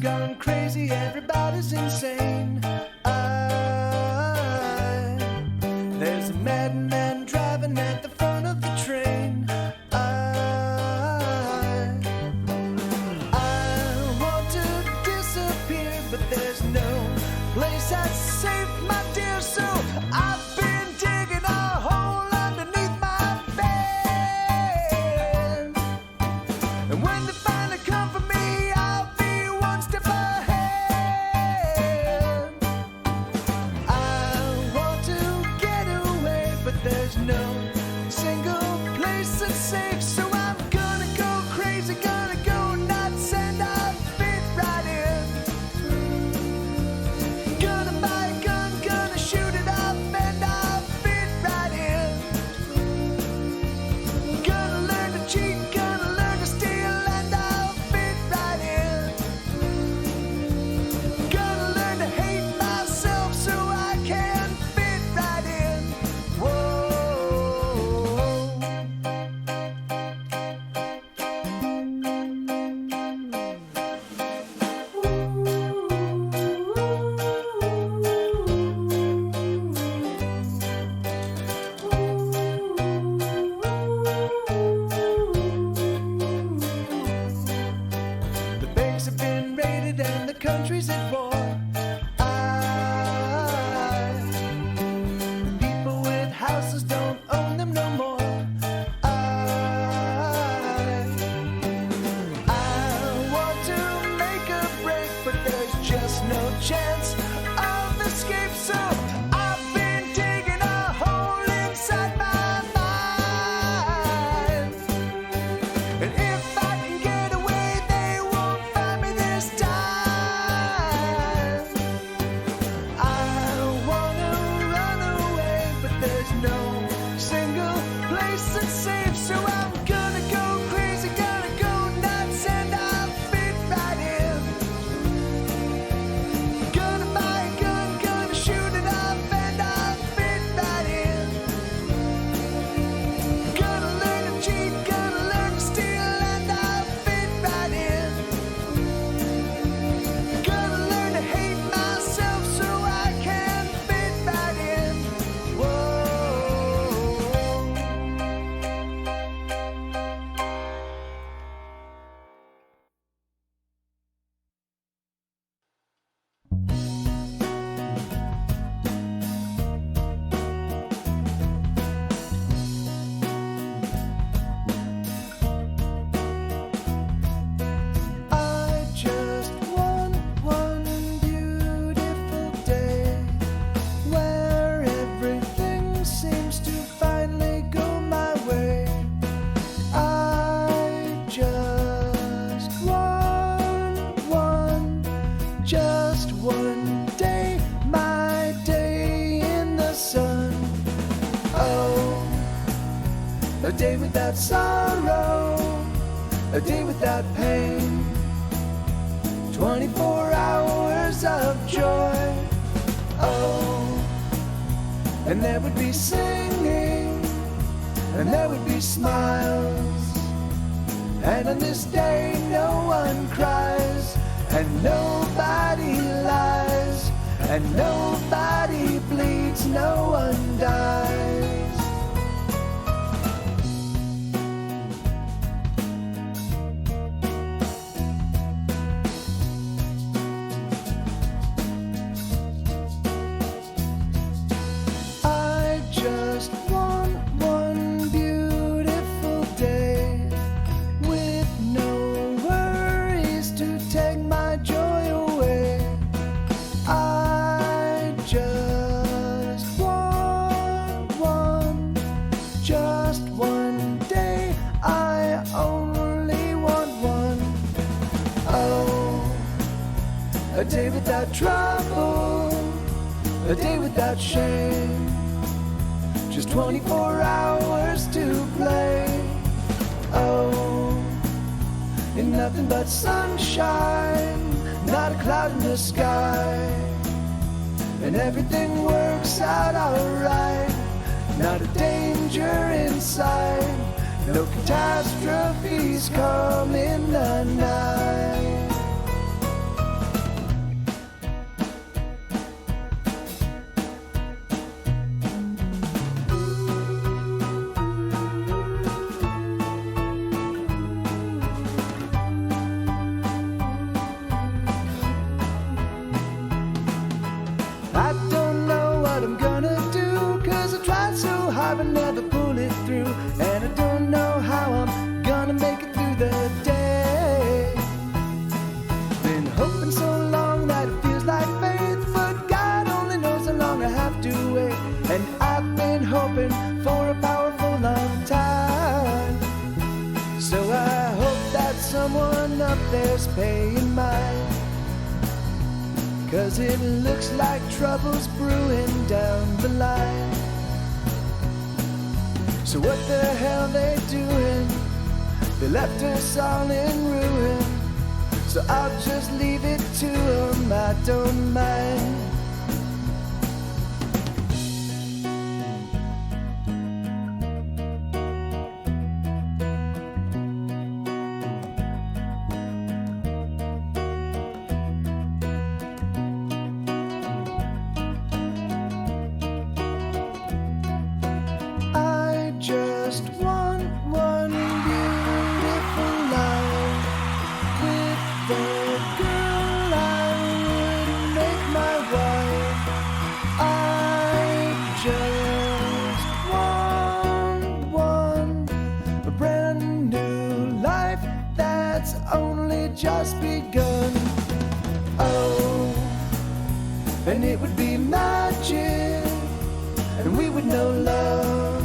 gone crazy, everybody's insane. There's a madman driving at the front of the train. I want to disappear, but there's no place that's safe, my dear. So I've been digging a hole underneath my bed, and when they finally come for me, I'll be one step ahead. I want to get away, but there's no single place that's safe. So I'm gonna go crazy, gonna go nuts, and I'll fit right in. Gonna buy a gun, gonna shoot it up, and I'll fit right in. Gonna learn to cheat, gonna learn to steal, and I'll fit right in. Gonna learn to hate myself so I can fit right in. Whoa. The banks have been raided and the country's at war. People with houses don't own them no more. I want to make a break, but there's just no chance of escape. So I've been digging a hole inside my mind, and if I can get away, they won't find me this time. I wanna run away, but there's no single place that's safe. So I'm gonna go crazy, gonna go nuts, and I'll fit right in. Gonna buy a gun, gonna shoot it up, and I'll fit right in. Gonna learn to cheat, gonna learn to steal, and I'll fit right in. Gonna learn to hate myself so I can fit right in. Whoa. I just want one beautiful day where everything seems to finally go my way. I just want just one day, my day in the sun. Oh, a day without sorrow, a day without pain, 24 hours of joy. Oh, and there would be singing, and there would be smiles, and on this day no one cries, and nobody lies, and nobody bleeds, no one dies. I just want one beautiful day with no worries to take my joy away. I just want just one day. I only want one. Oh, a day without trouble, a day without shame, just 24 hours to play. Oh, and nothing but sunshine, not a cloud in the sky, and everything works out alright. Not a danger in sight, no catastrophes come in the night. there's pay in mind. 'Cause it looks like trouble's brewing down the line. So what the hell they doing? They left us all in ruin. So I'll just leave it to them, I don't mind. Just want one beautiful life with the girl I would make my wife. I just want a brand new life that's only just begun. Oh, and it would be magic, and we would know love,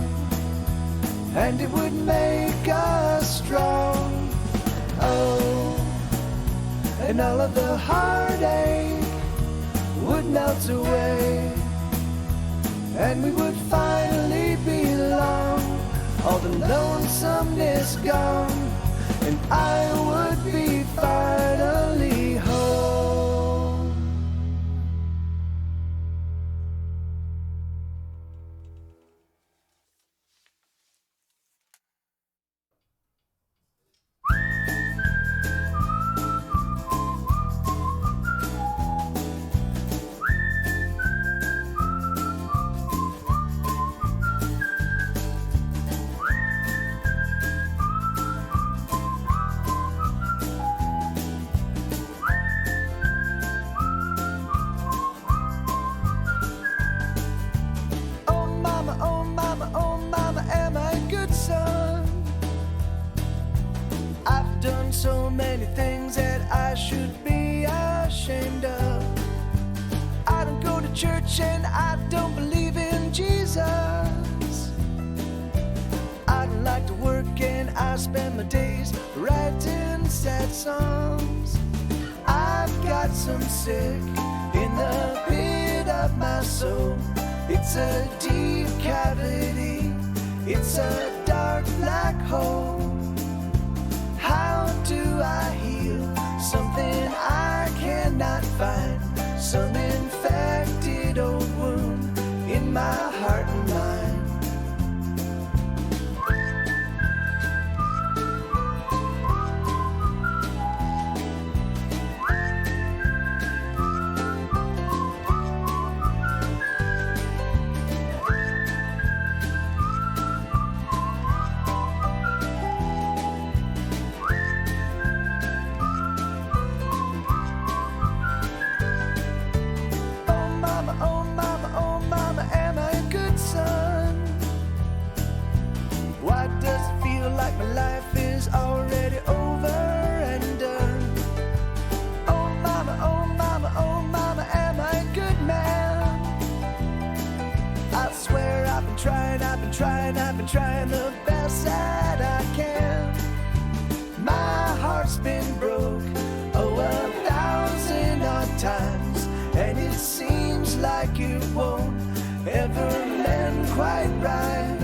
and it would make us strong. Oh, and all of the heartache would melt away, and we would finally belong. All the lonesomeness gone, and I would be finally home. So many things that I should be ashamed of. I don't go to church and I don't believe in Jesus. I don't like to work and I spend my days writing sad songs. I've got some sick in the pit of my soul. It's a deep cavity, it's a dark black hole. How do I heal something I cannot find? Some infected old wound in my heart and mind. My life is already over and done. Oh mama, oh mama, oh mama, am I a good man? I swear I've been trying the best that I can. My heart's been broke, oh 1,000 odd times, and it seems like it won't ever mend quite right.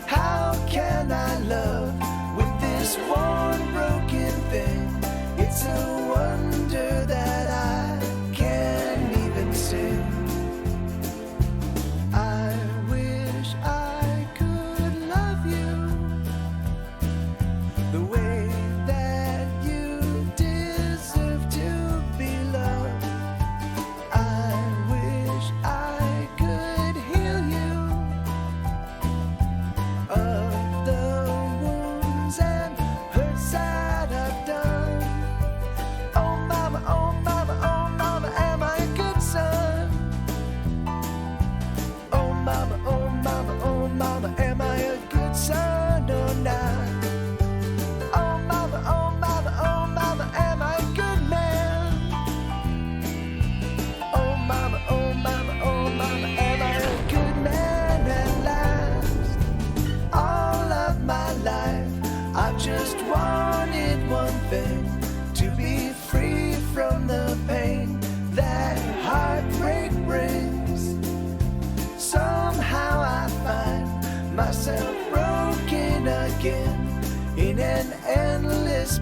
How can I love with this one broken thing? It's a wonder that I can't even sing. I wish I could love you the way that you deserve to be loved.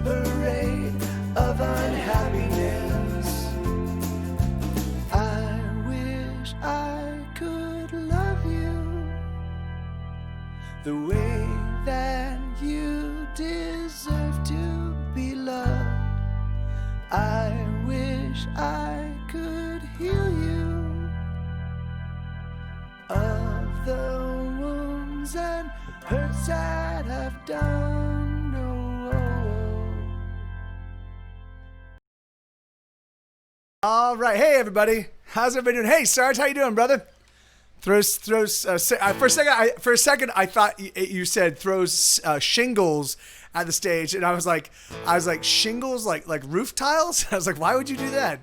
parade of unhappiness. I wish I could love you the way that you deserve to be loved. I wish I could heal you of the wounds and hurts that I've done. All right, hey everybody, how's everybody doing? Hey Sarge, how you doing, brother? For a second, I thought you said throws shingles at the stage, and I was like shingles, like roof tiles. I was like, why would you do that?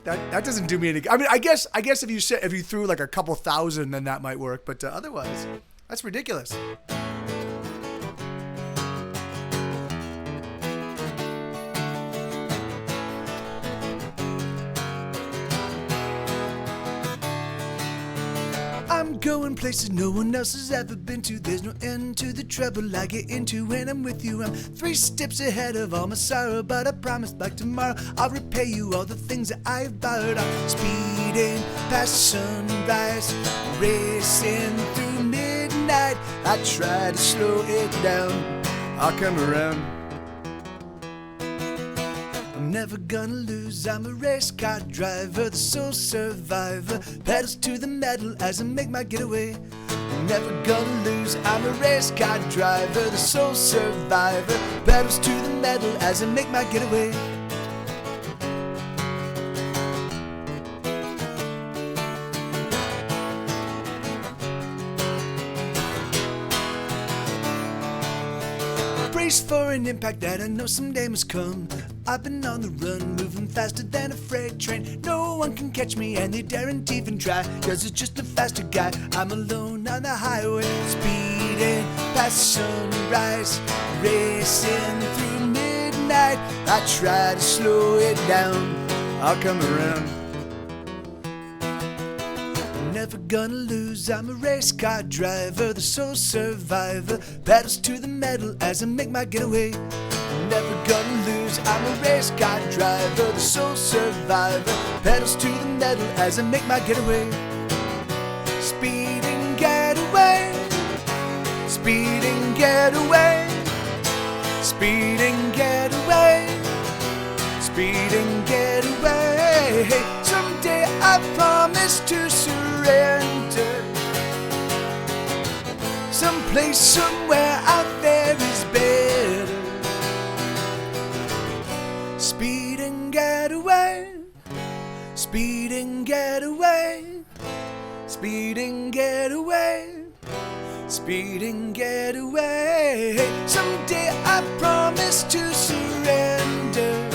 That doesn't do me any good. I mean, I guess if you threw like a couple thousand, then that might work. But otherwise, that's ridiculous. I'm going places no one else has ever been to. There's no end to the trouble I get into when I'm with you. I'm 3 steps ahead of all my sorrow, but I promise by tomorrow I'll repay you all the things that I've borrowed. I'm speeding past sunrise, racing through midnight. I try to slow it down, I'll come around. I'm never gonna lose, I'm a race car driver, the sole survivor. Pedals to the metal as I make my getaway. I'm never gonna lose, I'm a race car driver, the sole survivor. Pedals to the metal as I make my getaway. Brace for an impact that I know someday must come. I've been on the run, moving faster than a freight train. No one can catch me and they daren't even try, cause it's just a faster guy. I'm alone on the highway, speeding past sunrise, racing through midnight. I try to slow it down, I'll come around. Never gonna lose, I'm a race car driver, the sole survivor. Pedals to the metal as I make my getaway. Never gonna lose, I'm a race car driver, the sole survivor. Pedals to the metal as I make my getaway. Speeding getaway, speeding getaway, speeding getaway, speeding getaway. Someday I promise to surrender. Someplace, somewhere out there is better. Speed and get away, speed and get away, speed and get away, speed and get away. Someday I promise to surrender.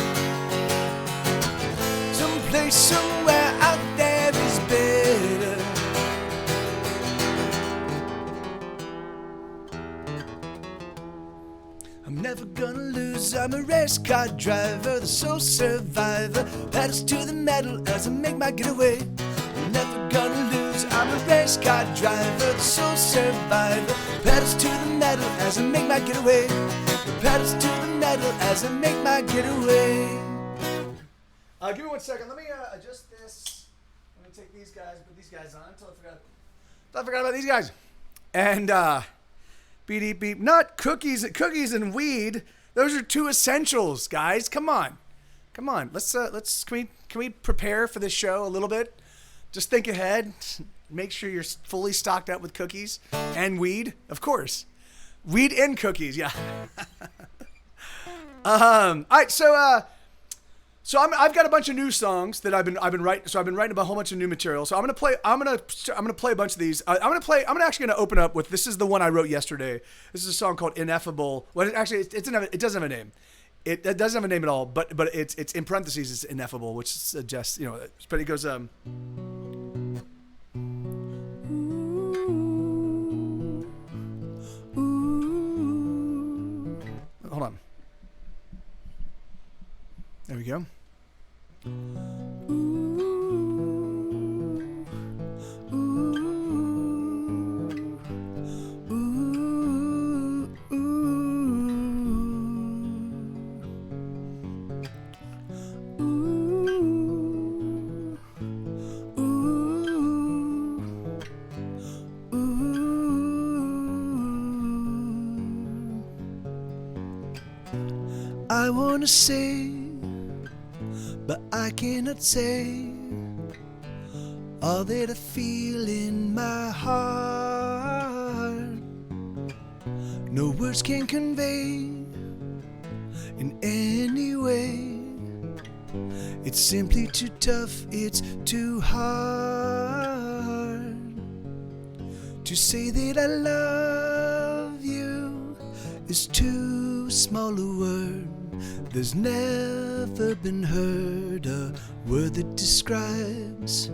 Someplace, somewhere out there is better. I'm never gonna lose, I'm a race car driver, the sole survivor. Pedals to the metal as I make my getaway. I'm never gonna lose, I'm a race car driver, the sole survivor. Pedals to the metal as I make my getaway. Pedals to the metal as I make my getaway. Give me 1 second, let me adjust this. Let me take these guys, put these guys on until I forgot about these guys. And beep beep, not cookies and weed. Those are 2 essentials, guys. Come on. Can we prepare for this show a little bit? Just think ahead. Make sure you're fully stocked up with cookies and weed, of course. Weed and cookies, yeah. All right, so I've got a bunch of new songs that I've been writing. So I've been writing about a whole bunch of new material. So I'm gonna play a bunch of these. I'm actually gonna open up with, this is the one I wrote yesterday. This is a song called Ineffable. Well, it doesn't have a name. It doesn't have a name at all. But it's in parentheses. It's ineffable, which suggests, you know. But it goes Hold on. There we go. I wanna say, but I cannot say all that I feel in my heart. No words can convey in any way. It's simply too tough, it's too hard to say that I love you. Is too small a word. There's never been heard a word that describes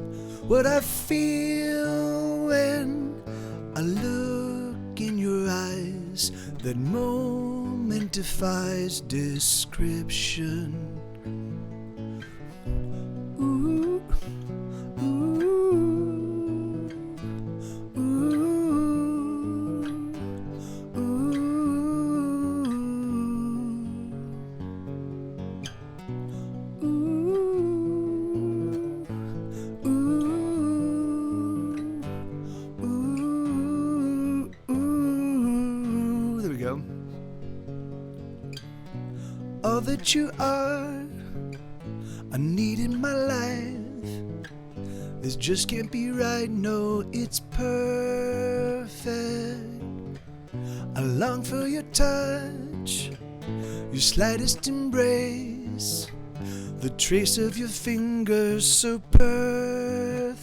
what I feel when I look in your eyes. That moment defies description. Ooh, ooh, ooh, ooh. There we go. All that you are, I need in my life. This just can't be right, no, it's perfect. I long for your touch, your slightest embrace, the trace of your fingers so perfect.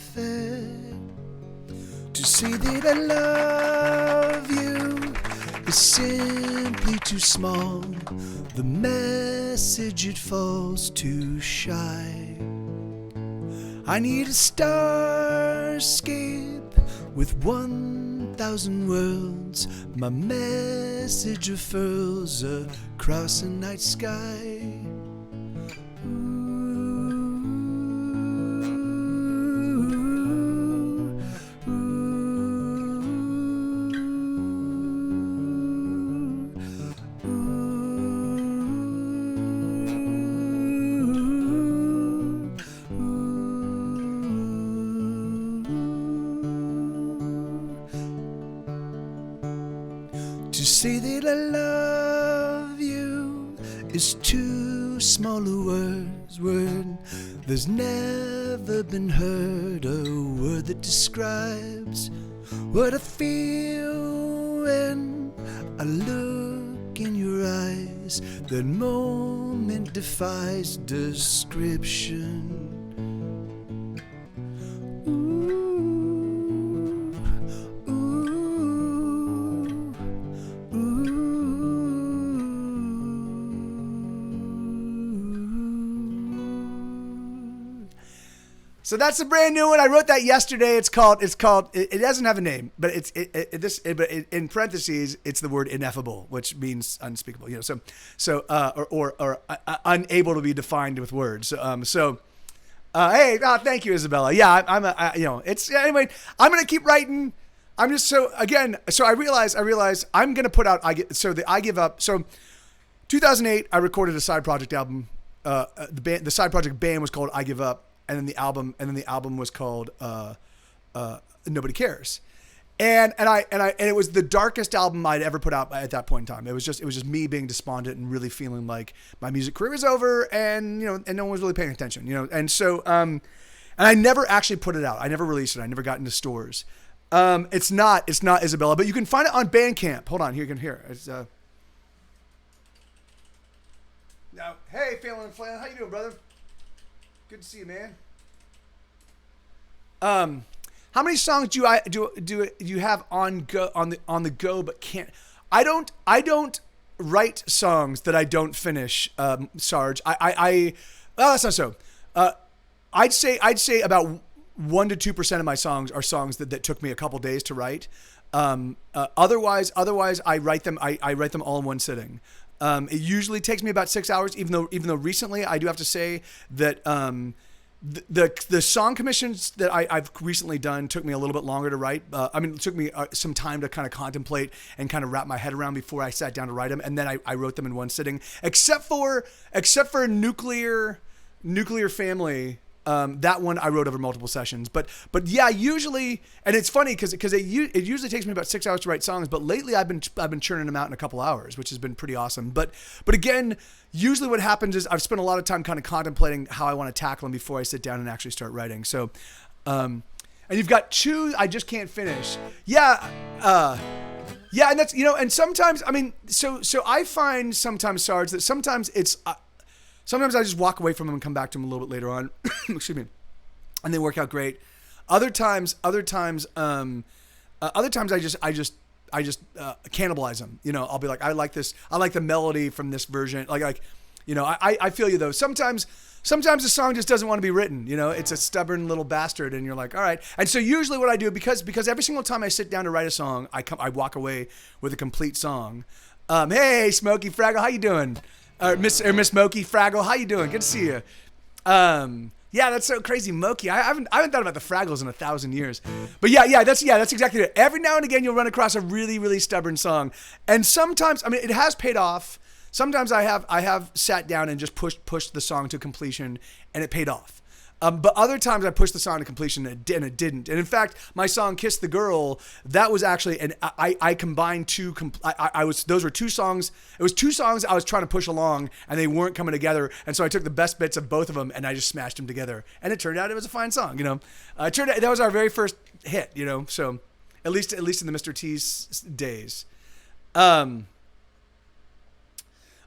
To say that I love you is simply too small. The message, it falls too shy. I need a starscape with 1,000 worlds. My message unfurls across a night sky. To say that I love you is too small a word. There's never been heard a word that describes what I feel when I look in your eyes. That moment defies description. So that's a brand new one. I wrote that yesterday. It's called. It doesn't have a name, but but in parentheses, it's the word ineffable, which means unspeakable. You know, or unable to be defined with words. Hey, thank you, Isabella. Yeah, anyway. I'm gonna keep writing. I realize I'm gonna put out. I Give Up. So 2008, I recorded a side project album. The side project band was called I Give Up. And then the album was called Nobody Cares, and it was the darkest album I'd ever put out at that point in time. It was just me being despondent and really feeling like my music career was over, and no one was really paying attention, And so and I never actually put it out. I never released it. I never got into stores. It's not Isabella, but you can find it on Bandcamp. Hold on, here you can hear it. It's now, hey, Phelan and Flan, how you doing, brother? Good to see you, man. How many songs do you have on the go but can't? I don't write songs that I don't finish, Sarge. Well, that's not so. I'd say about 1 to 2% of my songs are songs that took me a couple days to write. Otherwise I write them. I write them all in one sitting. It usually takes me about 6 hours, even though recently I do have to say that the song commissions that I've recently done took me a little bit longer to write. It took me some time to kind of contemplate and kind of wrap my head around before I sat down to write them, and then I wrote them in one sitting. Except for Nuclear Family. That one I wrote over multiple sessions, but yeah, usually, and it's funny because it usually takes me about 6 hours to write songs, but lately I've been churning them out in a couple hours, which has been pretty awesome. But again, usually what happens is I've spent a lot of time kind of contemplating how I want to tackle them before I sit down and actually start writing. So, and you've got two I just can't finish. Yeah, and that's, and sometimes, I mean, so I find sometimes, Sarge, that sometimes it's. Sometimes I just walk away from them and come back to them a little bit later on. Excuse me, and they work out great. Other times, I just cannibalize them. I'll be like, I like this. I like the melody from this version. I feel you though. Sometimes the song just doesn't want to be written. It's a stubborn little bastard, and you're like, all right. And so usually what I do, because every single time I sit down to write a song, I walk away with a complete song. Hey, Smokey Fraggle, how you doing? Miss Smokey Fraggle, how you doing? Good to see you. Yeah, that's so crazy, Mokey. I haven't thought about the Fraggles in 1,000 years. But yeah, that's exactly it. Every now and again, you'll run across a really, really stubborn song, and sometimes, I mean, it has paid off. Sometimes I have sat down and just pushed the song to completion, and it paid off. But other times I pushed the song to completion and it didn't. And in fact, my song "Kiss the Girl," that was actually, and I combined two. Those were two songs. It was two songs I was trying to push along, and they weren't coming together. And so I took the best bits of both of them and I just smashed them together. And it turned out it was a fine song. It turned out that was our very first hit. So at least in the Mr. T's days.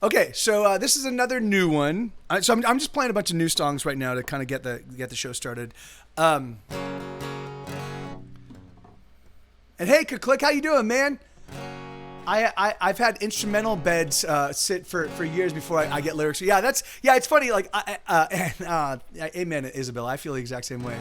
Okay, so this is another new one. So I'm just playing a bunch of new songs right now to kind of get the show started. And hey, Click, how you doing, man? I've had instrumental beds sit for years before I get lyrics. Yeah, it's funny. Like, amen, Isabel. I feel the exact same way.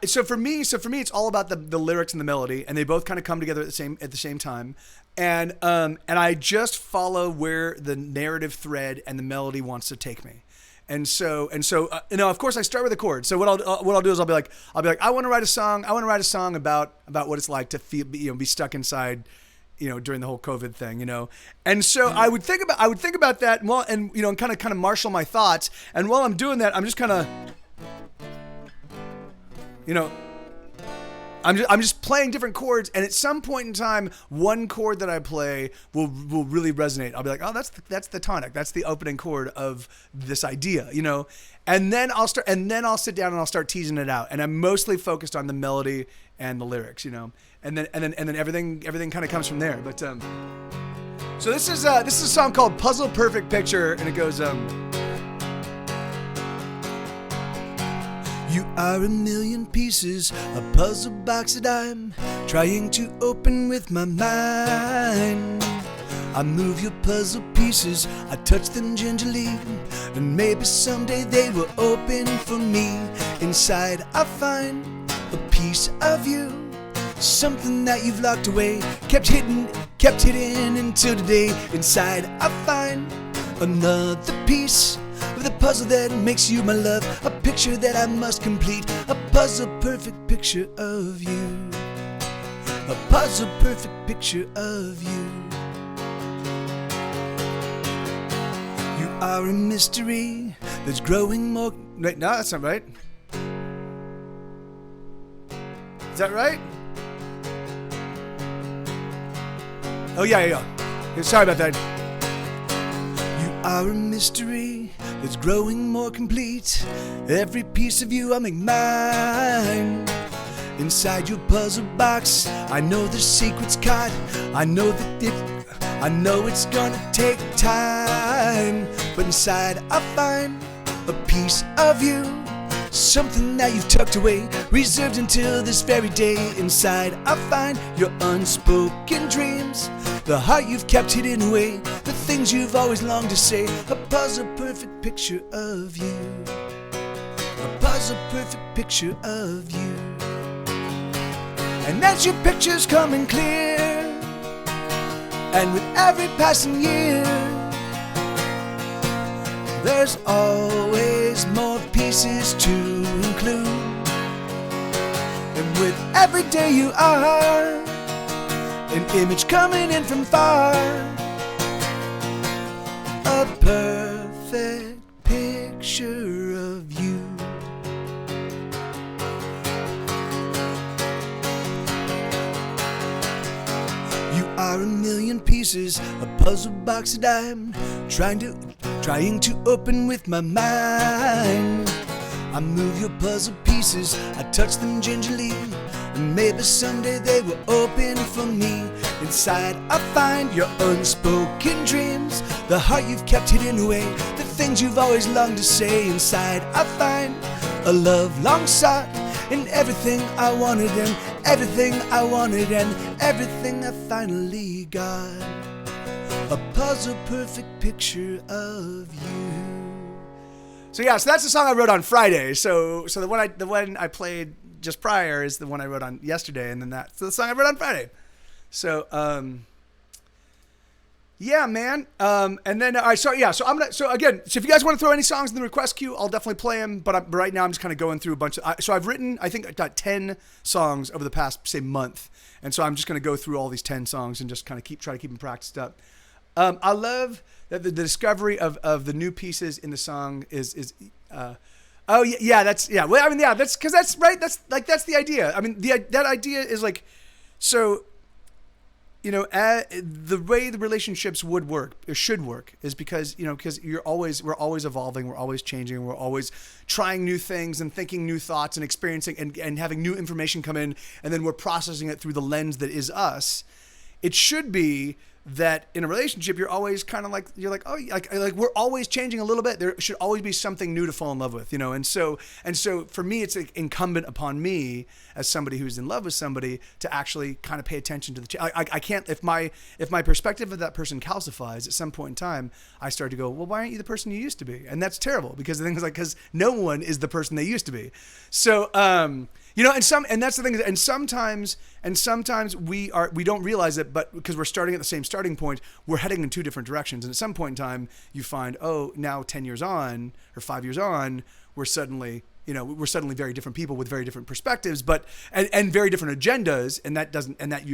So for me, it's all about the lyrics and the melody, and they both kind of come together at the same time, and I just follow where the narrative thread and the melody wants to take me, and so of course I start with a chord. So what I'll do is I'll be like I want to write a song about what it's like to feel be stuck inside, during the whole COVID thing, and so I would think about that, and kind of marshal my thoughts, and while I'm doing that, I'm just kind of. I'm just playing different chords, and at some point in time, one chord that I play will really resonate. I'll be like, oh, that's the tonic, that's the opening chord of this idea, and then I'll sit down and I'll start teasing it out, and I'm mostly focused on the melody and the lyrics, and then everything kind of comes from there. But so this is a song called Puzzle Perfect Picture, and it goes You are a million pieces, a puzzle box that I'm trying to open with my mind. I move your puzzle pieces, I touch them gingerly, and maybe someday they will open for me. Inside I find a piece of you, something that you've locked away, kept hidden until today. Inside I find another piece of the puzzle that makes you my love, a picture that I must complete, a puzzle perfect picture of you, a puzzle perfect picture of you. You are a mystery that's growing more. Wait, no, that's not right. Is that right? Oh yeah. Sorry about that. You are a mystery that's growing more complete. Every piece of you I'll make mine. Inside your puzzle box, I know the secret's caught. I know it's gonna take time, but inside I find a piece of you, something that you've tucked away, reserved until this very day. Inside I find your unspoken dreams, the heart you've kept hidden away, the things you've always longed to say, a puzzle perfect picture of you, a puzzle perfect picture of you. And as your picture's coming clear, and with every passing year, there's always more pieces to include. And with every day you are an image coming in from far, a perfect picture of you. You are a million pieces, a puzzle box that I'm trying to open with my mind. I move your puzzle pieces, I touch them gingerly, and maybe someday they will open for me. Inside I find your unspoken dreams, the heart you've kept hidden away, the things you've always longed to say. Inside I find a love long sought, and everything I wanted, and everything I wanted, and everything I finally got. A puzzle perfect picture of you. So yeah, so that's the song I wrote on Friday. So the one I played just prior is the one I wrote on yesterday, and then that's the song I wrote on Friday. So yeah, man. And then so I'm gonna. So again, so if you guys want to throw any songs in the request queue, I'll definitely play them. But right now I'm just kind of going through a bunch of. So I've written, I think I got 10 songs over the past say month, and so I'm just gonna go through all these 10 songs and just kind of try to keep them practiced up. I love that the discovery of the new pieces in the song is. Well, I mean, yeah, that's because that's right. That's the idea. I mean, that idea is like, so. You know, the way the relationships would work, or should work, is because we're always evolving, we're always changing, we're always trying new things and thinking new thoughts and experiencing and having new information come in, and then we're processing it through the lens that is us. It should be that in a relationship, you're always kind of like, we're always changing a little bit. There should always be something new to fall in love with, you know? And so for me, it's like incumbent upon me as somebody who's in love with somebody to actually kind of pay attention to the, I can't, if my perspective of that person calcifies at some point in time, I start to go, well, why aren't you the person you used to be? And that's terrible, because the thing is like, because no one is the person they used to be. So, and that's the thing. And sometimes we don't realize it, but because we're starting at the same starting point, we're heading in two different directions. And at some point in time, you find, oh, now 10 years on or 5 years on, we're suddenly very different people with very different perspectives, and very different agendas. And that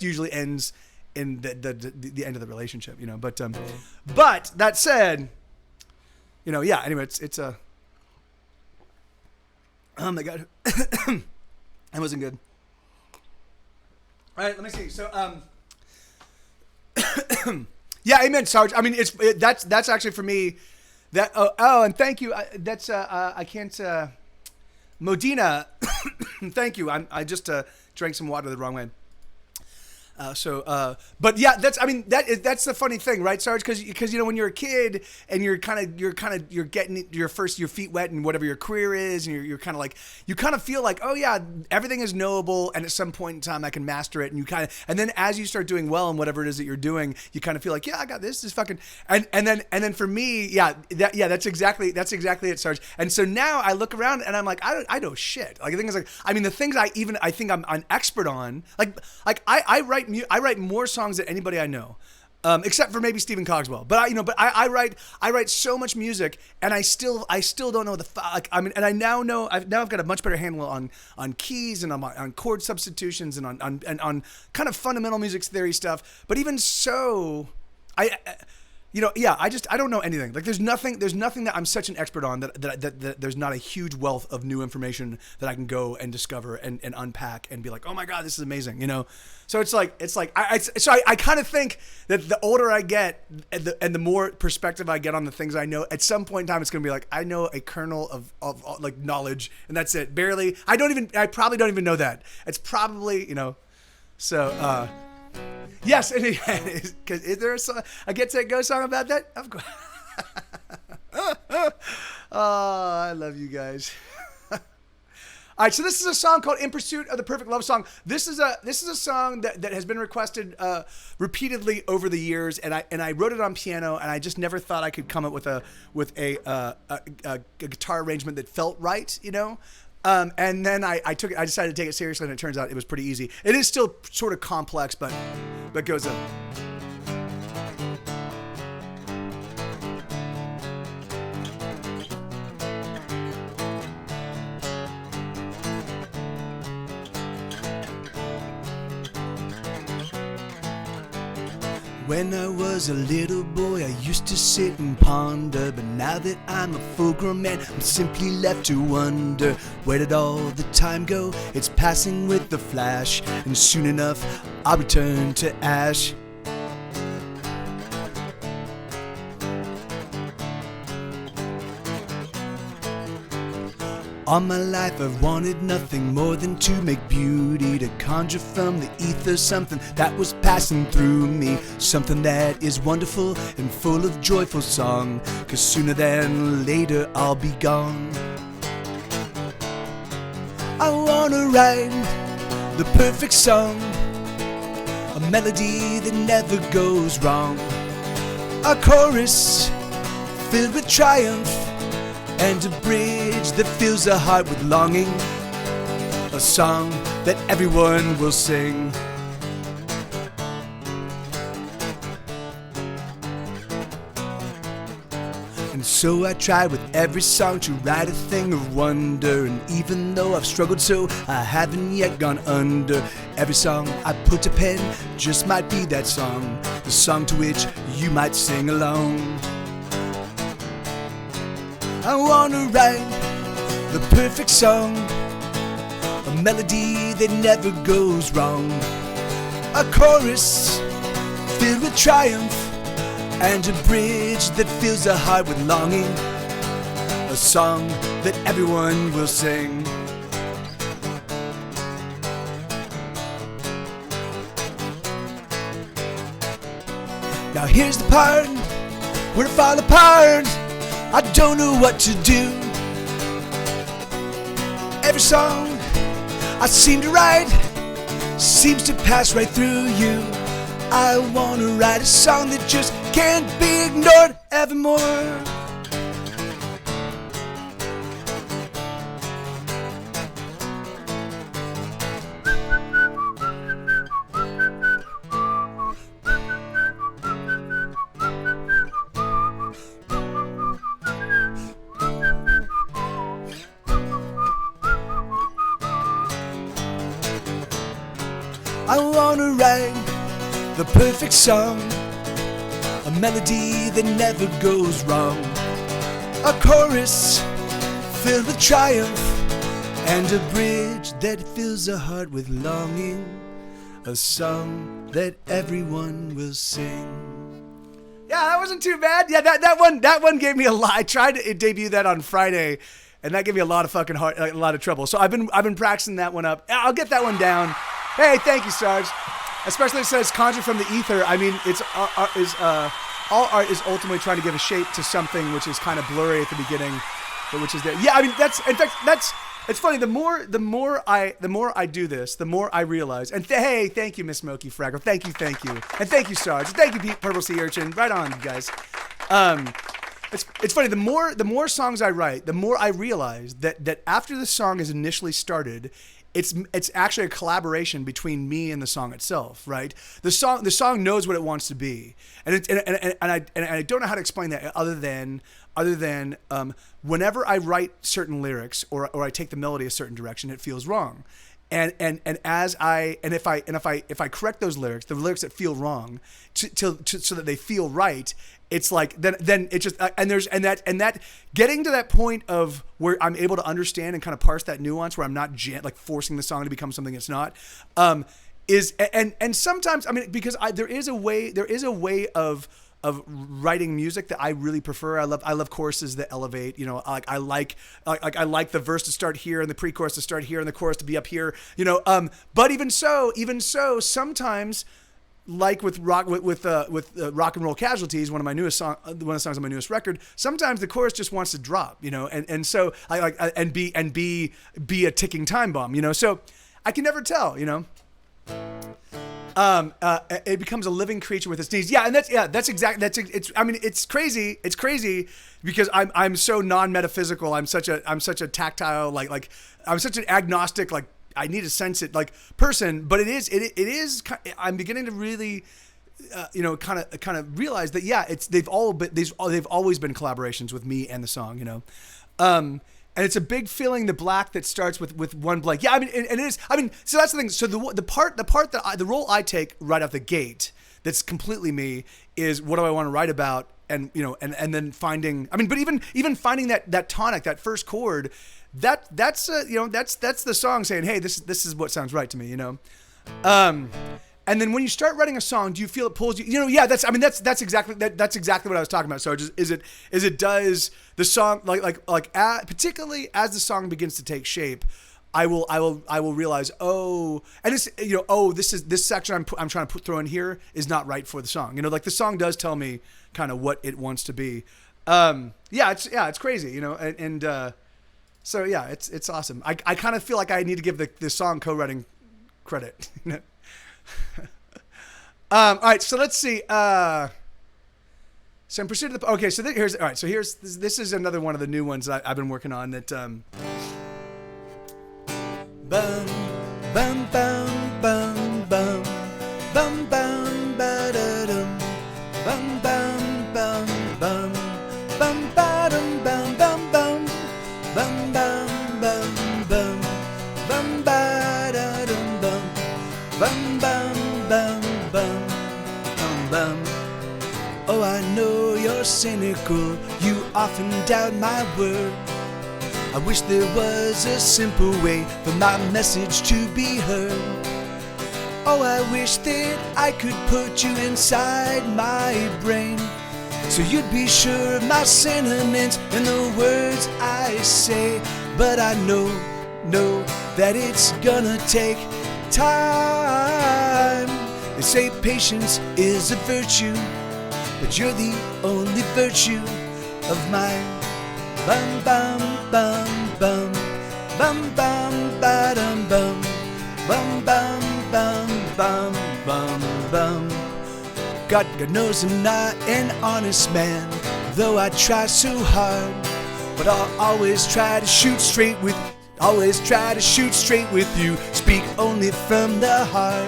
usually ends in the end of the relationship, you know. But that said, you know, yeah. Anyway, it's a. Oh my God. That wasn't good. All right, let me see. So, yeah, amen, Sarge. I mean, that's actually for me. That and thank you. That's I can't. Modena, thank you. I just drank some water the wrong way. But yeah, that's the funny thing, right, Sarge? Because you know, when you're a kid and you're getting your feet wet in whatever your career is, and you're kind of like, you kind of feel like, oh yeah, everything is knowable, and at some point in time I can master it, and then as you start doing well in whatever it is that you're doing, you kind of feel like, yeah, I got this. This fucking and then for me, that's exactly it, Sarge. And so now I look around and I'm like, I know shit. Like the thing is like, I mean, the things I think I'm an expert on, like I write more songs than anybody I know, except for maybe Stephen Cogswell. But I write so much music, and I still don't know and I now know I've got a much better handle on keys and on chord substitutions and on kind of fundamental music theory stuff. But even so, I don't know anything. Like there's nothing that I'm such an expert on that there's not a huge wealth of new information that I can go and discover and unpack and be like, oh my God, this is amazing, you know? So it's like I kind of think that the older I get and the more perspective I get on the things I know, at some point in time, it's going to be like, I know a kernel of like knowledge, and that's it. Barely. I probably don't even know that. It's probably, you know, so, yes, because is there a Get Set Go song about that? Of course. Oh, I love you guys. All right, so this is a song called "In Pursuit of the Perfect Love Song." This is a song that has been requested repeatedly over the years, and I wrote it on piano, and I just never thought I could come up with a guitar arrangement that felt right, you know. And then I decided to take it seriously, and it turns out it was pretty easy. It is still sort of complex, but goes up. When I was a little boy, I used to sit and ponder, but now that I'm a full-grown man, I'm simply left to wonder, where did all the time go? It's passing with the flash, and soon enough I'll return to ash. All my life I've wanted nothing more than to make beauty, to conjure from the ether something that was passing through me, something that is wonderful and full of joyful song, 'cause sooner than later I'll be gone. I wanna write the perfect song, a melody that never goes wrong, a chorus filled with triumph, and a bridge that fills the heart with longing, a song that everyone will sing. And so I try with every song to write a thing of wonder, and even though I've struggled so, I haven't yet gone under. Every song I put to pen just might be that song, the song to which you might sing along. I wanna write the perfect song, a melody that never goes wrong, a chorus filled with triumph, and a bridge that fills the heart with longing, a song that everyone will sing. Now here's the part where I fall apart. I don't know what to do. Every song I seem to write seems to pass right through you. I wanna write a song that just can't be ignored evermore. I wanna write the perfect song, a melody that never goes wrong, a chorus filled with triumph, and a bridge that fills the heart with longing, a song that everyone will sing. Yeah, that wasn't too bad. Yeah, that one gave me a lot. I tried to debut that on Friday, and that gave me a lot of fucking a lot of trouble. So I've been practicing that one up. I'll get that one down. Hey, thank you, Sarge. Especially it says conjure from the ether. I mean, it's all art is ultimately trying to give a shape to something which is kind of blurry at the beginning, but which is there. Yeah, I mean it's funny. The more I do this, the more I realize. And hey, thank you, Miss Smokey Fraggle. Thank you, and thank you, Sarge. Thank you, Pete Purple Sea Urchin. Right on, you guys. It's funny. The more songs I write, the more I realize that after the song is initially started, it's actually a collaboration between me and the song itself, right? The song knows what it wants to be, and I don't know how to explain that other than whenever I write certain lyrics or I take the melody a certain direction, it feels wrong, and if I correct those lyrics, the lyrics that feel wrong, so that they feel right. It's like then it just and that getting to that point of where I'm able to understand and kind of parse that nuance, where I'm not like forcing the song to become something it's not, is and sometimes, I mean, because there is a way of writing music that I really prefer. I love choruses that elevate. You know, I like the verse to start here and the pre-chorus to start here and the chorus to be up here. You know, but even so, sometimes, like with rock and roll casualties, one of the songs on my newest record, sometimes the chorus just wants to drop, you know, and so I like and be a ticking time bomb, you know. So I can never tell, you know. It becomes a living creature with its needs. Yeah, and that's exactly. I mean, it's crazy. It's crazy because I'm so non-metaphysical. I'm such a tactile, like I'm such an agnostic, like, I need to sense it like person, but it is. I'm beginning to really, kind of realize that they've always been collaborations with me and the song, you know, and it's a big filling the black that starts with one blank. Yeah, I mean, and it is. I mean, so that's the thing. So the role I take right off the gate, that's completely me is what do I want to write about, and and then finding. I mean, but even finding that tonic, that first chord, that's the song saying, hey, this is what sounds right to me, And then when you start writing a song, do you feel it pulls you? Yeah, that's exactly what I was talking about. So is it does the song particularly as the song begins to take shape, I will realize, and it's this section I'm trying to throw in here is not right for the song. Like the song does tell me kind of what it wants to be. It's crazy, so yeah, it's awesome. I kind of feel like I need to give the song co-writing credit. All right, so let's see. So in pursuit of the okay, so here's this is another one of the new ones that I've been working on. That bum bum bum bum bum bum bum ba-da-dum bum bum bum bum bum ba-dum bum bum bum bum bum bum bum bum ba-da-dum bum bum bum bum bum bum. Oh, I know you're cynical, you often doubt my word. I wish there was a simple way for my message to be heard. Oh, I wish that I could put you inside my brain, so you'd be sure of my sentiments and the words I say. But I know that it's gonna take time. They say patience is a virtue, but you're the only virtue of mine. Bum bum bum bum bum bum ba-dum bum bum bum bum bum bum bum. God knows I'm not an honest man, though I try so hard. But I'll always try to shoot straight with you. Speak only from the heart.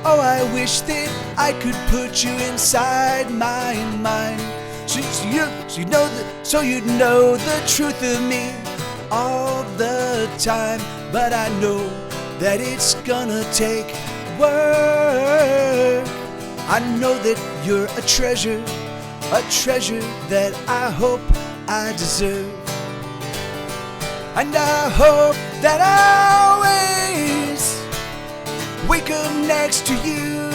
Oh, I wish that I could put you inside my mind, so you'd know the truth of me all the time. But I know that it's gonna take work. I know that you're a treasure that I hope I deserve. And I hope that I always wake up next to you.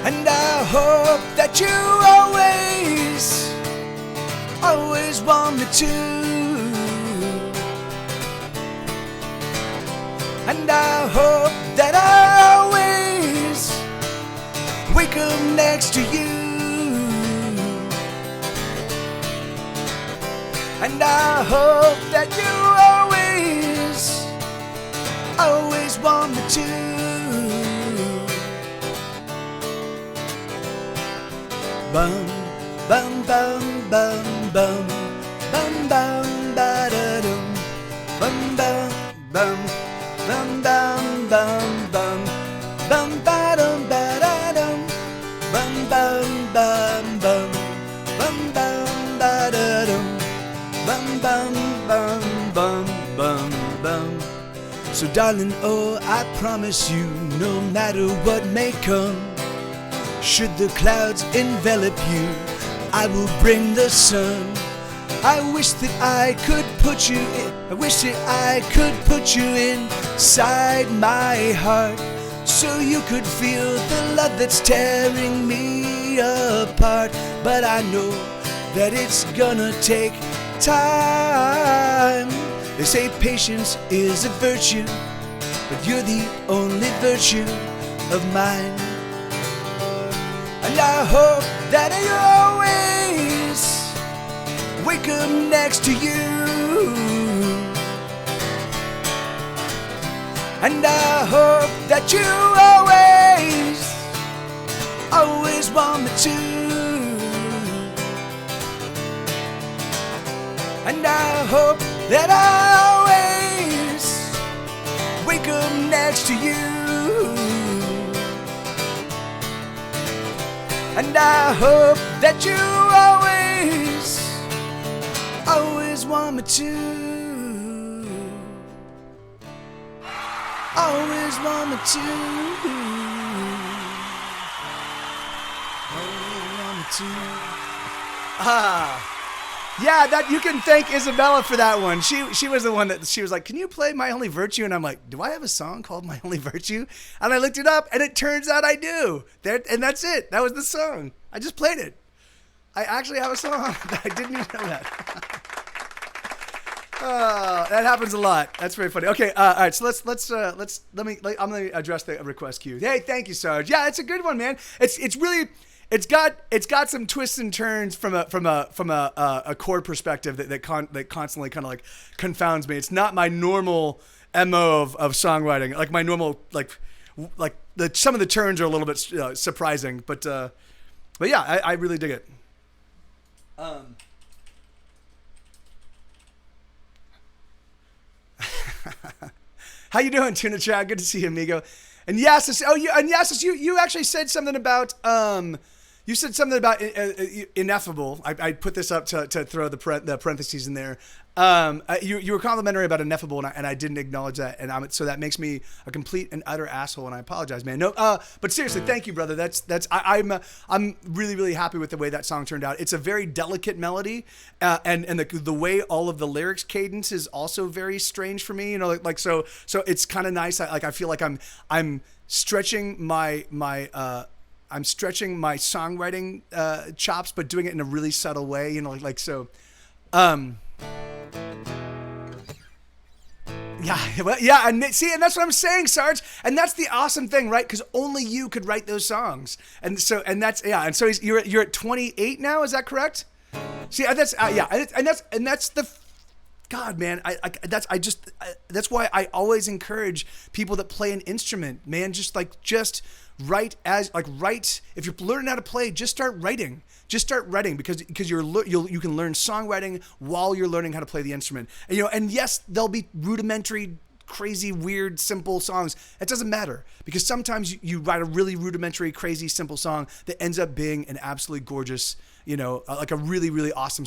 And I hope that you always want me to. And I hope that I always wake up next to you. And I hope that you always want me to. Bum bum bum bum bum bum bum ba-da-dum bum bum bum bum bum bum bum bum ba-dum ba-da-dum bum bum bum bum bum bum ba-da-dum bum bum bum bum bum bum. So darling, oh, I promise you, no matter what may come, should the clouds envelop you, I will bring the sun. I wish that I could put you inside my heart, so you could feel the love that's tearing me apart. But I know that it's gonna take time. They say patience is a virtue, but you're the only virtue of mine. And I hope that I always wake up next to you. And I hope that you always want me to. And I hope that I always wake up next to you. And I hope that you always want me to. always want me to. Always want me to. Yeah, that you can thank Isabella for that one. She was the one that she was like, "Can you play My Only Virtue?" And I'm like, "Do I have a song called My Only Virtue?" And I looked it up, and it turns out I do. And that's it. That was the song. I just played it. I actually have a song. I didn't even know that. That happens a lot. That's very funny. Okay, all right. So I'm gonna address the request queue. Hey, thank you, Sarge. Yeah, it's a good one, man. It's really. It's got some twists and turns from a chord perspective that constantly kind of like confounds me. It's not my normal MO of songwriting. Like my normal some of the turns are a little bit surprising, but yeah, I really dig it. How you doing, Tuna Chad? Good to see you, amigo. And yes, you actually said something about you said something about ineffable. I put this up to throw the parentheses in there. You were complimentary about ineffable, and I didn't acknowledge that, and so that makes me a complete and utter asshole, and I apologize, man. No, but seriously, thank you, brother. I'm really, really happy with the way that song turned out. It's a very delicate melody, and the way all of the lyrics cadence is also very strange for me. You know, so it's kind of nice. I feel like I'm stretching my songwriting chops, but doing it in a really subtle way. You know, so. Yeah, and see, and that's what I'm saying, Sarge, and that's the awesome thing, right? Because only you could write those songs, and so you're at 28 now, is that correct? See, that's the. God, man, that's why I always encourage people that play an instrument, man, just write if you're learning how to play, just start writing because you can learn songwriting while you're learning how to play the instrument. And yes, there'll be rudimentary, crazy, weird, simple songs. It doesn't matter, because sometimes you write a really rudimentary, crazy, simple song that ends up being an absolutely gorgeous, like a really, really awesome,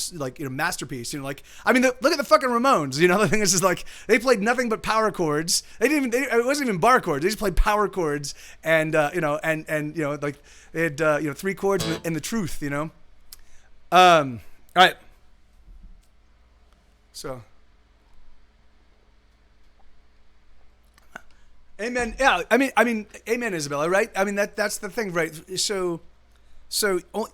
masterpiece. Look at the fucking Ramones. The thing is just they played nothing but power chords. It wasn't even bar chords. They just played power chords, and they had 3 chords and the truth. All right. So. Amen. Yeah, I mean, amen, Isabella. Right? I mean, that's the thing, right? So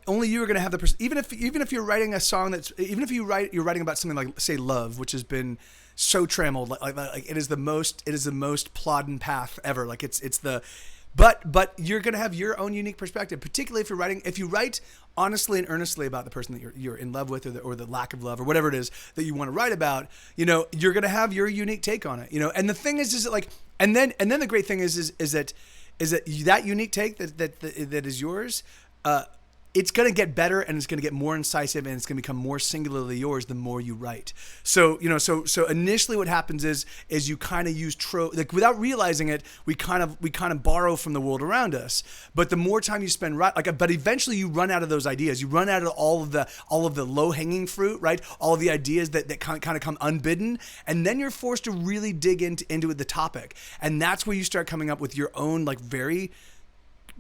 only you are going to have the even if you're writing a song you're writing about something like, say, love, which has been so trammeled, like it is the most plodden path ever. Like it's the. But you're going to have your own unique perspective, particularly if you write honestly and earnestly about the person that you're in love with, or the lack of love, or whatever it is that you want to write about. You're going to have your unique take on it. And the thing is that and then the great thing is that unique take that is yours. It's going to get better, and it's going to get more incisive, and it's going to become more singularly yours the more you write. So initially what happens is you kind of use without realizing it, we kind of borrow from the world around us. But the more time you spend but eventually you run out of those ideas. You run out of all of the low-hanging fruit, right? All of the ideas that kind of come unbidden, and then you're forced to really dig into the topic. And that's where you start coming up with your own very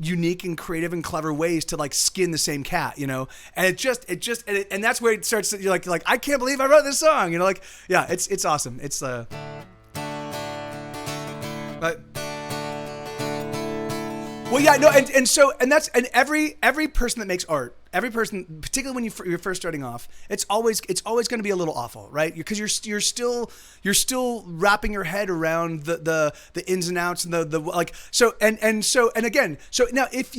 unique and creative and clever ways to skin the same cat, and and that's where it starts. You're like I can't believe I wrote this song, yeah, it's awesome. It's but well, yeah, no, and every person that makes art, every person, particularly when you're first starting off, it's always going to be a little awful, right? Because you're still wrapping your head around the ins and outs and so now if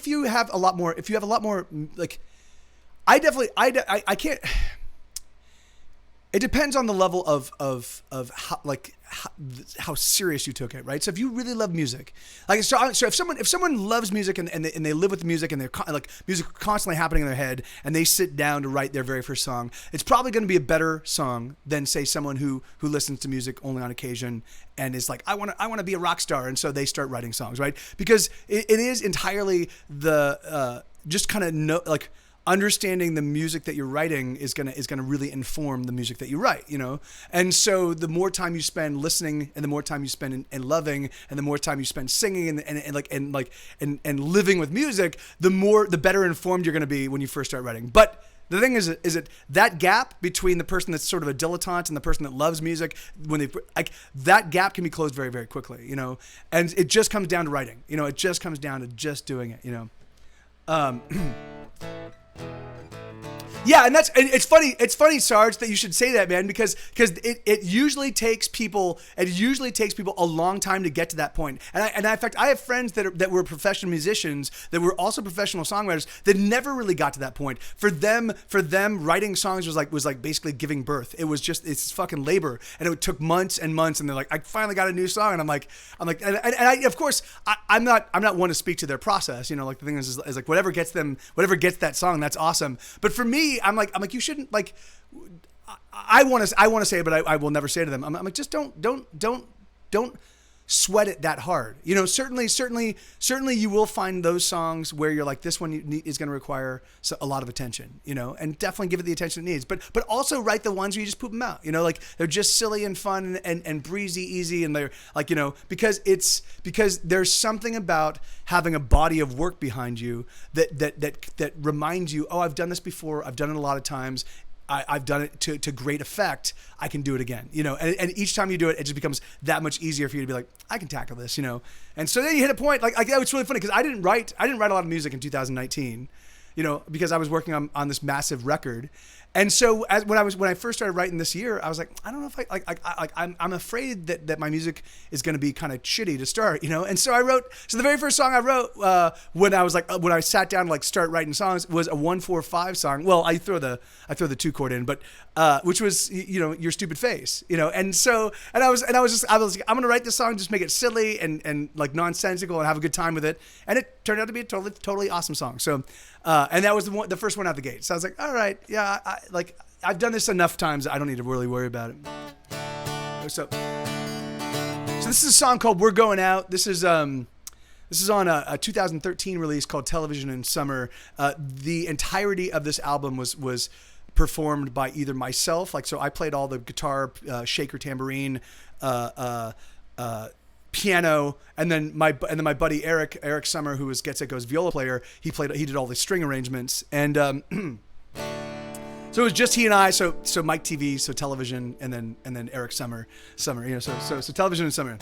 you have a lot more I can't. It depends on the level of how serious you took it, right? So if you really love music, so if someone loves music and they live with music, and they're music constantly happening in their head, and they sit down to write their very first song, it's probably going to be a better song than, say, someone who listens to music only on occasion and is like, I want to be a rock star, and so they start writing songs, right? Because it is entirely the just kind of understanding the music that you're writing is gonna really inform the music that you write, you know. And so the more time you spend listening, and the more time you spend in loving, and the more time you spend singing and living with music, the better informed you're gonna be when you first start writing. But the thing is it that gap between the person that's sort of a dilettante and the person that loves music, when they like that gap can be closed very, very quickly, you know. And it just comes down to writing, you know. It just comes down to just doing it, you know. Yeah, and it's funny, Sarge, that you should say that, man, because it usually takes people a long time to get to that point. And in fact, I have friends that were professional musicians that were also professional songwriters that never really got to that point. For them, writing songs was like basically giving birth. It's fucking labor, and it took months and months. And they're like, I finally got a new song, and I'm like, I of course I'm not one to speak to their process, you know. Like the thing is like whatever gets that song, that's awesome. But for me, I'm like you shouldn't like. I want to say it, but I will never say to them. I'm like, just don't sweat it that hard. You know, certainly you will find those songs where you're like, this one is going to require a lot of attention, you know, and definitely give it the attention it needs. But also write the ones where you just poop them out, you know, like they're just silly and fun and breezy, easy, and they're like, you know, because there's something about having a body of work behind you that reminds you, oh, I've done this before, I've done it a lot of times. I've done it to great effect. I can do it again, you know. And each time you do it, it just becomes that much easier for you to be like, I can tackle this, you know. And so then you hit a point like it's really funny because I didn't write a lot of music in 2019, you know, because I was working on this massive record. And so when I first started writing this year, I was like, I don't know if I'm afraid that my music is going to be kind of shitty to start, you know. And so the very first song I wrote when I sat down to like start writing songs was a 1-4-5 song. Well, I throw the 2 chord in, but which was, you know, Your Stupid Face, you know. And so I was like, I'm going to write this song, just make it silly and like nonsensical and have a good time with it. And it turned out to be a totally awesome song. So and that was the first one out the gate. So I was like, all right, yeah, I've done this enough times. I don't need to really worry about it. So this is a song called We're Going Out. This is on a 2013 release called Television in Summer. The entirety of this album was performed by either myself, like, so I played all the guitar, shaker, tambourine, piano, and then my buddy Eric Summer, who was Get Set Go's viola player, he did all the string arrangements, and so it was just he and I. So Mike TV, so television, and then Eric Summer, you know. So television and summer.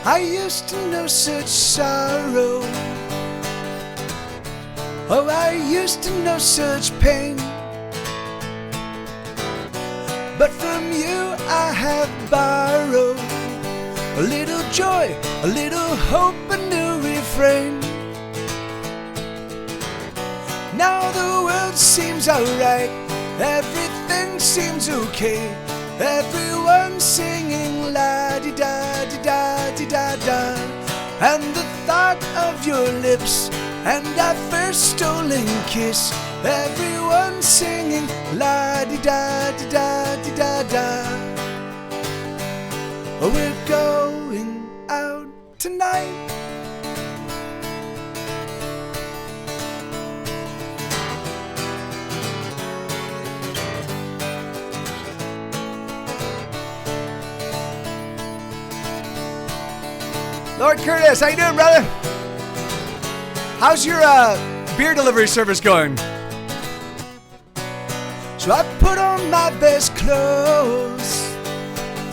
I used to know such sorrow. Oh, I used to know such pain. But from you I have borrowed a little joy, a little hope, a new refrain. Now the world seems alright, everything seems okay. Everyone singing la-di-da-di-da-di-da-da. And the thought of your lips and our first stolen kiss. Everyone singing la-di-da-di-da-di-da-da. We're going out tonight. Lord Curtis, how you doing, brother? How's your beer delivery service going? So I put on my best clothes,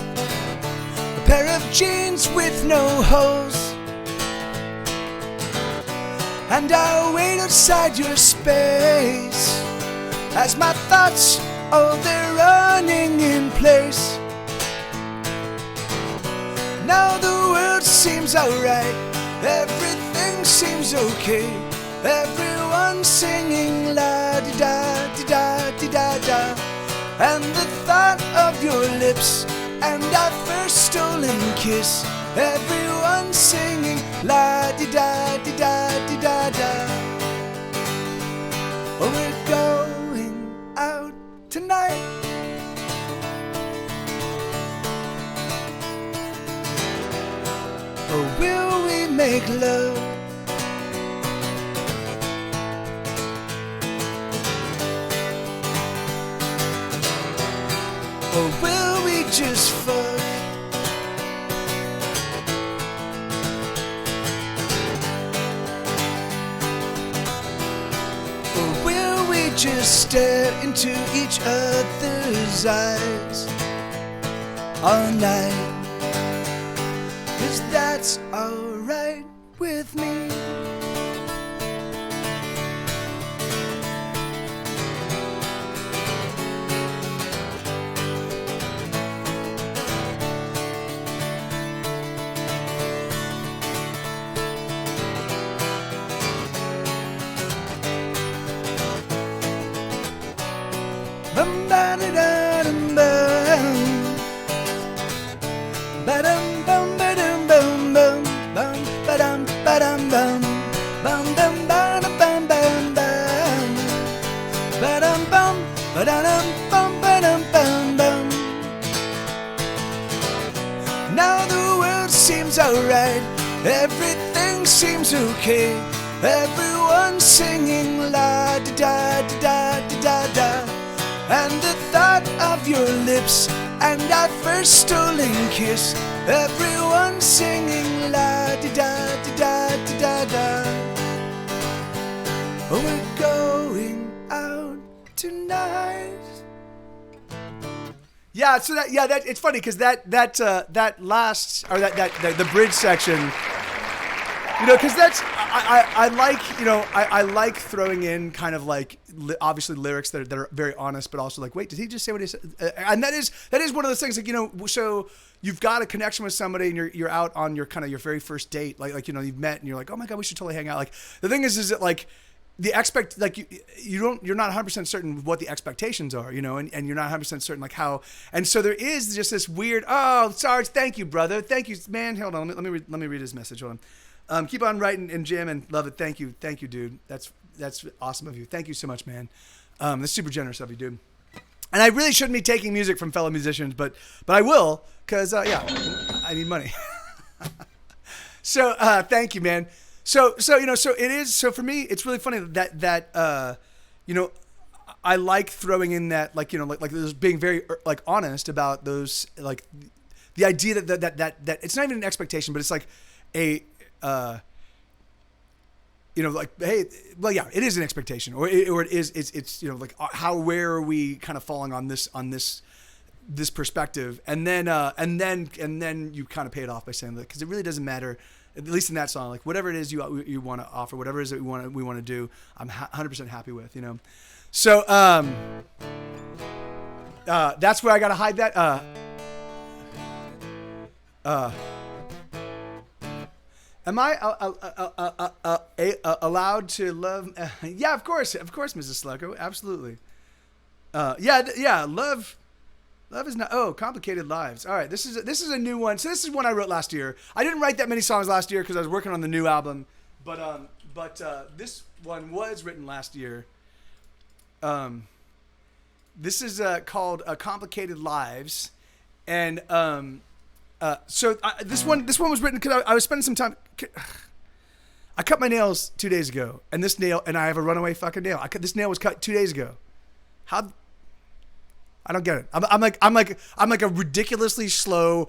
a pair of jeans with no holes, and I wait outside your space as my thoughts, oh, they're running in place. Now the world seems alright, everything seems okay. Everyone singing la-di-da-di-da-di-da-da. And the thought of your lips and our first stolen kiss. everyone singing la di da di da di da da. Oh, we're going out tonight. Or will we make love? Or will we just fuck? Or will we just stare into each other's eyes all night? 'Cause that's alright with me. Bum ba da da dum bum, ba dum bum ba dum bum bum, bum ba dum bum, bum dum ba da bum bum bum, ba dum bum ba da dum bum ba dum bum bum. Now the world seems alright, everything seems okay. Everyone's singing la da da da da da da. And the thought of your lips and our first stolen kiss, everyone's singing la di da di da di da da. Oh, we're going out tonight. Yeah, so that it's funny because that last or that the bridge section, because that's I like I like throwing in kind of like obviously lyrics that are very honest, but also like, wait, did he just say what he said? And that is one of those things like so you've got a connection with somebody and you're out on your kind of your very first date, like you've met and you're like, oh my god, we should totally hang out. Like the thing is that like the you're not 100% certain what the expectations are, and you're not 100% certain like how, and so there is just this weird, oh, Sarge, thank you, brother, thank you, man. Hold on, let me read his message. Hold on. Keep on writing and jamming. Love it. Thank you, dude. That's awesome of you. Thank you so much, man. That's super generous of you, dude. And I really shouldn't be taking music from fellow musicians, but I will, because I need money. So thank you, man. So it is. So for me, it's really funny that I like throwing in that like those being very like honest about those, like the idea that it's not even an expectation, but it's like a like, hey, well, yeah, it is an expectation, or it is, it's like where are we kind of falling on this perspective, and then you kind of pay it off by saying that, because it really doesn't matter, at least in that song, like whatever it is you want to offer, whatever it is that we want to do, I'm 100% happy with, So that's where I gotta hide that. Am I allowed to love? Yeah, of course, Mrs. Slucko, absolutely. Love is not. Oh, complicated lives. All right, this is a new one. So this is one I wrote last year. I didn't write that many songs last year because I was working on the new album, but this one was written last year. This is called "Complicated Lives," and this one was written because I was spending some time. I cut my nails 2 days ago, and I have a runaway fucking nail. This nail was cut 2 days ago. How? I don't get it. I'm like a ridiculously slow,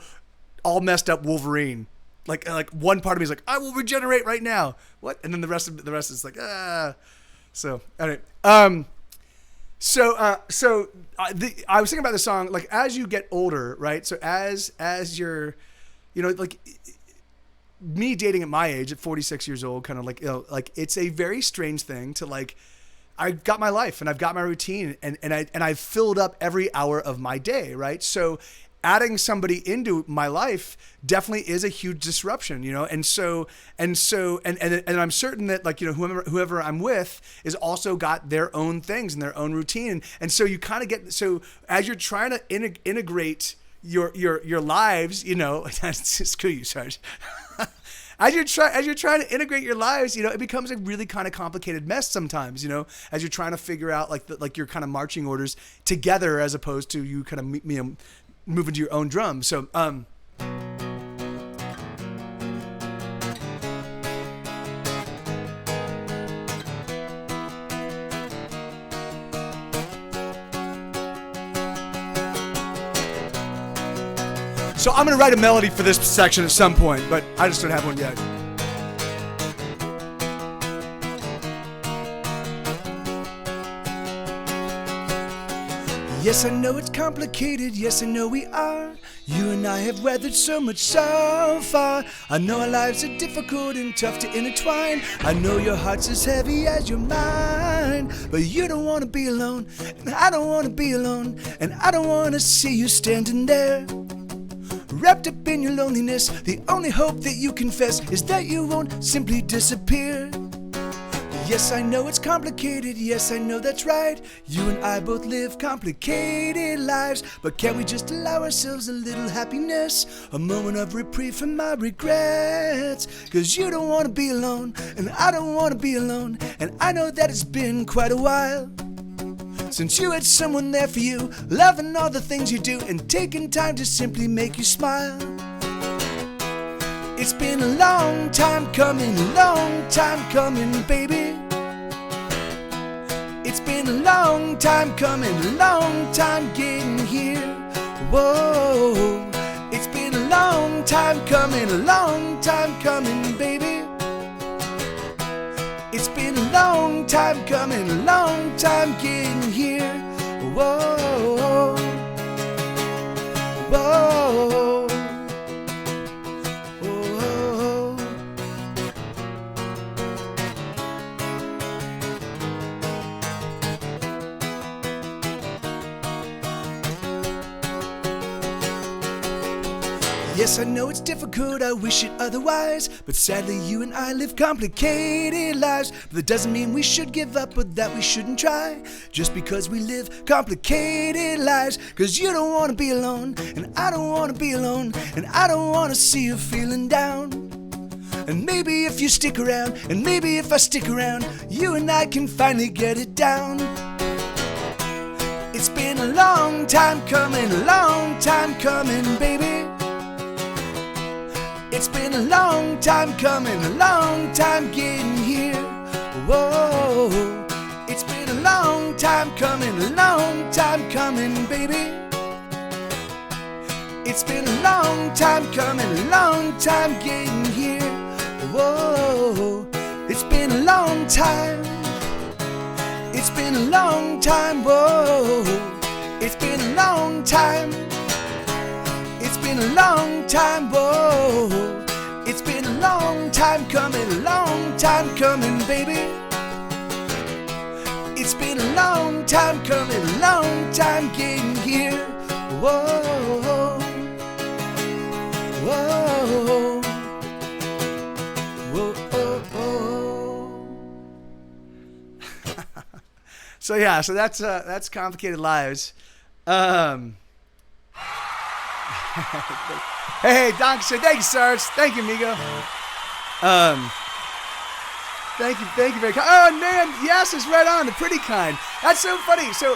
all messed up Wolverine. Like one part of me is like, I will regenerate right now. What? And then the rest is like, ah. So anyway, I was thinking about the song, like as you get older, right? So as you're, like me dating at my age at 46 years old, kind of like, like it's a very strange thing to like, I've got my life and I've got my routine and I've filled up every hour of my day. Right. So adding somebody into my life definitely is a huge disruption, and I'm certain that like, whoever I'm with is also got their own things and their own routine. And so you kind of get, so as you're trying to integrate, your lives, you know, screw you, Sarge. As you're trying to integrate your lives, you know, it becomes a really kind of complicated mess sometimes, you know, as you're trying to figure out like your kind of marching orders together as opposed to you kind of, you know, moving to your own drum. So, So I'm going to write a melody for this section at some point, but I just don't have one yet. Yes, I know it's complicated, yes, I know we are. You and I have weathered so much so far. I know our lives are difficult and tough to intertwine. I know your heart's as heavy as your mind. But you don't want to be alone, and I don't want to be alone. And I don't want to see you standing there wrapped up in your loneliness. The only hope that you confess is that you won't simply disappear. Yes, I know it's complicated, yes, I know that's right. You and I both live complicated lives. But can we just allow ourselves a little happiness, a moment of reprieve from my regrets? Cause you don't want to be alone, and I don't want to be alone. And I know that it's been quite a while since you had someone there for you, loving all the things you do and taking time to simply make you smile. It's been a long time coming, baby. It's been a long time coming, a long time getting here. Whoa, it's been a long time coming, baby. It's been a long time coming, a long time getting here. Whoa, whoa, whoa. Yes, I know it's difficult, I wish it otherwise. But sadly you and I live complicated lives. But that doesn't mean we should give up or that we shouldn't try. Just because we live complicated lives. Cause you don't want to be alone, and I don't want to be alone. And I don't want to see you feeling down. And maybe if you stick around, and maybe if I stick around, you and I can finally get it down. It's been a long time coming, baby. It's been a long time coming, a long time getting here. Whoa, it's been a long time coming, baby. It's been a long time coming, a long time getting here. Whoa, it's been a long time. It's been a long time, whoa. It's been a long time. It's been a long time, whoa. It's been a long time coming, baby. It's been a long time coming, a long time getting here. Whoa, whoa, whoa, whoa. So yeah, so that's Complicated Lives. Hey, Don said, thank you, Sarge. Thank you, amigo. Thank you very much. Oh, man, yes, it's right on. The Pretty Kind. That's so funny. So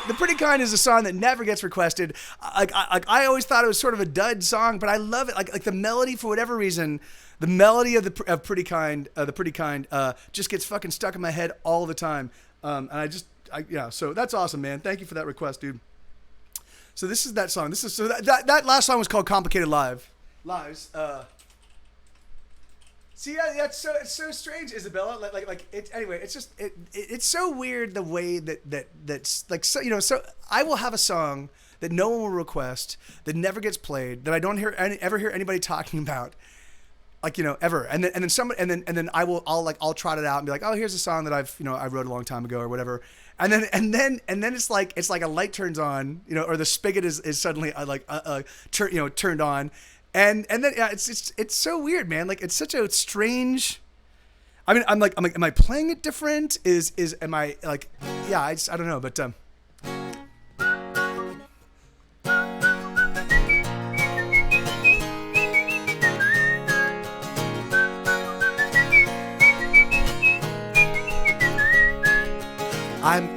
The Pretty Kind is a song that never gets requested. I always thought it was sort of a dud song, but I love it. Like the melody, for whatever reason, the melody of Pretty Kind, just gets fucking stuck in my head all the time. So that's awesome, man. Thank you for that request, dude. So this is that song. That last song was called Complicated Lives. See, it's so strange, Isabella. Anyway. It's just it's so weird the way that's like, so, you know. So I will have a song that no one will request, that never gets played, that I don't ever hear anybody talking about, like, you know, ever. And then I'll trot it out and be like, oh, here's a song that I wrote a long time ago or whatever. And then it's like a light turns on, you know, or the spigot is suddenly turned on, and then yeah, it's so weird, man. Like, it's such a strange. I mean, I'm like, am I playing it different? Am I like, yeah, I don't know, but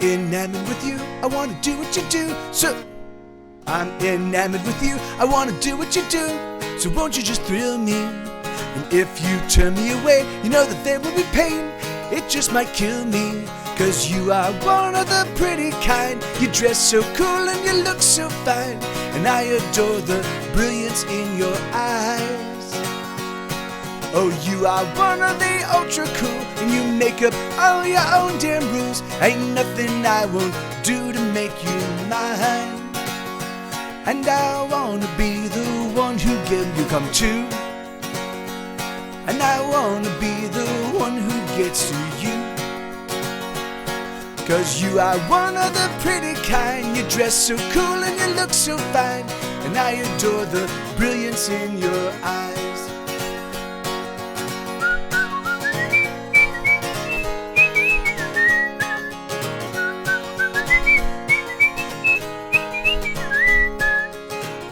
enamored with you. I wanna do what you do. So I'm enamored with you. I wanna do what you do. So won't you just thrill me? And if you turn me away, you know that there will be pain. It just might kill me. 'Cause you are one of the pretty kind. You dress so cool and you look so fine. And I adore the brilliance in your eyes. Oh, you are one of the ultra cool. And you make up all your own damn rules. Ain't nothing I won't do to make you mine. And I wanna be the one who you come to. And I wanna be the one who gets to you. 'Cause you are one of the pretty kind. You dress so cool and you look so fine. And I adore the brilliance in your eyes.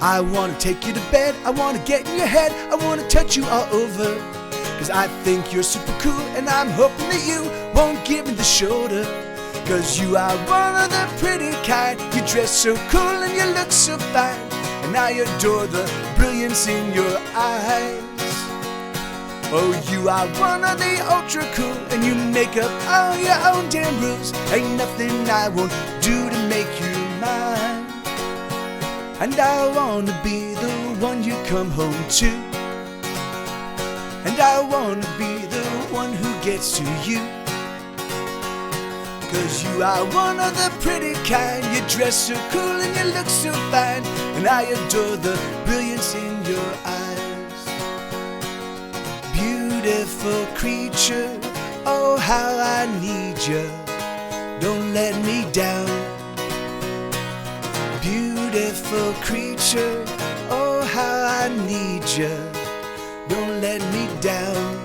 I wanna take you to bed. I wanna get in your head. I wanna touch you all over. 'Cause I think you're super cool. And I'm hoping that you won't give me the shoulder. 'Cause you are one of the pretty kind. You dress so cool and you look so fine. And I adore the brilliance in your eyes. Oh, you are one of the ultra cool. And you make up all your own damn rules. Ain't nothing I won't do to make you mine. And I wanna be the one you come home to. And I wanna be the one who gets to you. 'Cause you are one of the pretty kind. You dress so cool and you look so fine. And I adore the brilliance in your eyes. Beautiful creature, oh how I need you. Don't let me down. Beautiful creature, oh how I need you. Don't let me down.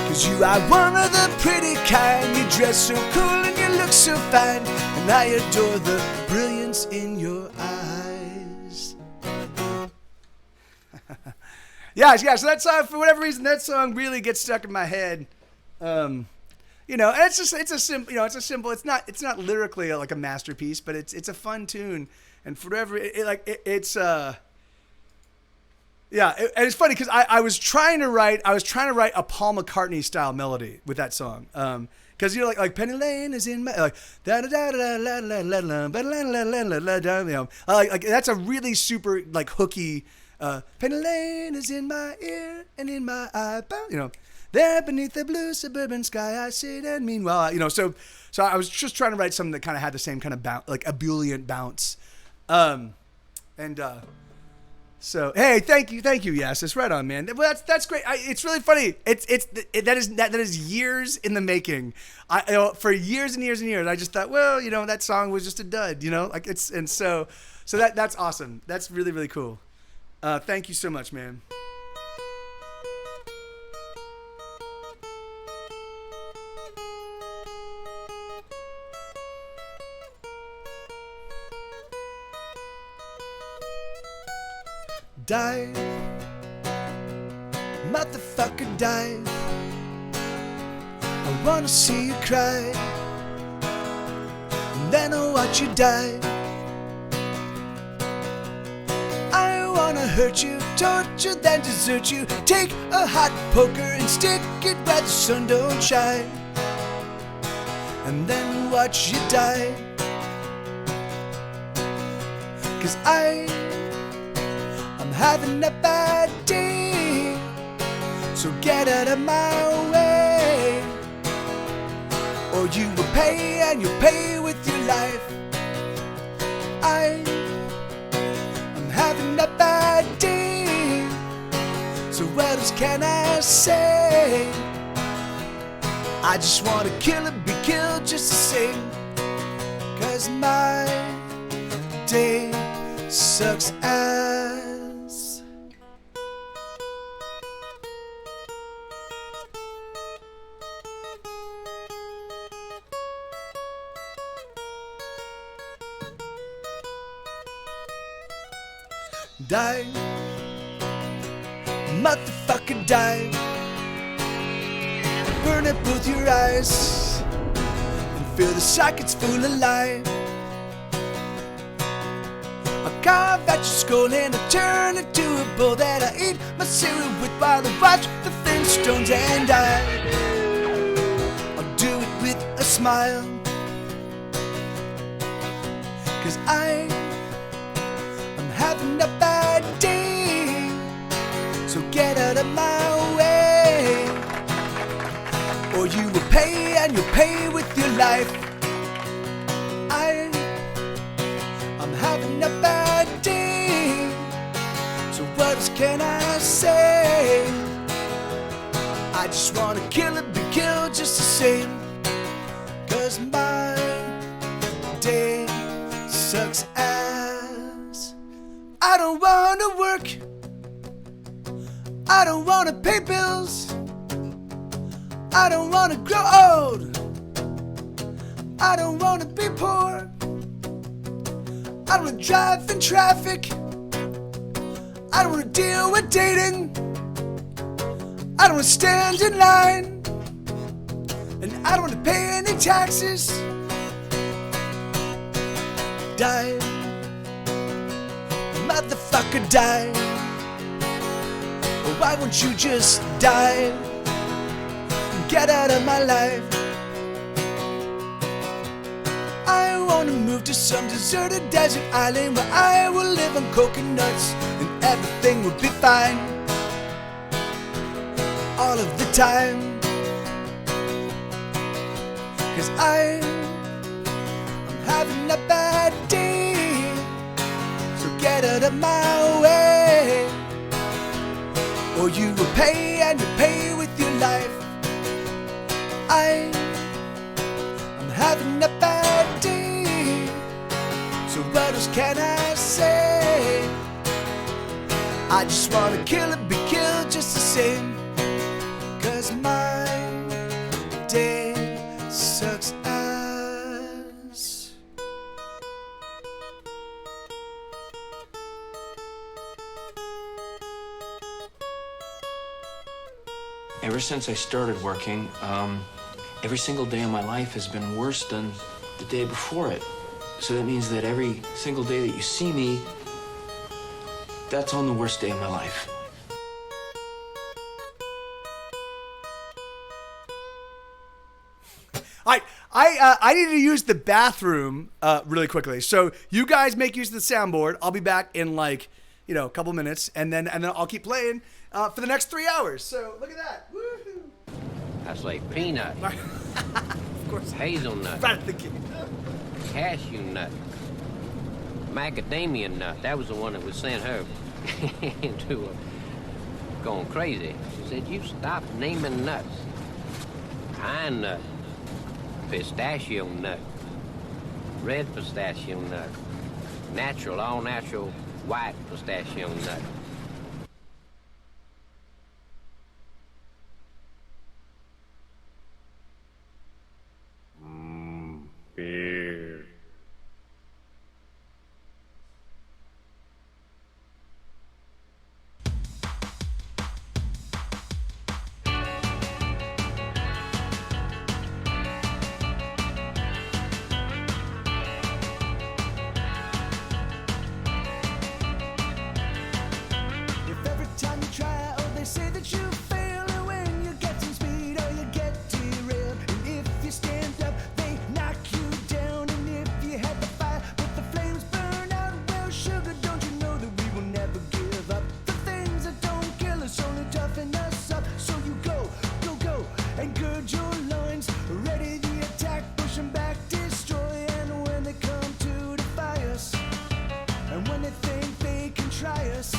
'Cause you are one of the pretty kind. You dress so cool and you look so fine. And I adore the brilliance in your eyes. yeah, so that song, for whatever reason, that song really gets stuck in my head. You know, and it's a simple, it's not lyrically like a masterpiece, but it's a fun tune. And for whatever, yeah, and it's funny because I was trying to write a Paul McCartney style melody with that song. Because you know, like Penny Lane is in my like da da da da la la la la la la la, you know, like that's a really super like hooky. Penny Lane is in my ear and in my eye, you know. There beneath the blue suburban sky I sit, and meanwhile, you know, so I was just trying to write something that kind of had the same kind of bounce, like ebullient bounce. So hey, thank you. Yes, it's right on, man. Well, that's great. It's really funny. That is years in the making. For years and years and years, I just thought, well, you know, that song was just a dud, you know, like so that's awesome. That's really really cool. Thank you so much, man. Dive, motherfucker, dive. I wanna see you cry, and then I'll watch you dive. I wanna hurt you, torture, then desert you. Take a hot poker and stick it where the sun don't shine, and then watch you die. 'Cause I'm having a bad day, so get out of my way, or you will pay, and you'll pay with your life. I'm having a bad day, so what else can I say? I just wanna kill and be killed just to sing, 'cause my day sucks ass. Die, motherfucker, die. Burn at both your eyes and fill the sockets full of life. I carve at your skull and I turn it to a bowl that I eat my cereal with while I watch the Flintstones and I'll do it with a smile. 'Cause I'm having a bad day, so get out of my way, or you will pay, and you'll pay with your life. I'm having a bad day, so what else can I say? I just wanna kill and be killed just the same. 'Cause my day sucks ass. I don't wanna work, I don't wanna pay bills, I don't wanna grow old, I don't wanna be poor, I don't wanna drive in traffic, I don't wanna deal with dating, I don't wanna stand in line, and I don't wanna pay any taxes. Die, motherfucker, die. Why won't you just die? Get out of my life. I wanna move to some deserted desert island where I will live on coconuts and everything will be fine all of the time. 'Cause I'm having a bad day, so get out of my way, or you will pay, and you pay with your life. I'm having a bad day, so what else can I say? I just wanna kill and be killed just the same. 'Cause my day sucks ass. Ever since I started working, every single day of my life has been worse than the day before it. So that means that every single day that you see me, that's on the worst day of my life. I need to use the bathroom really quickly. So you guys make use of the soundboard. I'll be back in like, a couple minutes, and then I'll keep playing for the next 3 hours. So look at that. Woo-hoo. That's like peanut, Of course. hazelnut, Right thinking. cashew nut, macadamia nut. That was the one that would send her into going crazy. She said, "You stop naming nuts. Pine nut, pistachio nut, red pistachio nut, natural, all natural white pistachio nut." Beer. If every time you try, oh, they say that you fail, and when you get some speed, oh, you get derailed. And if you stand up, they knock you down. And if you had the fire, but the flames burn out, well, sugar, don't you know that we will never give up? The things that don't kill us only toughen us up. So you go, go, go, and gird your loins, ready the attack, push 'em back, destroy. And when they come to defy us, and when they think they can try us,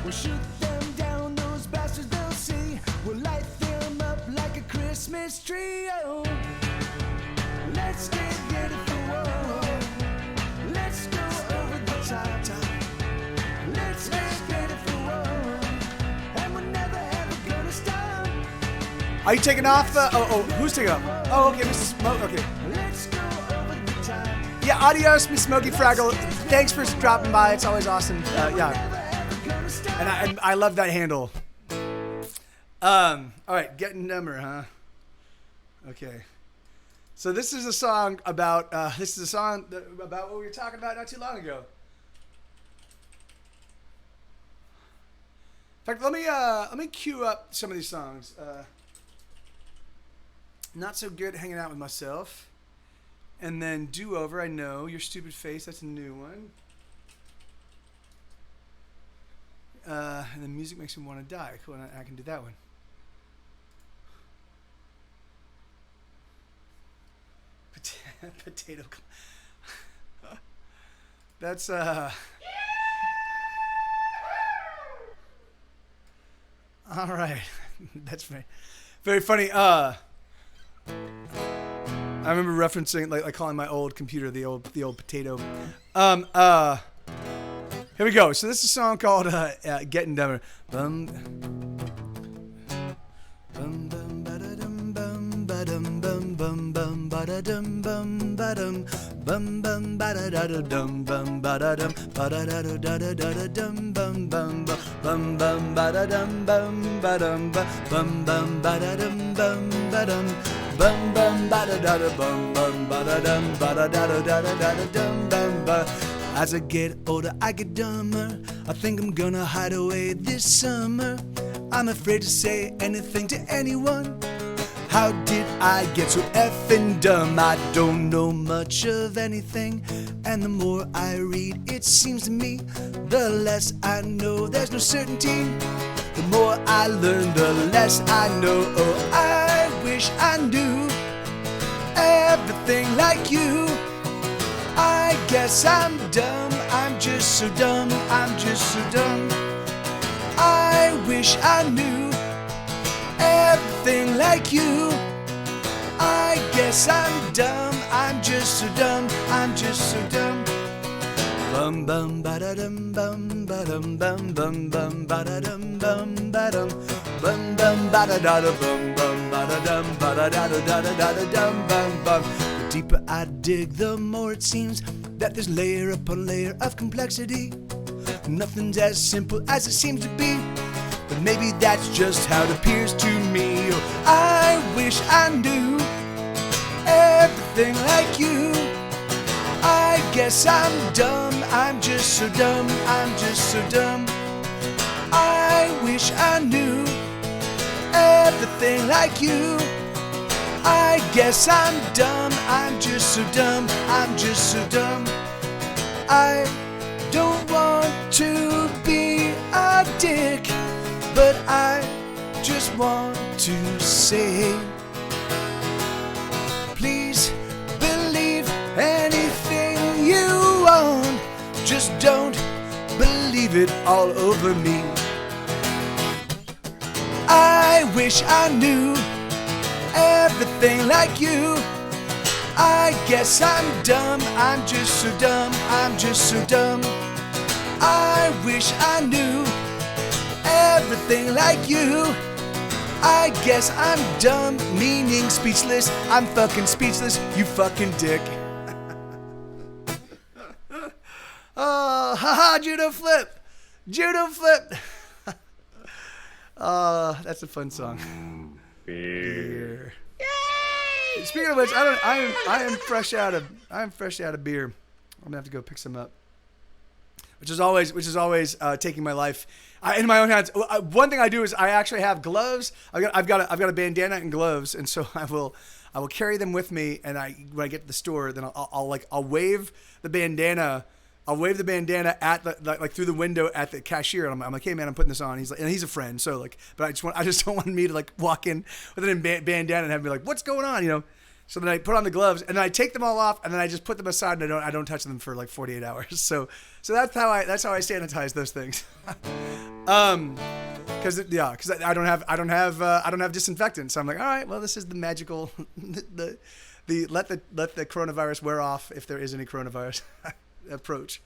we'll shoot them down, those bastards they'll see. We'll light them up like a Christmas tree. Oh, let's get ready for war. Let's go over the top. Let's get ready for war. And we're never ever gonna stop. Are you taking off? Who's taking off? Oh, okay, Mrs. Smoke. Okay. Let's go over the top. Yeah, adios, Miss Smokey Fraggle. Thanks for dropping by. It's always awesome. Yeah. Gonna stop. And I love that handle. All right, getting number, huh? Okay. So this is a song about about what we were talking about not too long ago. In fact, let me cue up some of these songs. Not so good hanging out with myself, and then Do Over. I know Your Stupid Face. That's a new one. And then Music Makes Me Want to Die. Cool, I can do that one. Potato. That's all right. That's very funny. I remember referencing like calling my old computer the old potato. Here we go. So this is a song called "Getting Dumber." Bum bum bum ba-da-dum bum ba-dum bum bum bum ba-da-dum bum ba-dum bum bum ba-da-da-dum bum ba-da-dum ba-da-da-da-da-da-dum bum bum bum bum ba-da-dum bum ba-dum bum bum ba-da-dum bum ba-dum bum bum ba-da-da-da bum bum ba-da-dum ba-da-da-da-da-da-dum bum ba. As I get older, I get dumber. I think I'm gonna hide away this summer. I'm afraid to say anything to anyone. How did I get so effing dumb? I don't know much of anything, and the more I read, it seems to me, the less I know. There's no certainty. The more I learn, the less I know. Oh, I wish I knew everything like you. I guess I'm dumb, I'm just so dumb, I'm just so dumb. I wish I knew everything like you. I guess I'm dumb, I'm just so dumb, I'm just so dumb. Bum bum ba-da-dum bum ba-dum bum bum bum ba-da-dum bum ba-dum bum bum ba-da-da-da bum bum ba-da-dum ba-da-da-da-da-da-da-dum bum bum. The deeper I dig, the more it seems that there's layer upon layer of complexity. Nothing's as simple as it seems to be, but maybe that's just how it appears to me. Oh, I wish I knew everything like you. I guess I'm dumb, I'm just so dumb, I'm just so dumb. I wish I knew everything like you. I guess I'm dumb, I'm just so dumb, I'm just so dumb. I don't want to be a dick, but I just want to say, please believe anything you want, just don't believe it all over me. I wish I knew everything like you. I guess I'm dumb, I'm just so dumb, I'm just so dumb. I wish I knew everything like you. I guess I'm dumb, meaning speechless. I'm fucking speechless, you fucking dick. Oh, haha, judo flip. Judo flip. That's a fun song. Beer. Yay! Speaking of which, I am fresh out of beer. I'm gonna have to go pick some up. Which is always taking my life in my own hands. One thing I do is I actually have gloves. I've got a bandana and gloves, and so I will carry them with me. And when I get to the store, then I'll wave the bandana. I'll wave the bandana at like through the window at the cashier, and I'm like, hey man, I'm putting this on. He's like, and he's a friend, so like, but I just don't want me to like walk in with a bandana and have me like, what's going on, you know? So then I put on the gloves and then I take them all off and then I just put them aside and I don't touch them for like 48 hours. So that's how I sanitize those things. Because I don't have disinfectant. So I'm like, all right, well this is the magical the let the coronavirus wear off if there is any coronavirus approach.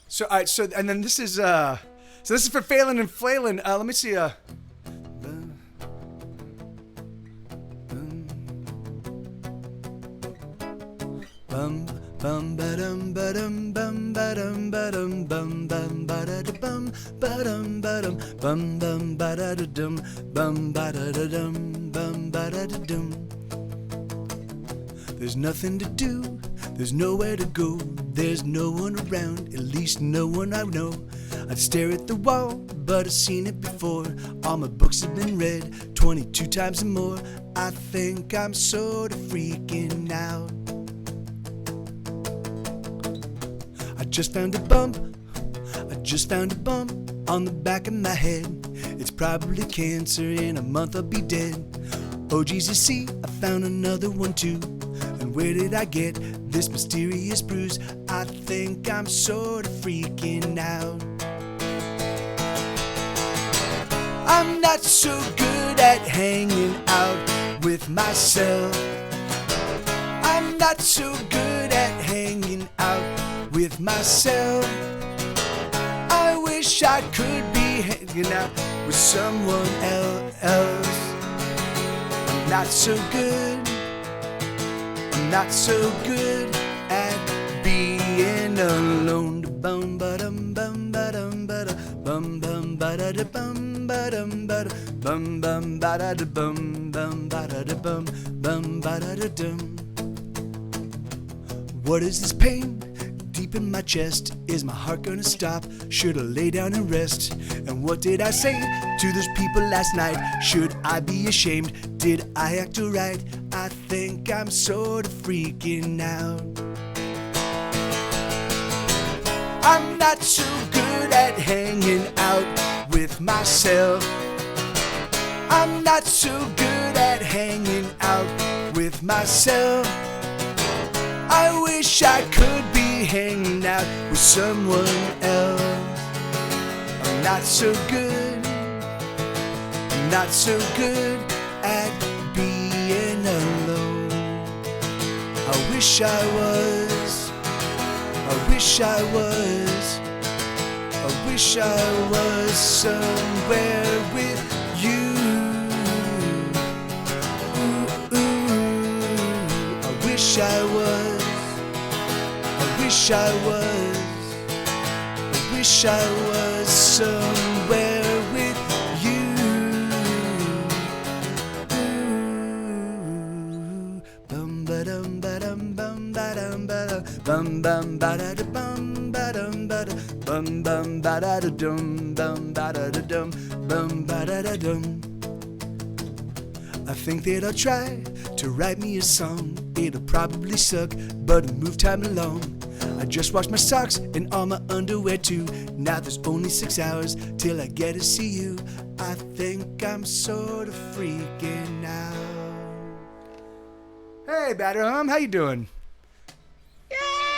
So and then this is for Phelan and Flailin. Let me see. Bum bum Bum ba-dum ba-dum bum ba-dum ba-dum bum bum ba-da-da-bum ba-dum ba-dum bum bum ba-da-da-dum bum ba-da-da-dum bum ba-da-da-dum. There's nothing to do, there's nowhere to go, there's no one around, at least no one I know. I'd stare at the wall, but I've seen it before. All my books have been read 22 times or more. I think I'm sort of freaking out. I just found a bump on the back of my head. It's probably cancer, in a month I'll be dead. Oh Jesus, see, I found another one too. And where did I get this mysterious bruise? I think I'm sort of freaking out. I'm not so good at hanging out with myself. I'm not so good at hanging out with myself. I wish I could be hanging out with someone else. I'm not so good. I'm not so good at being alone. Bum ba dum bum ba dum ba da bum bum ba da da bum ba dum ba da bum bum ba da da bum bum ba da da bum bum ba da da dum. What is this pain deep in my chest? Is my heart gonna stop? Should I lay down and rest? And what did I say to those people last night? Should I be ashamed? Did I act alright? I think I'm sort of freaking out. I'm not so good at hanging out with myself. I'm not so good at hanging out with myself. I wish I could be hanging out with someone else. I'm not so good. I'm not so good at being alone. I wish I was. I wish I was. I wish I was somewhere with you. I wish I was. I wish I was. I wish I was somewhere with you. Bum ba dum ba dum bum ba dum ba da bum bum ba da da bum ba dum ba da bum bum ba da da dum bum ba da da dum bum ba da da dum. I think that I'll try to write me a song. It'll probably suck, but it'll move time along. I just washed my socks and all my underwear too. Now there's only 6 hours till I get to see you. I think I'm sort of freaking out. Hey, Batter Hum, how you doing?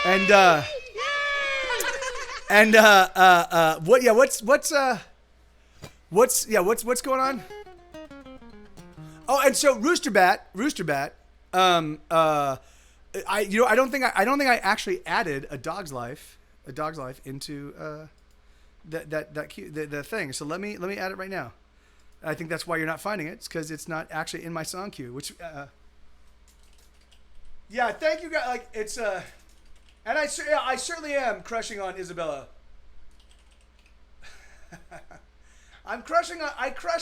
And what's going on? Oh, and so Rooster Bat. I don't think I actually added a dog's life into the thing. So let me add it right now. I think that's why you're not finding it. It's because it's not actually in my song queue. Which, yeah, thank you guys. Like it's and I certainly am crushing on Isabella. I crush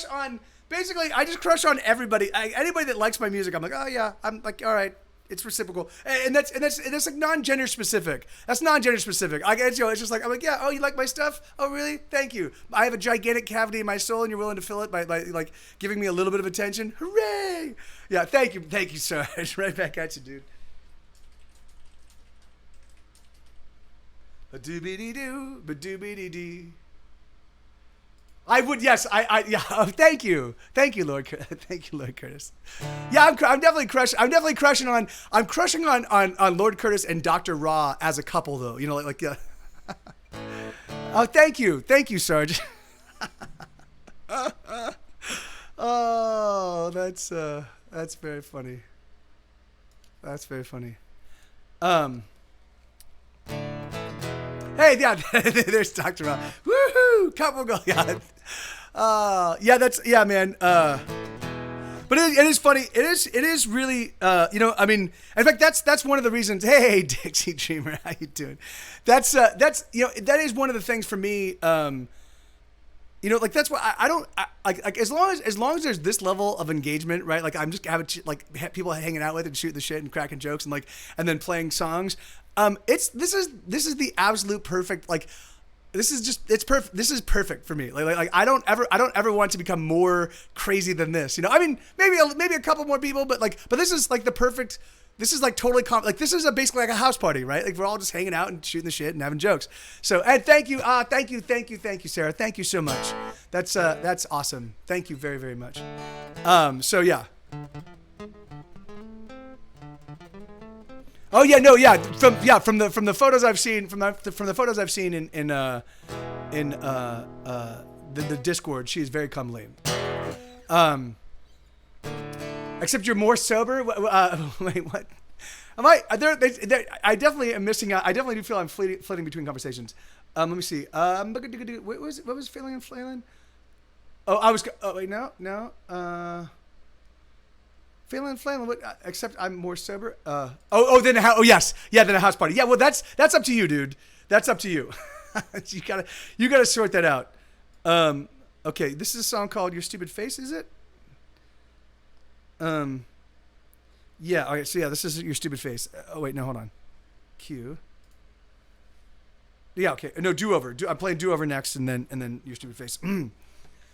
on. Basically, I just crush on everybody. Anybody that likes my music, I'm like, oh yeah. I'm like, all right, it's reciprocal, and that's like non-gender specific. That's non-gender specific. It's just like I'm like, yeah. Oh, you like my stuff? Oh, really? Thank you. I have a gigantic cavity in my soul, and you're willing to fill it by like giving me a little bit of attention. Hooray! Yeah, thank you, Sarge. Right back at you, dude. A doobity doo, ba doobity dee. I would, yes, yeah. Oh, thank you, Lord Curtis. Yeah, I'm definitely crushing on. I'm crushing on Lord Curtis and Dr. Ra as a couple, though. You know, like oh, thank you, Sarge. Oh, that's very funny. That's very funny. Hey, yeah, there's Dr. Ra. Woohoo! Couple go, yeah. Yeah, man. But But it is funny. It is really, you know, I mean, in fact, that's one of the reasons. Hey, Dixie Dreamer, how you doing? That's you know, that is one of the things for me. You know, like that's why I don't like as long as there's this level of engagement, right? Like I'm just having people hanging out with and shooting the shit and cracking jokes and then playing songs. This is the absolute perfect like. It's perfect. This is perfect for me. Like I don't ever want to become more crazy than this. You know, I mean, maybe a couple more people, but this is like the perfect. This is like totally like this is basically like a house party, right? Like we're all just hanging out and shooting the shit and having jokes. So and thank you, Sarah. Thank you so much. That's awesome. Thank you very, very much. So yeah. Oh yeah, no, yeah, from the photos I've seen from the photos I've seen in the Discord, she is very comely. Except you're more sober. Wait, what? Am I? I definitely am missing out. I definitely do feel I'm flitting between conversations. Let me see. What was feeling and flailing? Oh, I was. Oh wait, no. Feeling and flailing. What? Except I'm more sober. Then yes, yeah, then a house party. Yeah, well, that's up to you, dude. That's up to you. you gotta sort that out. Okay, this is a song called "Your Stupid Face," is it? Yeah. Okay. So yeah, this is "Your Stupid Face." Oh wait, no, hold on. Cue. Yeah. Okay. No, do over. I'm playing do over next, and then "Your Stupid Face."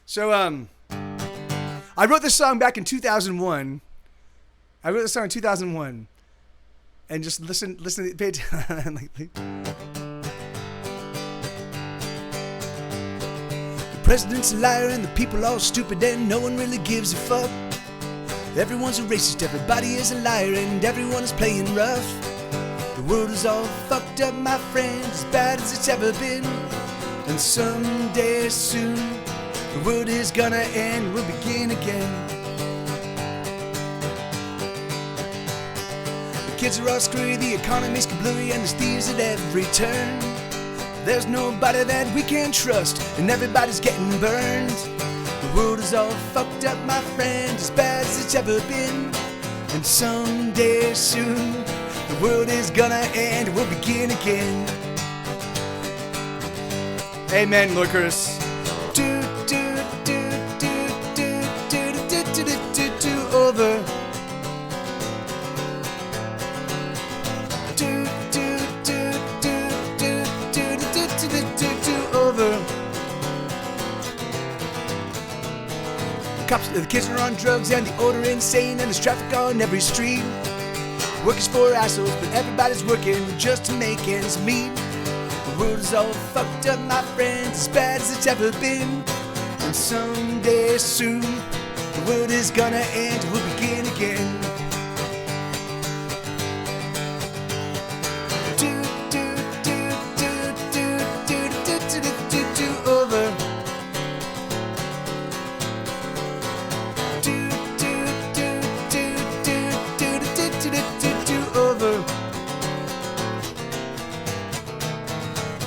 So I wrote this song back in 2001. I wrote this song in 2001, and just listen. Pay attention. The president's a liar, and the people all stupid, and no one really gives a fuck. Everyone's a racist, everybody is a liar, and everyone is playing rough. The world is all fucked up, my friend, as bad as it's ever been. And someday soon, the world is gonna end, we'll begin again. The kids are all screwy, the economy's kablooey, and there's thieves at every turn. There's nobody that we can trust, and everybody's getting burned. The world is all fucked up, my friend, as bad as it's ever been. And someday soon, the world is gonna end, we'll begin again. Amen, Lucas. Over. Over. The kids are on drugs and the order insane, and there's traffic on every street. Work is for assholes, but everybody's working just to make ends meet. The world is all fucked up, my friends, as bad as it's ever been. And someday soon, the world is gonna end, we'll begin again. Over. Over.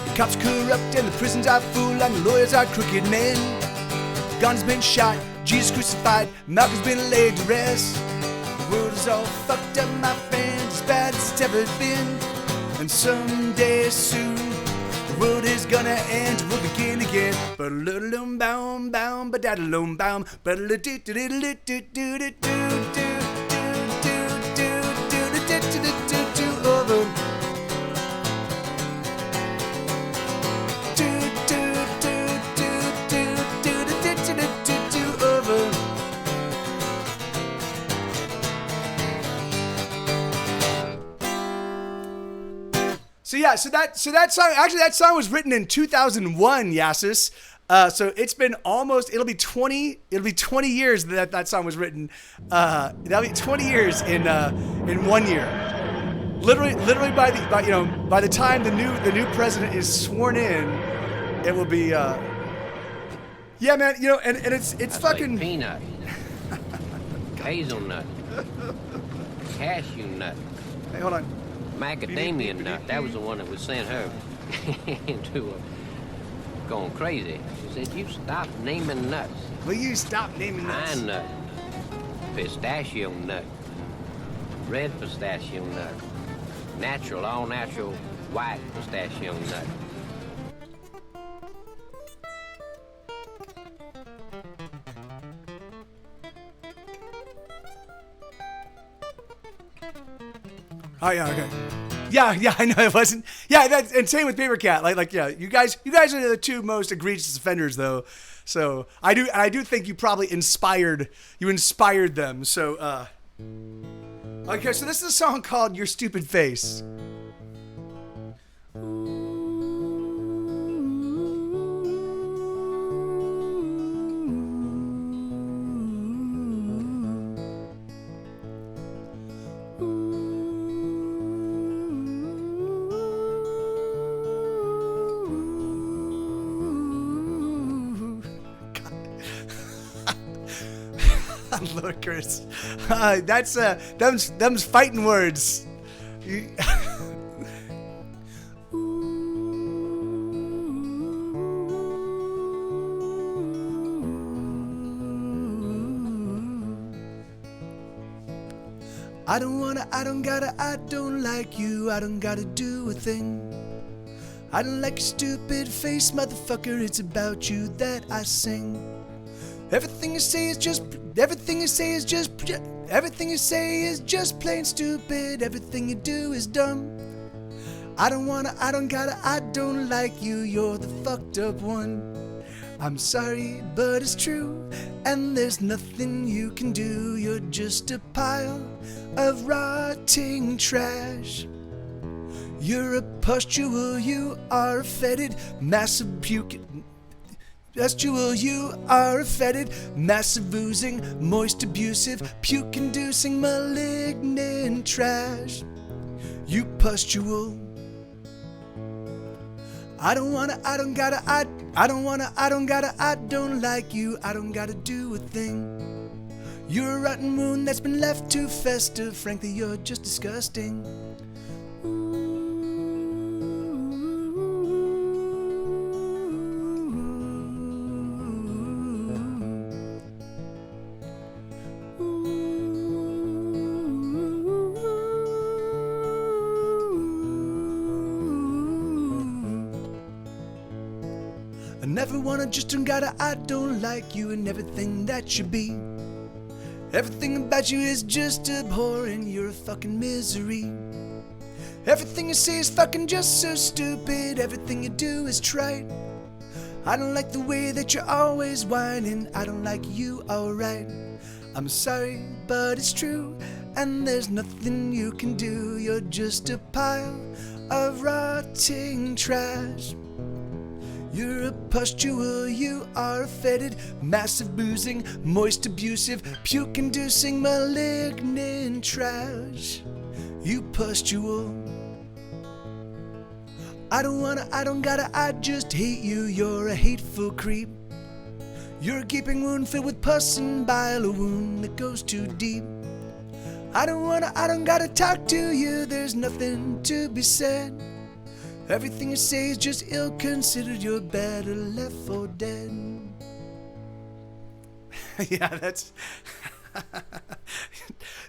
The cops corrupt and the prisons are full and the lawyers are crooked men. Guns been shot, Jesus crucified, Malcolm's been laid to rest. The world is all fucked up, my friend, as bad as it's ever been. And someday soon, the world is gonna end, we'll begin again. Ba-da-da-dum, bound, bound, ba-da-da-dum, bound, over. So that song, actually that song was written in 2001, Yasis. So it's been it'll be 20 years that song was written. That'll be 20 years in 1 year. Literally by the time the new president is sworn in, it will be yeah, man, and it's That's fucking like peanut, hazelnut, cashew nut. Hey, hold on. Macadamia nut. That was the one that was sent her into going crazy. She said, "You stop naming nuts." Will you stop naming nuts? Pine nut, pistachio nut, red pistachio nut, natural, all natural white pistachio nut. Oh yeah, okay. Yeah, I know it wasn't. Yeah, that's and same with Paper Cat. Like, yeah, you guys are the two most egregious offenders, though. So I do think you probably inspired them. So okay, so this is a song called "Your Stupid Face." Lord Chris, that's them's fighting words. I don't wanna, I don't gotta, I don't like you, I don't gotta do a thing. I don't like your stupid face, motherfucker, it's about you that I sing. Everything you say is just plain stupid. Everything you do is dumb. I don't wanna, I don't gotta, I don't like you, you're the fucked up one. I'm sorry, but it's true, and there's nothing you can do. You're just a pile of rotting trash. You're a pustule, you are a fetid, massive puke. Pustule, you are a fetid, massive oozing, moist abusive, puke-inducing, malignant trash. You pustule. I don't wanna, I don't gotta, I don't wanna, I don't gotta, I don't like you, I don't gotta do a thing. You're a rotten wound that's been left to fester, frankly you're just disgusting. I never wanna, just don't gotta, I don't like you and everything that you be. Everything about you is just abhorrent, you're a fucking misery. Everything you say is fucking just so stupid, everything you do is trite. I don't like the way that you're always whining, I don't like you, alright. I'm sorry, but it's true, and there's nothing you can do. You're just a pile of rotting trash. You're a pustule, you are a fetid, massive boozing, moist abusive, puke-inducing, malignant trash. You pustule. I don't wanna, I don't gotta, I just hate you, you're a hateful creep. You're a gaping wound filled with pus and bile, a wound that goes too deep. I don't wanna, I don't gotta talk to you, there's nothing to be said. Everything you say is just ill-considered, you're better left for dead. Yeah, that's...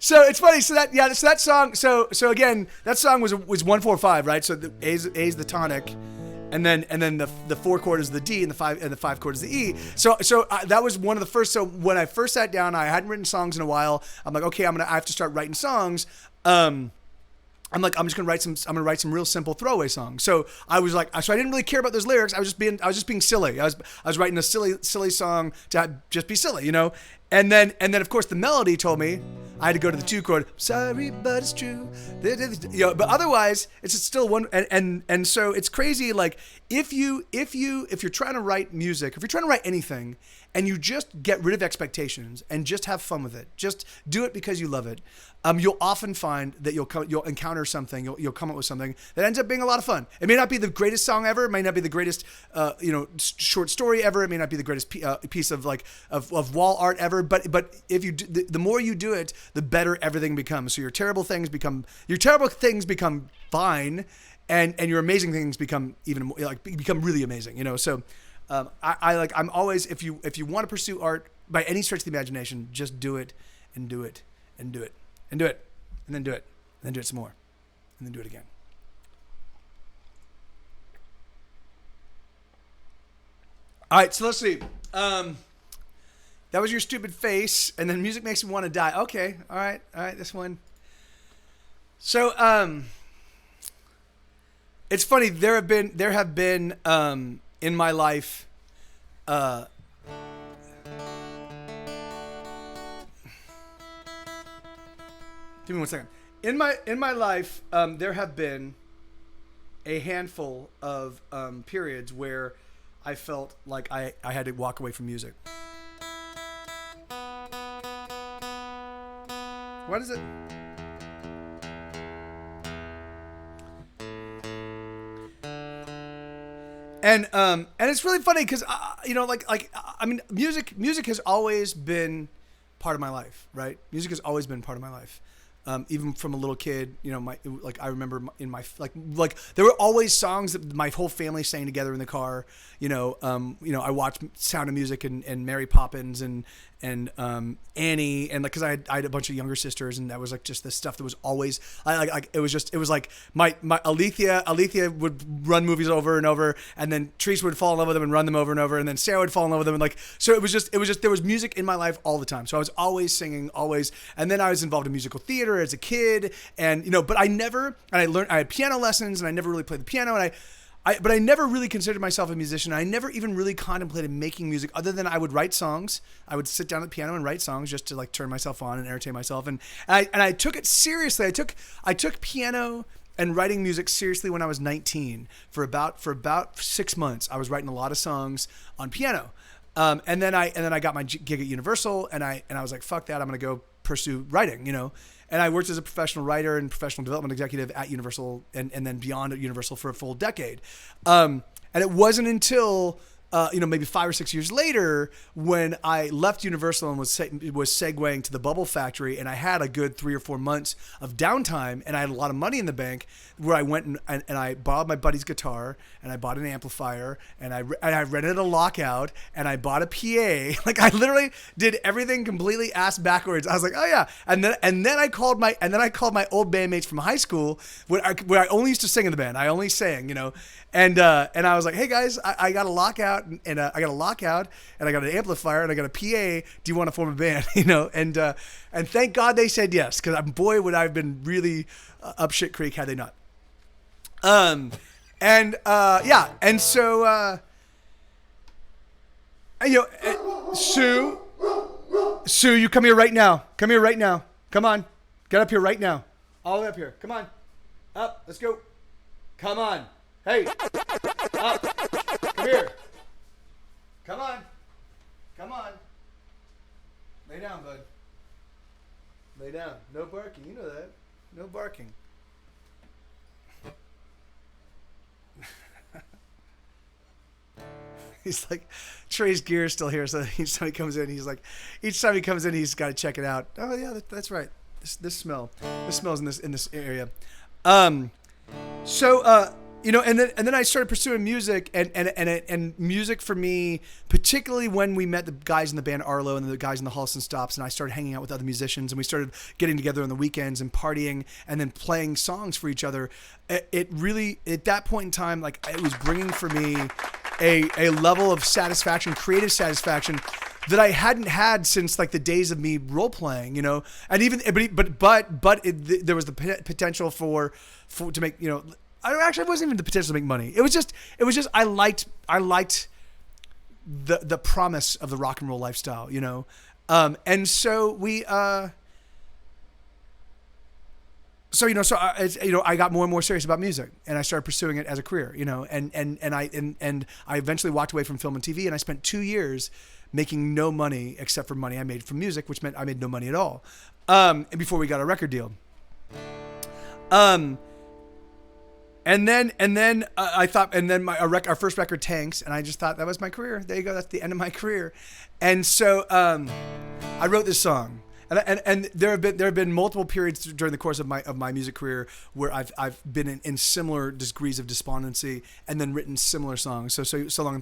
So it's funny, so that song, so again, that song was 1-4-5, right? So the A's the tonic, and then the 4 chord is the D, and the 5 chord is the E. So that was one of the first. So when I first sat down, I hadn't written songs in a while. I'm like, okay, I have to start writing songs. I'm just gonna write some real simple throwaway songs. So I was like, so I didn't really care about those lyrics. I was just being silly. I was writing a silly song to just be silly, you know. And then of course the melody told me I had to go to the 2 chord. Sorry, but it's true. You know, but otherwise it's still one. And so it's crazy. Like if you're trying to write music, if you're trying to write anything, and you just get rid of expectations and just have fun with it, just do it because you love it. You'll often find that you'll encounter something, you'll come up with something that ends up being a lot of fun. It may not be the greatest song ever, it may not be the greatest short story ever, it may not be the greatest piece of wall art ever, but if you do, the more you do it, the better everything becomes. So your terrible things become fine, and your amazing things become even more, become really amazing. You know, so I'm always, if you want to pursue art by any stretch of the imagination, just do it. and do it and do it and do it and then do it and then do it some more and then do it again. All right, so let's see. That was your stupid face, and then music makes me want to die. Okay, all right, this one. So, it's funny. There have been in my life. Give me 1 second. In my life, there have been a handful of periods where I felt like I had to walk away from music. What is it? And it's really funny because I mean, music has always been part of my life, right? Music has always been part of my life. Even from a little kid, I remember in my there were always songs that my whole family sang together in the car. I watched Sound of Music and Mary Poppins and Annie, and because I had a bunch of younger sisters, and that was like just the stuff that was always it was like my Alethea would run movies over and over, and then Teresa would fall in love with them and run them over and over, and then Sarah would fall in love with them, and so it was just there was music in my life all the time. So I was always singing, always, and then I was involved in musical theater as a kid, and but I had piano lessons, and I never really played the piano, and but I never really considered myself a musician. I never even really contemplated making music, other than I would write songs. I would sit down at the piano and write songs just to turn myself on and entertain myself. And I took it seriously. I took piano and writing music seriously when I was 19. For about 6 months, I was writing a lot of songs on piano. And then I got my gig at Universal, and I was like, fuck that, I'm gonna go pursue writing, And I worked as a professional writer and professional development executive at Universal and then beyond at Universal for a full decade. And it wasn't until maybe 5 or 6 years later when I left Universal and was segueing to the Bubble Factory, and I had a good 3 or 4 months of downtime, and I had a lot of money in the bank, where I went and I borrowed my buddy's guitar, and I bought an amplifier, and I rented a lockout, and I bought a PA. Like, I literally did everything completely ass backwards. I was like, oh yeah, and then I called my old bandmates from high school, where I only used to sing in the band. I only sang, and I was like, hey guys, I got a lockout, and I got a lockout, and I got an amplifier, and I got a PA. Do you want to form a band? And thank God they said yes, because boy would I have been really up shit creek had they not. Sue, you come here right now. Come here right now. Come on, get up here right now. All the way up here. Come on, up. Let's go. Come on. Hey, up. Come here. Come on. Come on. Lay down, bud. Lay down. No barking. You know that. No barking. He's like, Trey's gear is still here, so each time he comes in, he's got to check it out. Oh yeah, that's right. This smells in this area. And then I started pursuing music, and music for me, particularly when we met the guys in the band Arlo and the guys in the Halston Stops, and I started hanging out with other musicians, and we started getting together on the weekends and partying and then playing songs for each other. It really, at that point in time, like, it was bringing for me a level of satisfaction, creative satisfaction, that I hadn't had since like the days of me role playing, and even there was the potential for to make, it wasn't even the potential to make money. It was just I liked the promise of the rock and roll lifestyle, and so we I got more and more serious about music, and I started pursuing it as a career, and I eventually walked away from film and TV, and I spent 2 years making no money except for money I made from music, which meant I made no money at all. And before we got a record deal. And then I thought, our first record tanks, and I just thought that was my career. There you go. That's the end of my career. And so I wrote this song, and there have been multiple periods during the course of my music career where I've been in similar degrees of despondency, and then written similar songs. So long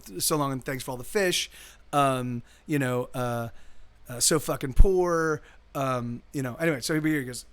and thanks for all the fish. So fucking poor. Anyway, so here he goes.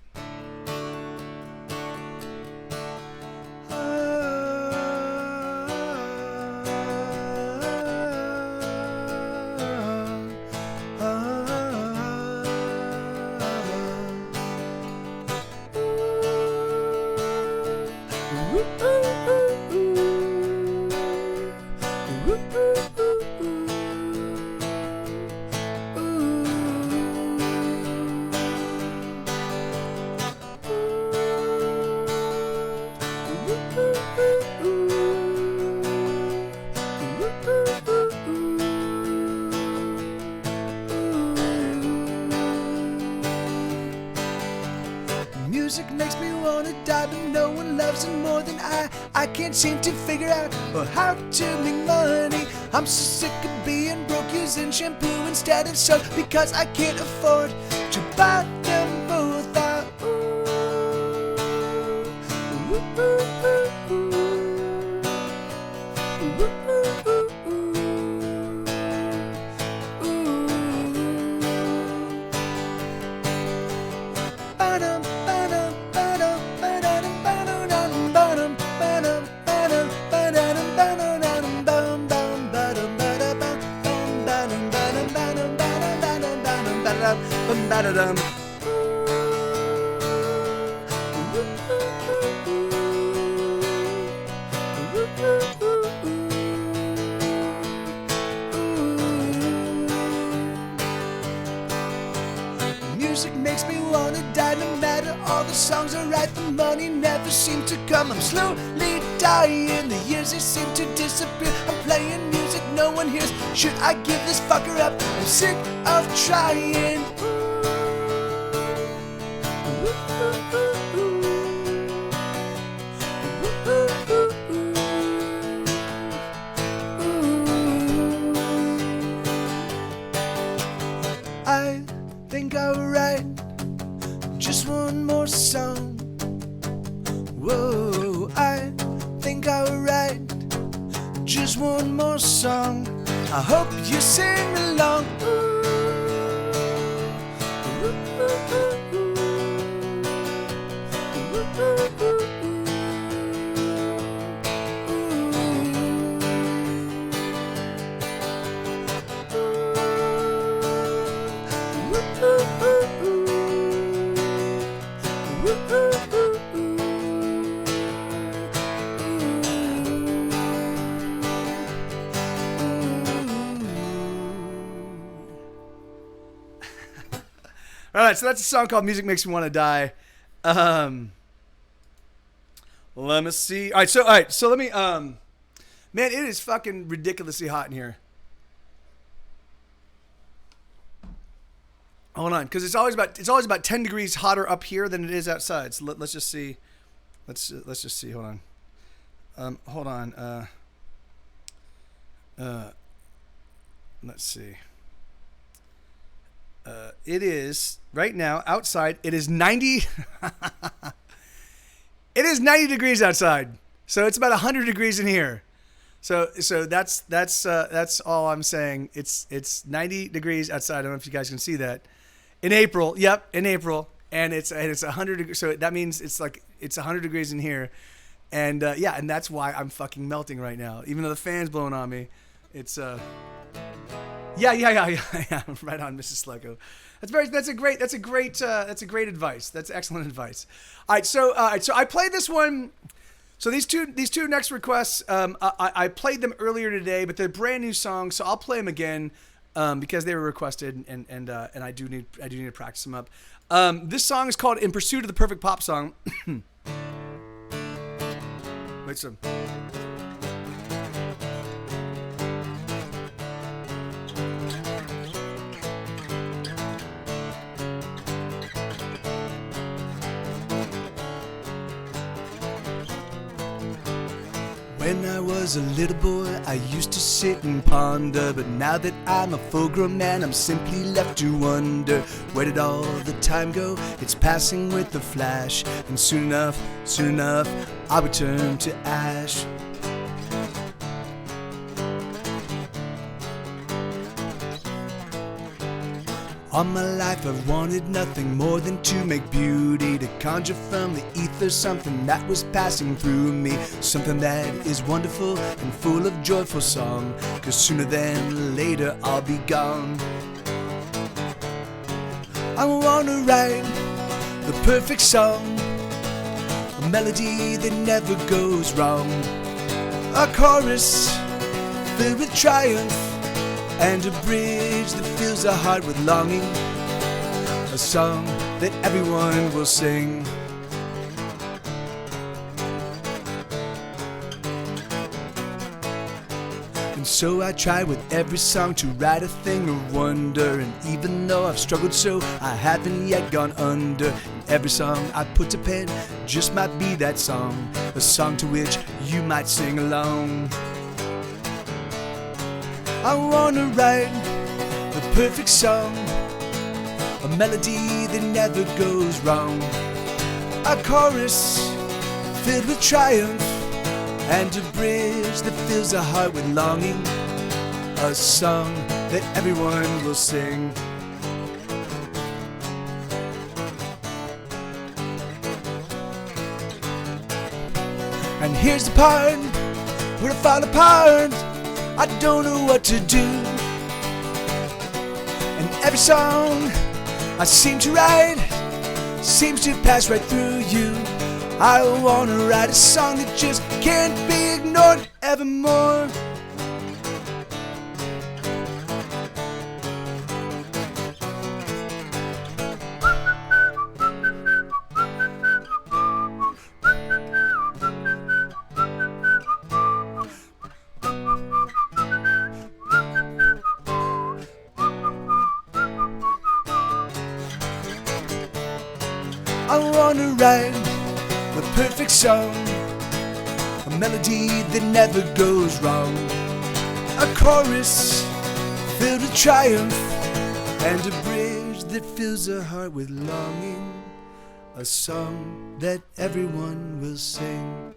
Music makes me wanna die, but no one loves it more than I can't seem to figure out how to make money. I'm so sick of being broke, using shampoo instead of soap, because I can't afford to buy them both out. Ba-da-dum. Music makes me wanna die. No matter all the songs I write, the money never seems to come. I'm slowly dying, the years they seem to disappear. I'm playing music no one hears. Should I give this fucker up? I'm sick of trying. I think I'll write just one more song. Whoa, I think I'll write just one more song. I hope you sing along. All right, so that's a song called "Music Makes Me Want to Die." Let me see. All right, so let me. Man, it is fucking ridiculously hot in here. Hold on, because it's always about 10 degrees hotter up here than it is outside. So let's just see. Let's just see. Hold on. Hold on. Let's see. It is right now outside. It is 90. It is 90 degrees outside. So it's about 100 degrees in here. So that's all I'm saying. It's 90 degrees outside. I don't know if you guys can see that. In April. Yep, in April. And it's 100 degrees. So that means it's 100 degrees in here. And yeah, and that's why I'm fucking melting right now. Even though the fan's blowing on me. It's Yeah. Right on, Mrs. Slecko. That's a great advice. That's excellent advice. All right, so I played this one. So these two next requests, I played them earlier today, but they're brand new songs. So I'll play them again because they were requested, and I do need to practice them up. This song is called "In Pursuit of the Perfect Pop Song." Wait, so. When I was a little boy, I used to sit and ponder, but now that I'm a full-grown man, I'm simply left to wonder, where did all the time go? It's passing with a flash, and soon enough, I'll return to ash. All my life I've wanted nothing more than to make beauty, to conjure from the ether something that was passing through me, something that is wonderful and full of joyful song, 'cause sooner than later I'll be gone. I wanna write the perfect song, a melody that never goes wrong, a chorus filled with triumph, and a bridge that fills the heart with longing, a song that everyone will sing. And so I try with every song to write a thing of wonder, and even though I've struggled so, I haven't yet gone under. And every song I put to pen just might be that song, a song to which you might sing along. I wanna write the perfect song, a melody that never goes wrong, a chorus filled with triumph, and a bridge that fills the heart with longing, a song that everyone will sing. And here's the part where I fall apart. I don't know what to do, and every song I seem to write seems to pass right through you. I wanna write a song that just can't be ignored evermore. I wanna write the perfect song, a melody that never goes wrong, a chorus filled with triumph, and a bridge that fills the heart with longing, a song that everyone will sing.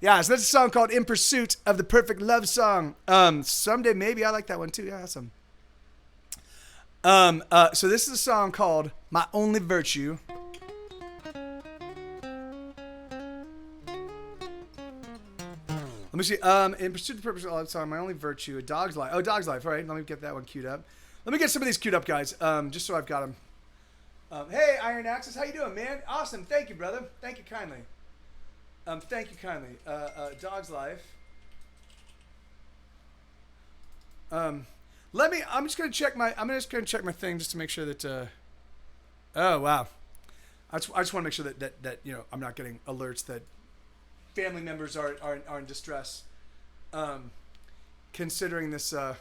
Yeah, so that's a song called In Pursuit of the Perfect Love Song. Someday maybe I like that one too. Yeah, awesome. So this is a song called My Only Virtue. Let me see. In Pursuit of the Purpose of Love Song, My Only Virtue, A Dog's Life. Oh, Dog's Life. All right, let me get that one queued up. Let me get some of these queued up, guys, just so I've got them. Hey, Iron Axis, how you doing, man? Awesome. Thank you, brother. Thank you kindly. Thank you kindly. Dog's Life. I'm just gonna check my thing just to make sure that. Oh wow, I just want to make sure that you know I'm not getting alerts that family members are in distress. Considering this day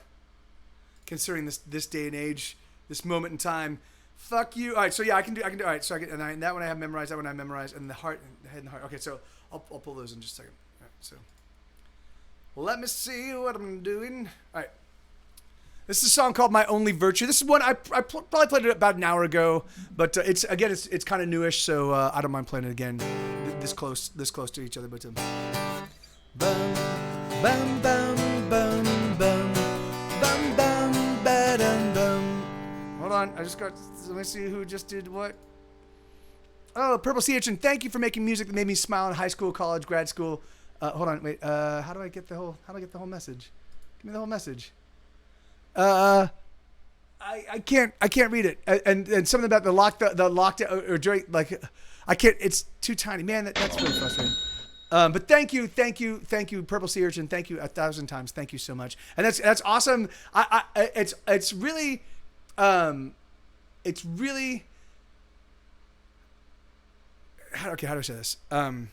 and age, this moment in time. Fuck you. All right, so yeah, I can do. All right, so that one I have memorized. That one I have memorized, and the head and the heart. Okay, so I'll pull those in just a second. All right, so let me see what I'm doing. All right. This is a song called My Only Virtue. This is one I probably played it about an hour ago, but it's kind of newish, so I don't mind playing it again. This close to each other, but bum bum bum bum bum bum bum ba-dum bum. Hold on, let me see who just did what. Oh, Purple Sea Urchin, thank you for making music that made me smile in high school, college, grad school. Hold on, wait. How do I get the whole message? Give me the whole message. I can't read it, and something about the locked or during, like I can't. It's too tiny, man. That's really frustrating. But thank you, Purple Sea Urchin. Thank you 1,000 times. Thank you so much, and that's awesome. It's really. How do I say this? I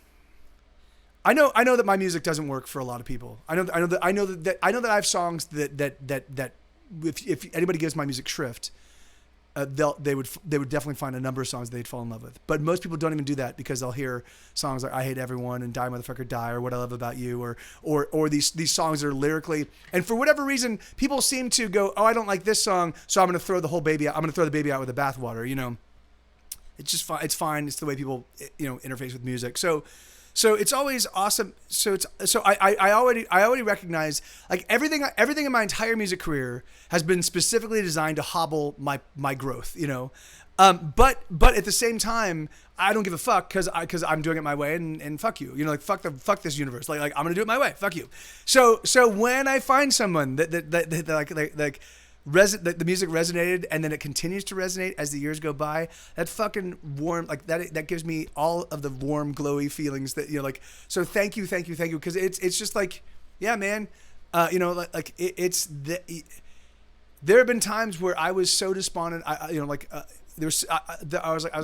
know that my music doesn't work for a lot of people. I know that I have songs that if anybody gives my music shrift, they would definitely find a number of songs they'd fall in love with. But most people don't even do that because they'll hear songs like I Hate Everyone and Die Motherfucker Die or What I Love About You or these songs that are lyrically, and for whatever reason people seem to go, oh, I don't like this song, so I'm going to throw the baby out with the bathwater, you know. It's just fine. It's fine. It's the way people, you know, interface with music. So So it's always awesome. I already recognize like everything in my entire music career has been specifically designed to hobble my growth, you know. But at the same time, I don't give a fuck because I'm doing it my way and fuck you, you know, like fuck this universe, like I'm gonna do it my way, fuck you. So when I find someone that the music resonated and then it continues to resonate as the years go by, that fucking warm, like that gives me all of the warm, glowy feelings that, you know, like, so thank you. Cause it's just like, yeah, man, you know, there have been times where I was so despondent. I you know, like, I was like,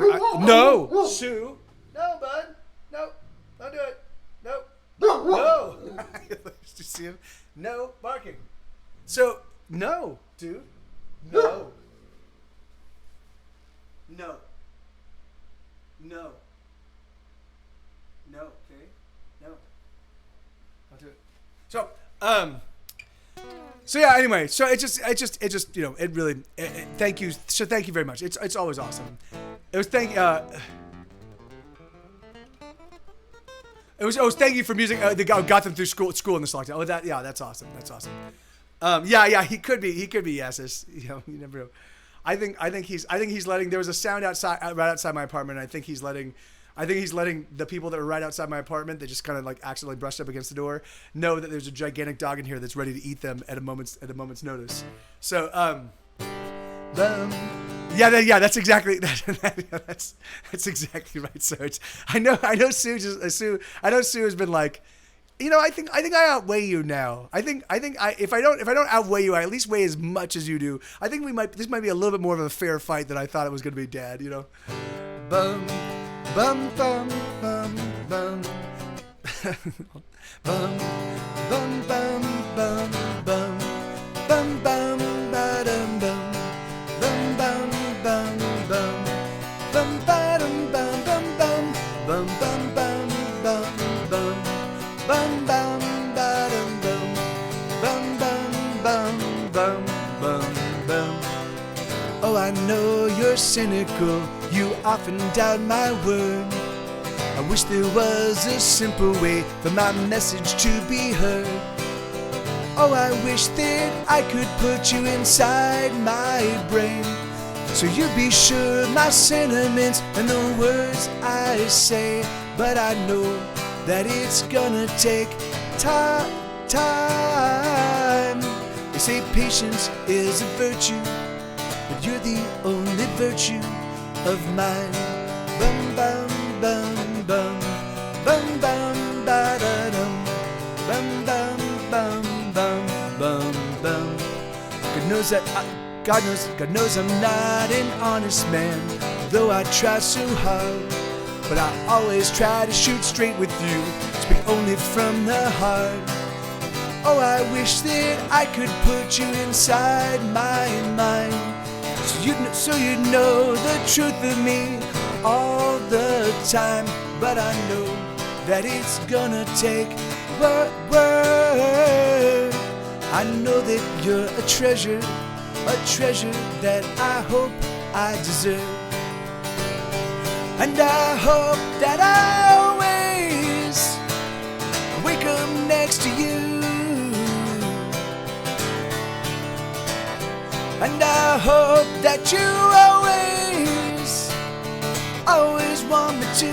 no, Sue, no, bud, no, don't do it, no. Did you see him? No barking. So, no, dude. No. No. Okay? No. I'll do it. So yeah, anyway, so it just, you know, it really, thank you. So thank you very much. It's always awesome. It was thank you for music. They got them through school in this lockdown. Oh, that's awesome. That's awesome. Yeah, he could be yes. You know, you never know. I think he's letting. There was a sound right outside my apartment. And I think he's letting the people that were right outside my apartment that just kind of like accidentally brushed up against the door know that there's a gigantic dog in here that's ready to eat them at a moment's notice. So that's exactly that's exactly right. So I know Sue has been like, you know, I think I outweigh you now. I think if I don't outweigh you, I at least weigh as much as you do. I think this might be a little bit more of a fair fight than I thought it was going to be, Dad. You know. Bum bum bum bum bum. Bum bum bum bum bum bum bum ba-dum bum bum bum bum bum bum ba-dum bum bum bum bum bum bum bum bum bum bum ba-dum bum bum bum bum bum. Oh, I know you're cynical. You often doubt my word. I wish there was a simple way for my message to be heard. Oh, I wish that I could put you inside my brain, so you'd be sure of my sentiments and the words I say. But I know that it's gonna take time. They say patience is a virtue, but you're the only virtue of mine. Bum bum bum bum bum bum ba da dum bum bum bum bum bum bum. God knows I'm not an honest man, though I try so hard. But I always try to shoot straight with you, speak only from the heart. Oh, I wish that I could put you inside my mind, so you'd know the truth of me all the time. But I know that it's gonna take work. I know that you're a treasure that I hope I deserve. And I hope that I always wake up next to you. And I hope that you always want me to.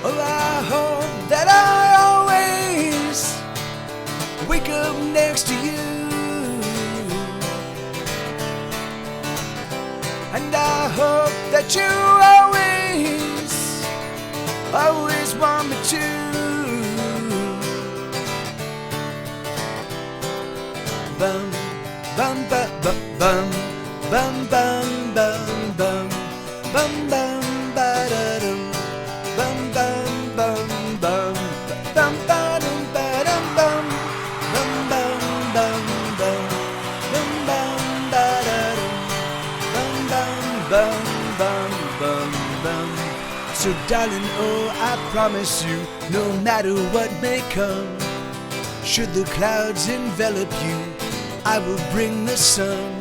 Oh, I hope that I always wake up next to you. And I hope that you always want me to. Bum bum bum bum bum bum bum bum bum bum ba da dum bum bum bum bum bum ba dum ba dum bum bum bum bum bum bum bum ba da dum bum bum bum bum. So darling, oh, I promise you, no matter what may come, should the clouds envelop you, I will bring the sun.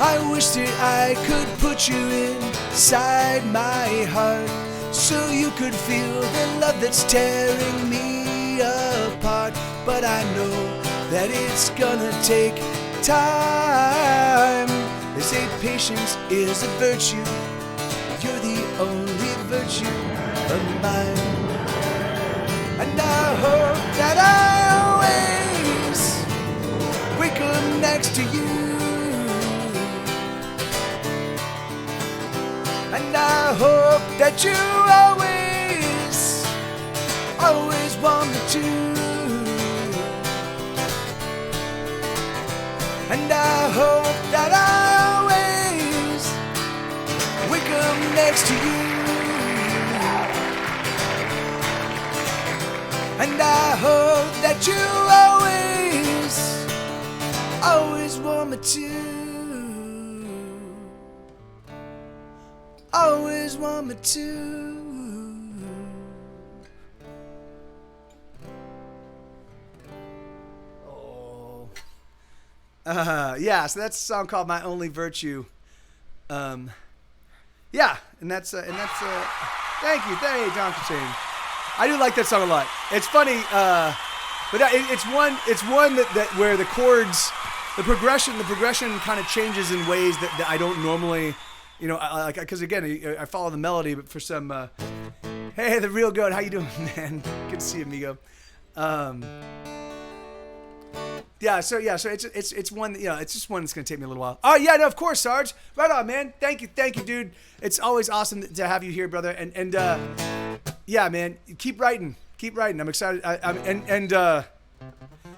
I wish that I could put you inside my heart, so you could feel the love that's tearing me apart. But I know that it's gonna take time. They say patience is a virtue. You're the only virtue of mine. And I hope that I always wake up next to you. And I hope that you always want me to. And I hope that I always wake up next to you. And I hope that you always want me to. Always want me to. Oh. Yeah, so that's a song called My Only Virtue. Yeah, and that's thank you, John Kachane. I do like that song a lot. It's funny, but it's one that where the chords, the progression kind of changes in ways that I don't normally, like, because again, I follow the melody, but for some, hey, the real goat, how you doing, man? Good to see you, amigo. So it's one, it's just one that's gonna take me a little while. Oh yeah, no, of course, Sarge. Right on, man. Thank you, dude. It's always awesome to have you here, brother. And yeah, man, keep writing. I'm excited.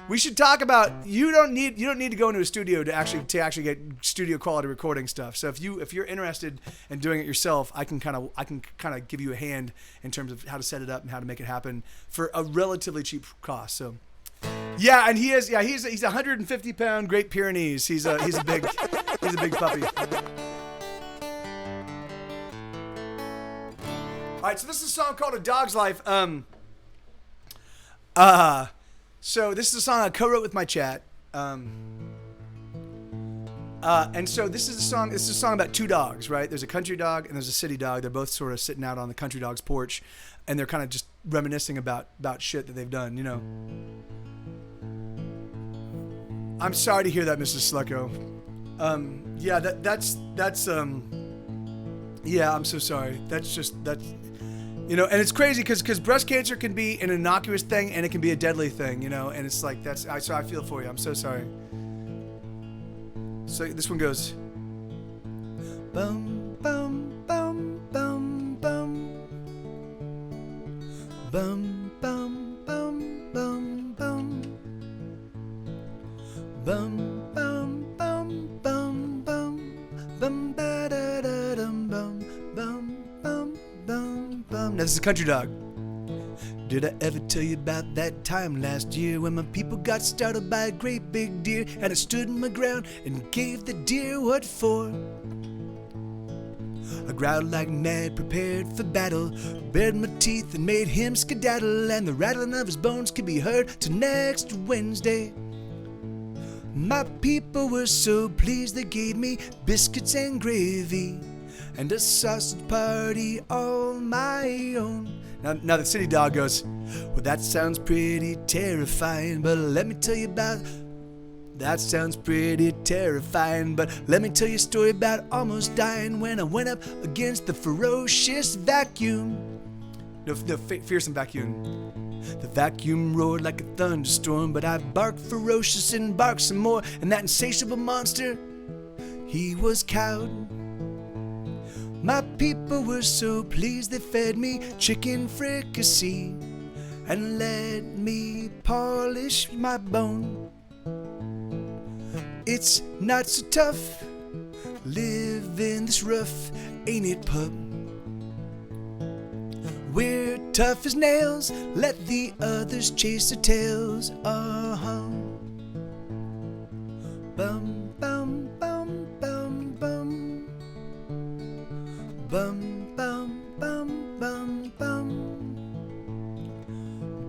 We should talk about, you don't need to go into a studio to actually get studio quality recording stuff. So if you're interested in doing it yourself, I can kind of give you a hand in terms of how to set it up and how to make it happen for a relatively cheap cost. So yeah, and he's 150 pound Great Pyrenees. He's a big puppy. All right, so this is a song called A Dog's Life. So this is a song I co-wrote with my chat. And so this is a song about two dogs, right? There's a country dog and there's a city dog. They're both sort of sitting out on the country dog's porch, and they're kind of just reminiscing about shit that they've done, I'm sorry to hear that, Mrs. Slucko. Yeah, that's yeah, I'm so sorry. That's and it's crazy because breast cancer can be an innocuous thing and it can be a deadly thing, and it's like, so I feel for you. I'm so sorry. So this one goes, bum bum bum bum bum bum bum bum bum bum bum bum bum bum bum ba da da dum bum bum bum bum bum. Now this is a country dog. Did I ever tell you about that time last year when my people got startled by a great big deer, and I stood my ground and gave the deer what for? I growled like mad, prepared for battle, bared my teeth and made him skedaddle, and the rattling of his bones could be heard till next Wednesday. My people were so pleased they gave me biscuits and gravy and a sausage party all my own. Now the city dog goes, well, that sounds pretty terrifying, but let me tell you about... That sounds pretty terrifying, but let me tell you a story about almost dying when I went up against the ferocious vacuum. No, fearsome vacuum. The vacuum roared like a thunderstorm, but I barked ferocious and barked some more, and that insatiable monster, he was cowed. My people were so pleased they fed me chicken fricassee and let me polish my bone. It's not so tough living this rough, ain't it, pup? We're tough as nails, let the others chase their tails. Bum bum bum bum bum. Bum bum bum bum bum.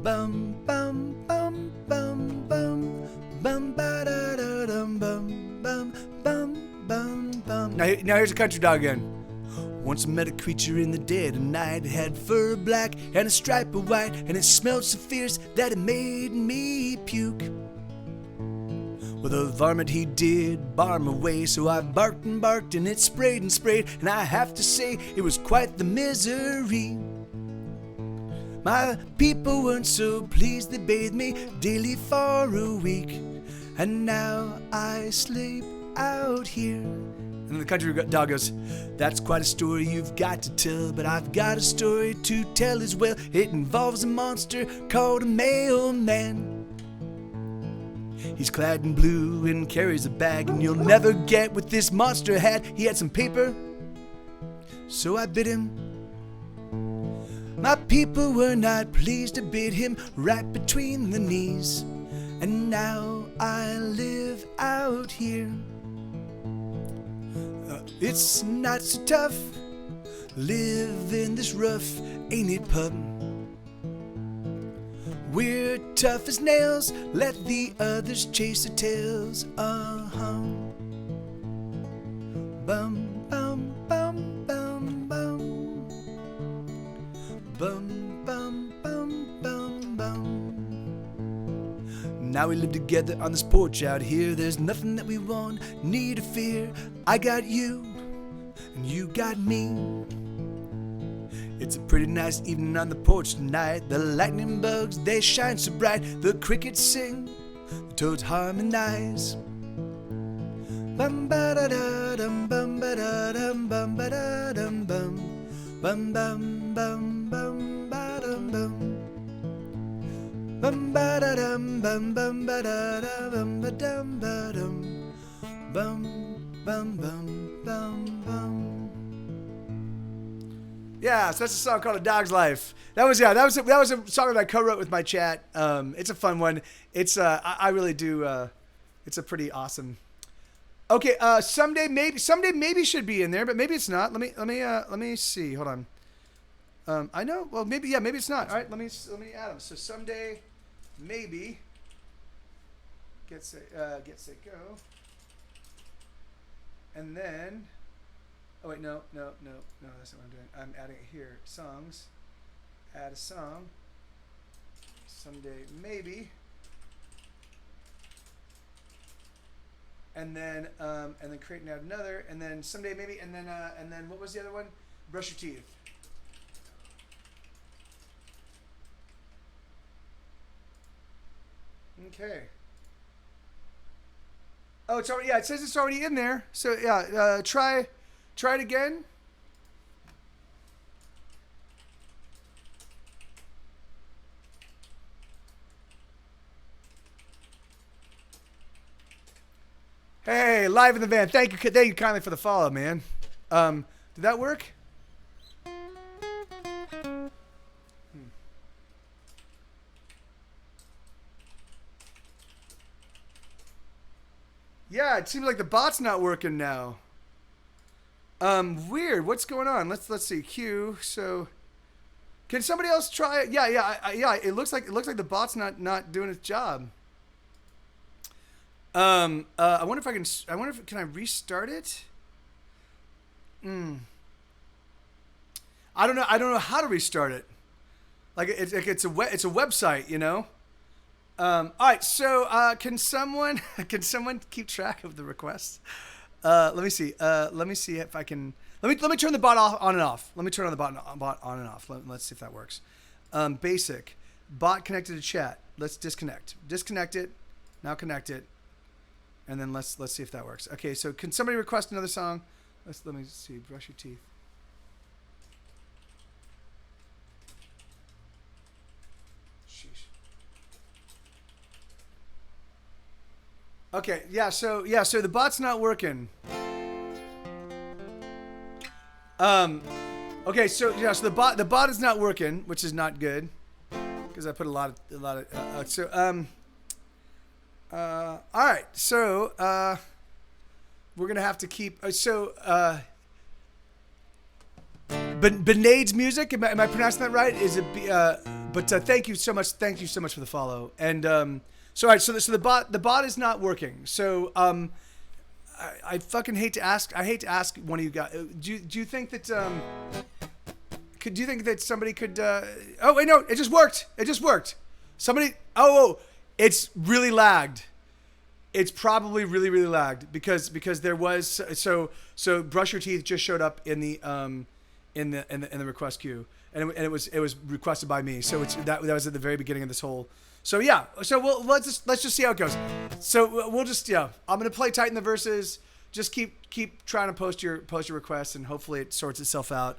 Bum bum bum bum bum. Bum ba da da dum bum bum bum bum. now here's a country dog again. Once I met a creature in the dead of night. It had fur black and a stripe of white, and it smelled so fierce that it made me puke. Well, the varmint he did bar my way, so I barked and barked, and it sprayed and sprayed, and I have to say it was quite the misery. My people weren't so pleased, they bathed me daily for a week, and now I sleep out here. And the country dog goes, that's quite a story you've got to tell, but I've got a story to tell as well. It involves a monster called a mailman. He's clad in blue and carries a bag, and you'll never get what this monster had. He had some paper, so I bid him. My people were not pleased to bid him right between the knees, and now I live out here. It's not so tough, live in this rough, ain't it, pup? We're tough as nails, let the others chase their tails. Bum, bum, bum, bum, bum. Bum, bum, bum, bum, bum. Now we live together on this porch out here. There's nothing that we want, need to fear. I got you, and you got me. It's a pretty nice evening on the porch tonight. The lightning bugs, they shine so bright. The crickets sing, the toads harmonize. Bum ba da da dum, bum ba da dum, bum ba da dum bum, bum bum bum bum ba dum bum, bum ba da dum, bum bum ba da da bum ba dum ba dum, bum bum bum bum bum. Yeah, so that's a song called "A Dog's Life." That was a song that I co-wrote with my chat. It's a fun one. It's I really do. It's a pretty awesome. Okay, someday maybe should be in there, but maybe it's not. Let me see. Hold on. I know. Well, maybe it's not. All right, let me add them. So someday maybe get set go, and then. Oh wait, no, that's not what I'm doing. I'm adding it here. Songs. Add a song. Someday maybe. And then create and add another, and then someday maybe, and then what was the other one? Brush your teeth. Okay. Oh, it's already. Yeah, it says it's already in there. So yeah, try it again. Hey, live in the van. Thank you kindly for the follow, man. Did that work? Yeah, it seems like the bot's not working now. Weird. What's going on? Let's see. Q. So, can somebody else try it? Yeah. It looks like the bot's not doing its job. I wonder if can I restart it? I don't know how to restart it. Like it's a website, you know. All right. So, can someone keep track of the requests? Let me see. Let me see if I can. Let me turn the bot on and off. Let me turn on the bot on and off. Let's see if that works. Basic bot connected to chat. Let's disconnect. Disconnect it. Now connect it. And then let's see if that works. Okay. So can somebody request another song? Let me see. Brush your teeth. Sheesh. Okay, so the bot's not working. Okay, so the bot is not working, which is not good, because I put a lot of all right, so we're gonna have to keep Benade's music. Am I pronouncing that right? Is it? But thank you so much. Thank you so much for the follow. And so all right, so the bot is not working. So I fucking hate to ask. I hate to ask one of you guys. Do you think that do you think that somebody could? Oh wait, no, it just worked. It just worked. Somebody. Oh, it's really lagged. It's probably really lagged because there was so brush your teeth just showed up in the request queue and it was requested by me. So that was at the very beginning of this whole. So yeah, so let's just see how it goes. So we'll just I'm gonna play Tighten the Verses. Just keep trying to post your requests and hopefully it sorts itself out.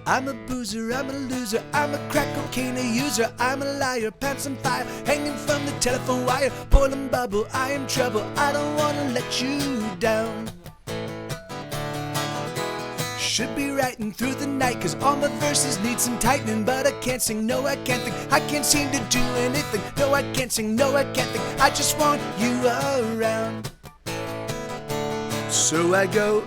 I'm a boozer, I'm a loser, I'm a crack cocaine user, I'm a liar, pants on fire, hanging from the telephone wire, boiling bubble, I am trouble, I don't wanna let you down. Should be writing through the night, cause all my verses need some tightening, but I can't sing, no I can't think, I can't seem to do anything, no I can't sing, no I can't think, I just want you around. So I go,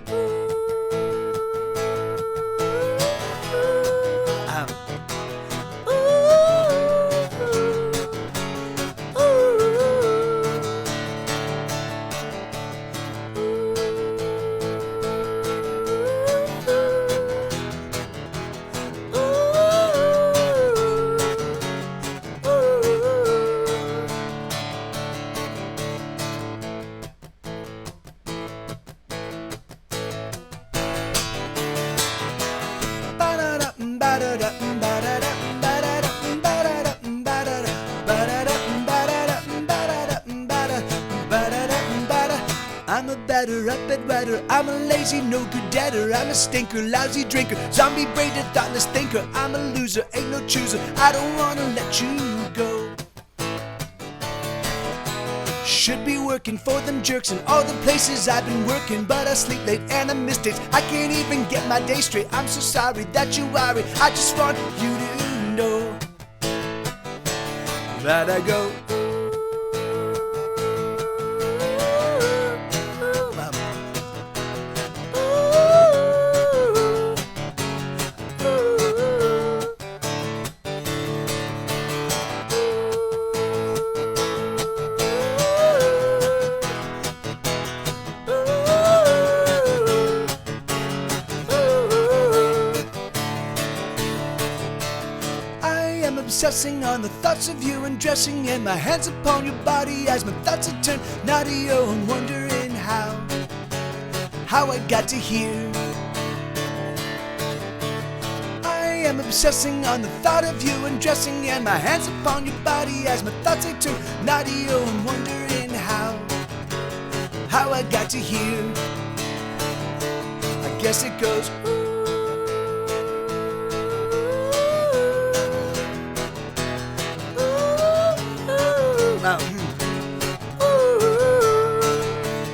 I'm a batter, up bedwetter, I'm a lazy, no good debtor, I'm a stinker, lousy drinker, zombie braided, thoughtless thinker, I'm a loser, ain't no chooser, I don't wanna let you go. Should be working for them jerks in all the places I've been working, but I sleep late and I miss days, I can't even get my day straight, I'm so sorry that you worry, I just want you to know that I go. Obsessing on the thoughts of you and dressing, and my hands upon your body as my thoughts have turned naughty. Oh, I'm wondering how I got to here. I am obsessing on the thought of you and dressing, and my hands upon your body as my thoughts have turned naughty. Oh, I'm wondering how I got to here. I guess it goes.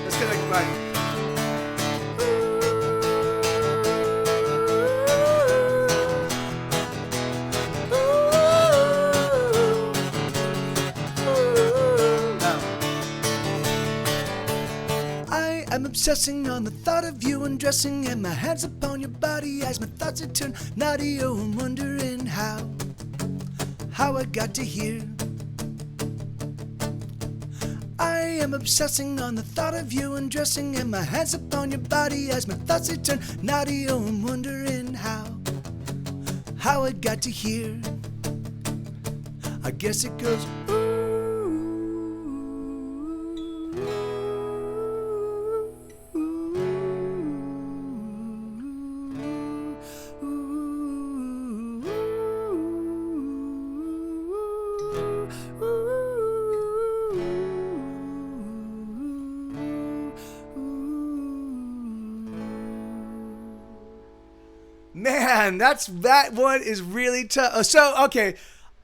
Let's get it right. I am obsessing on the thought of you undressing, and my hands upon your body as my thoughts have turned naughty. Oh, I'm wondering how I got to here. I am obsessing on the thought of you undressing, and my hands upon your body as my thoughts they turn naughty. Oh, I'm wondering how I got to here. I guess it goes. Man, that one is really tough. So okay,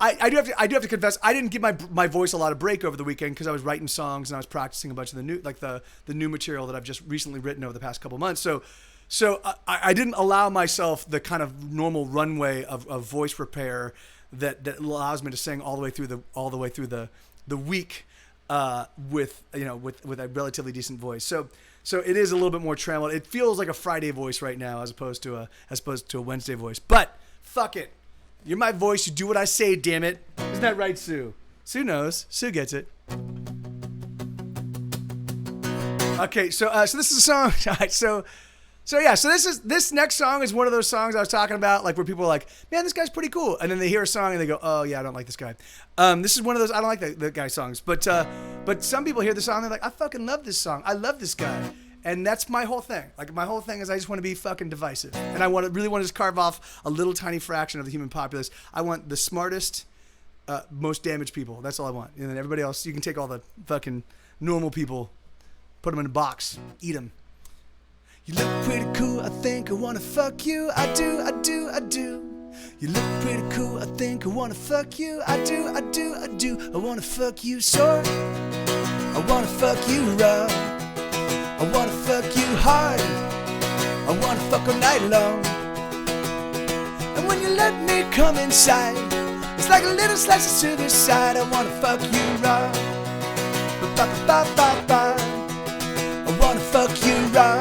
I do have to confess, I didn't give my voice a lot of break over the weekend because I was writing songs and I was practicing a bunch of the new the new material that I've just recently written over the past couple months. So I didn't allow myself the kind of normal runway of voice repair that allows me to sing all the way through the week. with a relatively decent voice. So it is a little bit more trembled. It feels like a Friday voice right now as opposed to a Wednesday voice. But fuck it, you're my voice. You do what I say. Damn it, isn't that right, Sue? Sue knows. Sue gets it. Okay, so this is a song. All right, so this next song is one of those songs I was talking about, like where people are like, man, this guy's pretty cool, and then they hear a song and they go, oh yeah, I don't like this guy. This is one of those I don't like the guy songs, but some people hear the song and they're like, I fucking love this song. I love this guy, and that's my whole thing. Like my whole thing is I just want to be fucking divisive, and I really want to just carve off a little tiny fraction of the human populace. I want the smartest, most damaged people. That's all I want, and then everybody else, you can take all the fucking normal people. Put them in a box. Eat them. You look pretty cool. I think I wanna fuck you. I do. You look pretty cool. I think I wanna fuck you. I do. I wanna fuck you short. I wanna fuck you rough. I wanna fuck you hard. I wanna fuck all night long. And when you let me come inside, it's like a little slice of suicide. I wanna fuck you raw. Ba-ba-ba-ba-ba. I wanna fuck you raw.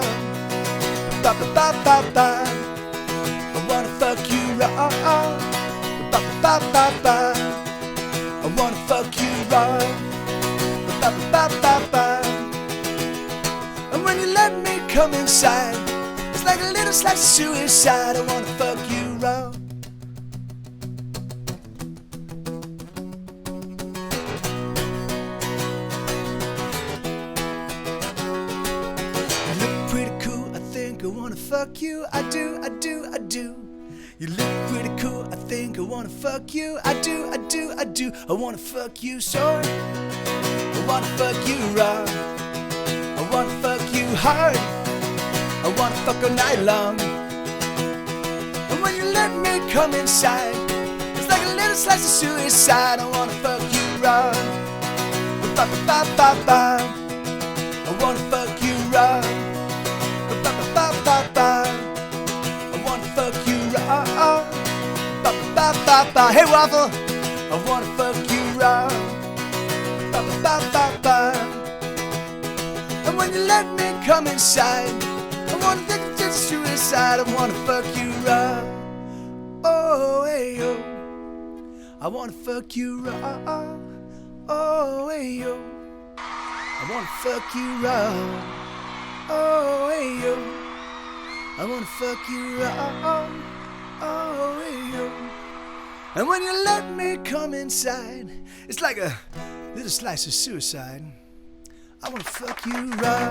Ba-ba-ba-ba-ba. I wanna fuck you raw. Ba-ba-ba-ba-ba. I wanna fuck you raw. Ba-ba-ba-ba-ba. And when you let me come inside, it's like a little slice of suicide. I wanna fuck you raw. Fuck you, I do. You look pretty cool, I think I wanna fuck you. I do. I wanna fuck you short. I wanna fuck you raw. I wanna fuck you hard. I wanna fuck all night long. And when you let me come inside, it's like a little slice of suicide. I wanna fuck you raw. Ba-ba-ba-ba-ba. I wanna fuck you raw. I wanna fuck you raw. Ba-ba-ba-ba. Hey Waffle, I wanna fuck you raw. Ba-ba-ba-ba-ba. And when you let me come inside, I wanna think it's just suicide. I wanna fuck you raw. Oh hey yo, I wanna fuck you raw. Oh hey yo, I wanna fuck you raw. Oh hey yo, I wanna fuck you raw. Oh hey yo. And when you let me come inside, it's like a little slice of suicide. I wanna fuck you raw.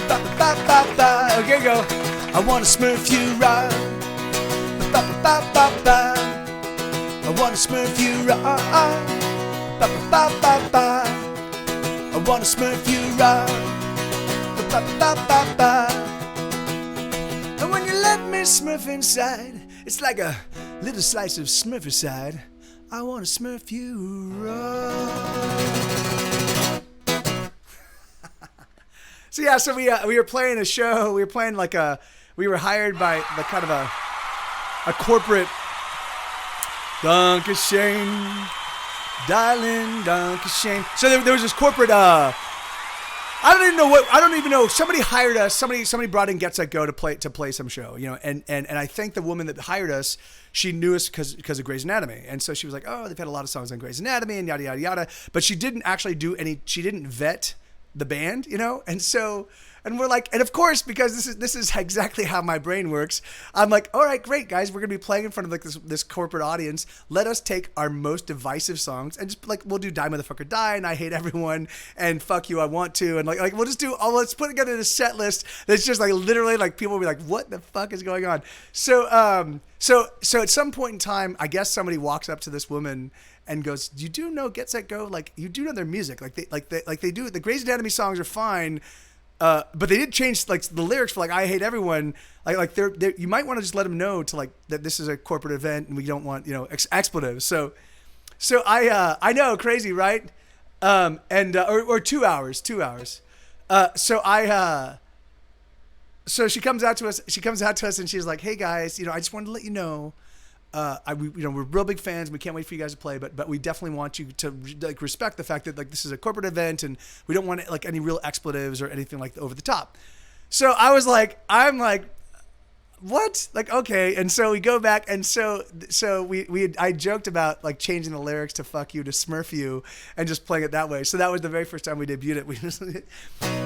Ba-ba-ba-ba-ba. Okay, go. I wanna smurf you raw. Ba-ba-ba-ba-ba. I wanna smurf you raw. Ba-ba-ba-ba-ba. I wanna smurf you raw. Ba-ba-ba-ba-ba. And when you let me smurf inside, it's like a little slice of smurficide. I wanna smurf you raw. So yeah, so we were playing a show. We were hired by the kind of a corporate Dankeschön, darling, Dankeschön. So there was this corporate. I don't even know. Somebody hired us. Somebody brought in Get Set Go to play some show, you know. And I think the woman that hired us, she knew us because of Grey's Anatomy, and so she was like, oh, they've had a lot of songs on Grey's Anatomy and yada yada yada. But she didn't actually do any. She didn't vet the band, you know. And we're like, and of course, because this is exactly how my brain works. I'm like, all right, great guys, we're gonna be playing in front of like this corporate audience. Let us take our most divisive songs and just like we'll do Die Motherfucker Die and I Hate Everyone and Fuck You I Want To and like we'll just do let's put together this set list that's just like literally like people will be like, what the fuck is going on? So at some point in time, I guess somebody walks up to this woman and goes, you do know Get Set Go? Like you do know their music. Like they do. The Grey's Anatomy songs are fine. But they did change like the lyrics for like I Hate Everyone. Like they're you might want to just let them know to like that this is a corporate event and we don't want expletives. So I know, crazy, right? Or 2 hours. So she comes out to us. And she's like, hey guys, I just wanted to let you know, we're real big fans. We can't wait for you guys to play, but we definitely want you to like respect the fact that like this is a corporate event and we don't want like any real expletives or anything like over the top. So I'm like, what? Like, okay. And so we go back, and so I joked about like changing the lyrics to "fuck you" to "smurf you" and just playing it that way. So that was the very first time we debuted it. We just, you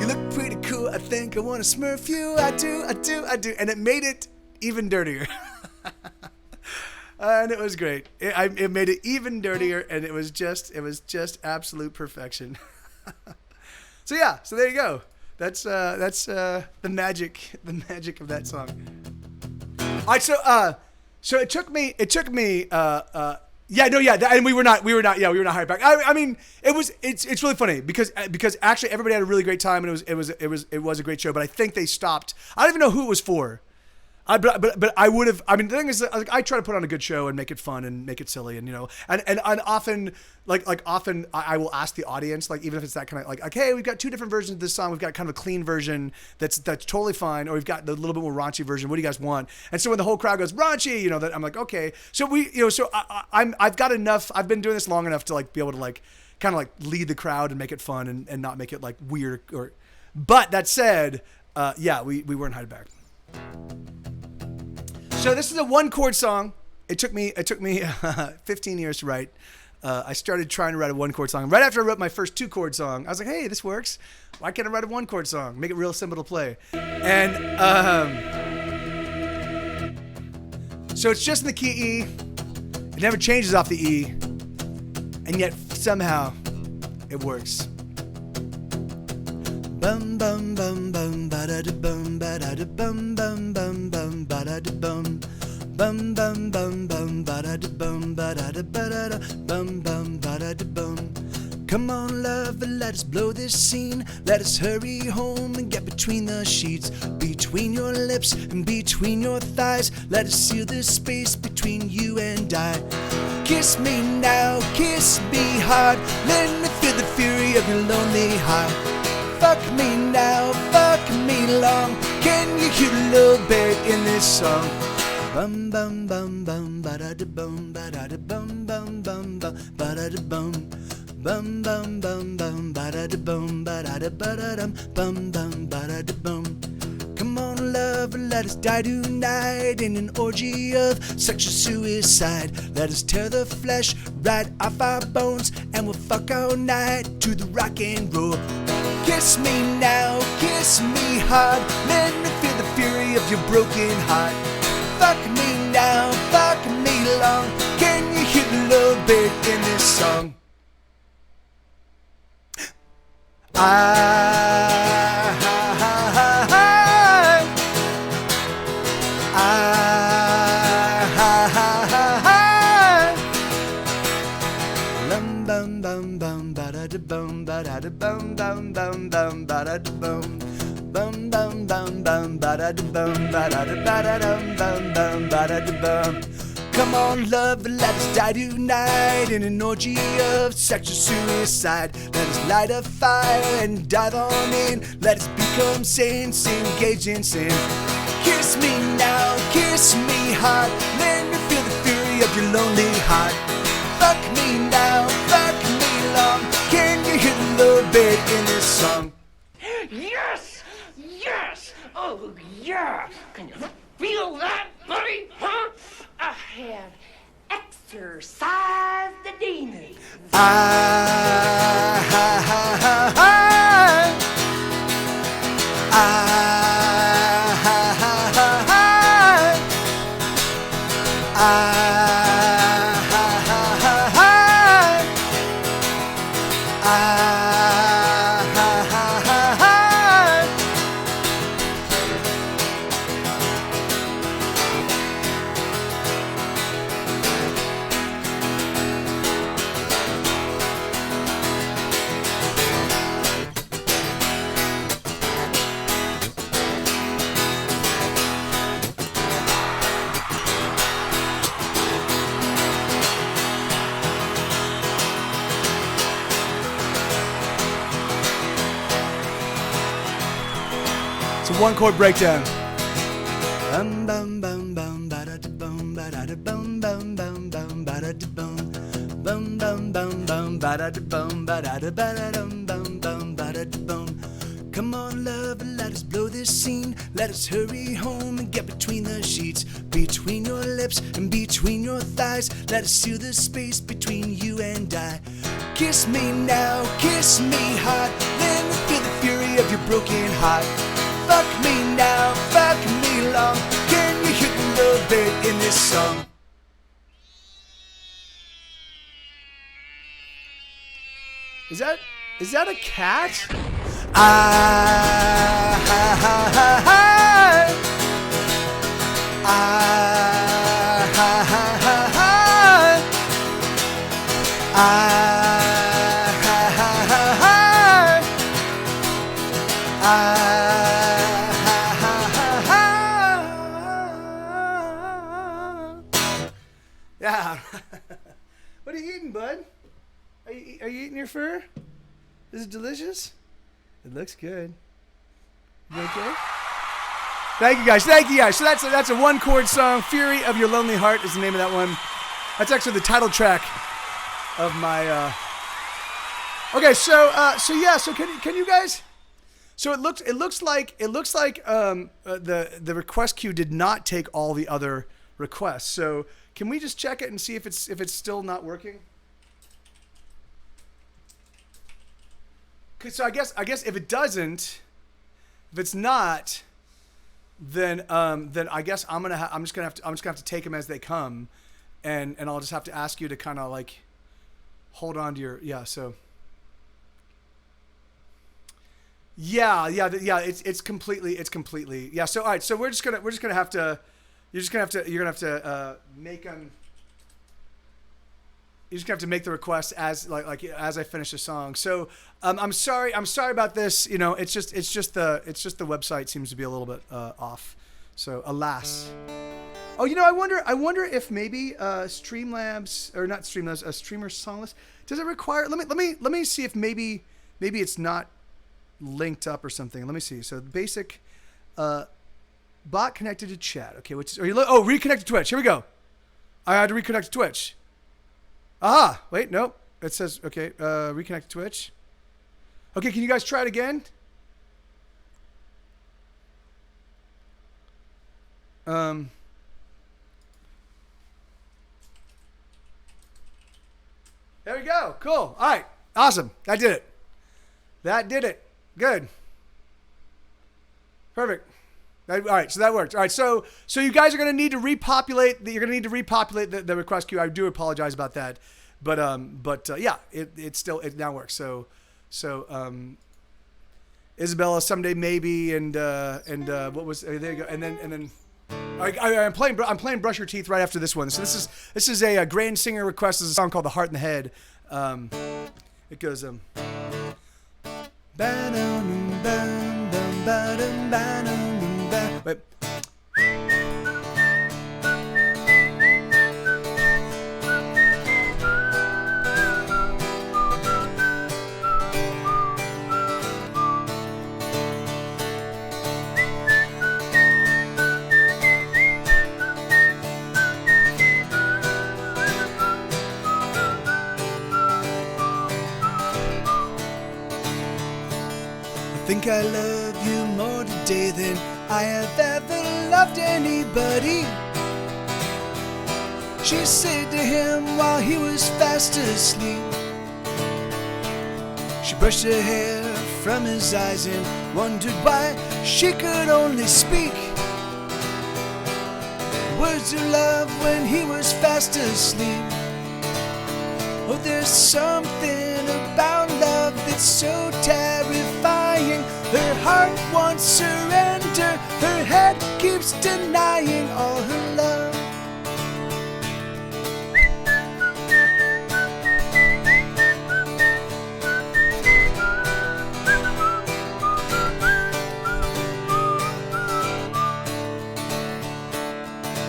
look pretty cool. I think I want to smurf you. I do. And it made it even dirtier. And it was great. It made it even dirtier, and it was just absolute perfection. So yeah. So there you go. That's the magic of that song. All right, so it took me, and we were not hired back. I mean, it's really funny because actually everybody had a really great time, and it was a great show, but I think they stopped. I don't even know who it was for. But I would have. I mean, the thing is, like, I try to put on a good show and make it fun and make it silly, and and often, often I will ask the audience, like, even if it's that kind of like, hey, we've got two different versions of this song. We've got kind of a clean version that's totally fine, or we've got the little bit more raunchy version. What do you guys want? And so when the whole crowd goes raunchy, that I'm like, okay. So I've got enough. I've been doing this long enough to like be able to like kind of like lead the crowd and make it fun and not make it like weird. But that said, we weren't hired back. So this is a one chord song. It took me 15 years to write. I started trying to write a one chord song. Right after I wrote my first 2 chord song, I was like, hey, this works. Why can't I write a 1 chord song? Make it real simple to play. And so it's just in the key E. It never changes off the E. And yet somehow it works. Bum bum bum bum ba da da bum ba da da bum bum bum bum ba da da bum bum bum bum bum ba da da bum ba da da ba da da bum bum ba da da bum. Come on, love, let us blow this scene. Let us hurry home and get between the sheets, between your lips and between your thighs. Let us seal this space between you and I. Kiss me now, kiss me hard. Let me feel the fury of your lonely heart. Fuck me now, fuck me long. Can you hear the little bit in this song? Bum bum bum bum ba da da bum ba da da bum bum bum bum ba da da bum bum bum bum bum ba da da bum ba da da ba da dum bum bum ba da da bum. Come on, love, let us die tonight in an orgy of sexual suicide. Let us tear the flesh right off our bones, and we'll fuck all night to the rock and roll. Kiss me now, kiss me hard. Let me feel the fury of your broken heart. Fuck me now, fuck me long. Can you hear the little bit in this song? Bum bum bum ba da da bum ba da da bum bum bum bum ba da da bum bum bum bum bum ba da da bum ba da da ba da dum bum bum ba da da bum. Come on, love, let us die tonight in an orgy of sexual suicide. Let us light a fire and dive on in. Let us become saints, engage in sin. Kiss me now, kiss me hard. Let me feel the fury of your lonely heart. Fuck me now, fuck me long. Can you hear the little bit in this song? Yes! Yes! Oh, yeah! Can you feel that, buddy? Huh? I have exorcised the demons. It's a 1 chord breakdown. Bum bum bum bum ba da da bum ba da da bum bum bum bum ba da da bum bum bum bum bum ba da da bum ba da da ba da dum bum bum ba da da bum. Come on, love, let us blow this scene. Let us hurry home and get between the sheets, between your lips and between your thighs. Let us seal the space between you and I. Kiss me now, kiss me hard, then feel the fury of your broken heart. Fuck me now, fuck me long. Can you hear the love bit in this song? Is that a cat? Yeah. What are you eating, bud? Are you eating your fur? Is it delicious? It looks good. You okay? Thank you guys. So that's a one chord song. Fury of Your Lonely Heart is the name of that one. That's actually the title track of my. Okay, so can you guys? So it looks like the request queue did not take all the other requests. So can we just check it and see if it's still not working? So I guess if it doesn't, if it's not, then I guess I'm just gonna have to take them as they come, and I'll just have to ask you to kind of like hold on to your it's completely so all right, so we're just gonna have to you're gonna have to make them. You just have to make the request as as I finish the song. So I'm sorry about this. You know, it's just the website seems to be a little bit off. So alas. Oh, you know, I wonder if maybe Streamlabs or not Streamlabs, Streamer Songless, does it require? Let me see if maybe it's not linked up or something. Let me see. So basic bot connected to chat. Okay, reconnect to Twitch. Here we go. I had to reconnect to Twitch. Ah, wait, nope. It says, okay, reconnect to Twitch. Okay, can you guys try it again? There we go. Cool. All right. Awesome. That did it. Good. Perfect. All right, so that worked. All right, so you guys are going to need to repopulate. You're going to need to repopulate the request queue. I do apologize about that, but yeah, it now works. So Isabella someday maybe, and what was there you go, and then I'm playing Brush Your Teeth right after this one. So this is a grand singer request. This is a song called The Heart and the Head. It goes Wait. I think I love you more today than I have ever loved anybody, she said to him while he was fast asleep. She brushed her hair from his eyes and wondered why she could only speak words of love when he was fast asleep. Oh, there's something about love that's so terrifying. Her heart wants surrender, her head keeps denying all her love.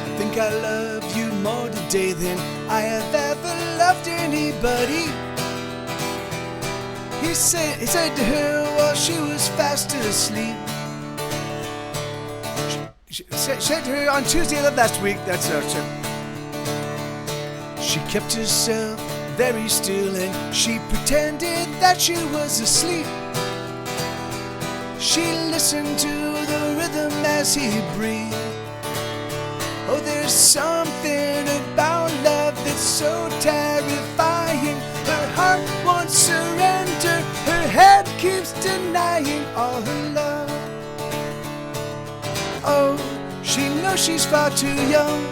I think I love you more today than I have ever loved anybody, he said to her while she was fast asleep. She said to her on Tuesday of last week. That's She kept herself very still and she pretended that she was asleep. She listened to the rhythm as he breathed. Oh, there's something about love that's so terrifying. Her heart won't surrender, her head keeps denying all her love. Oh, she knows she's far too young,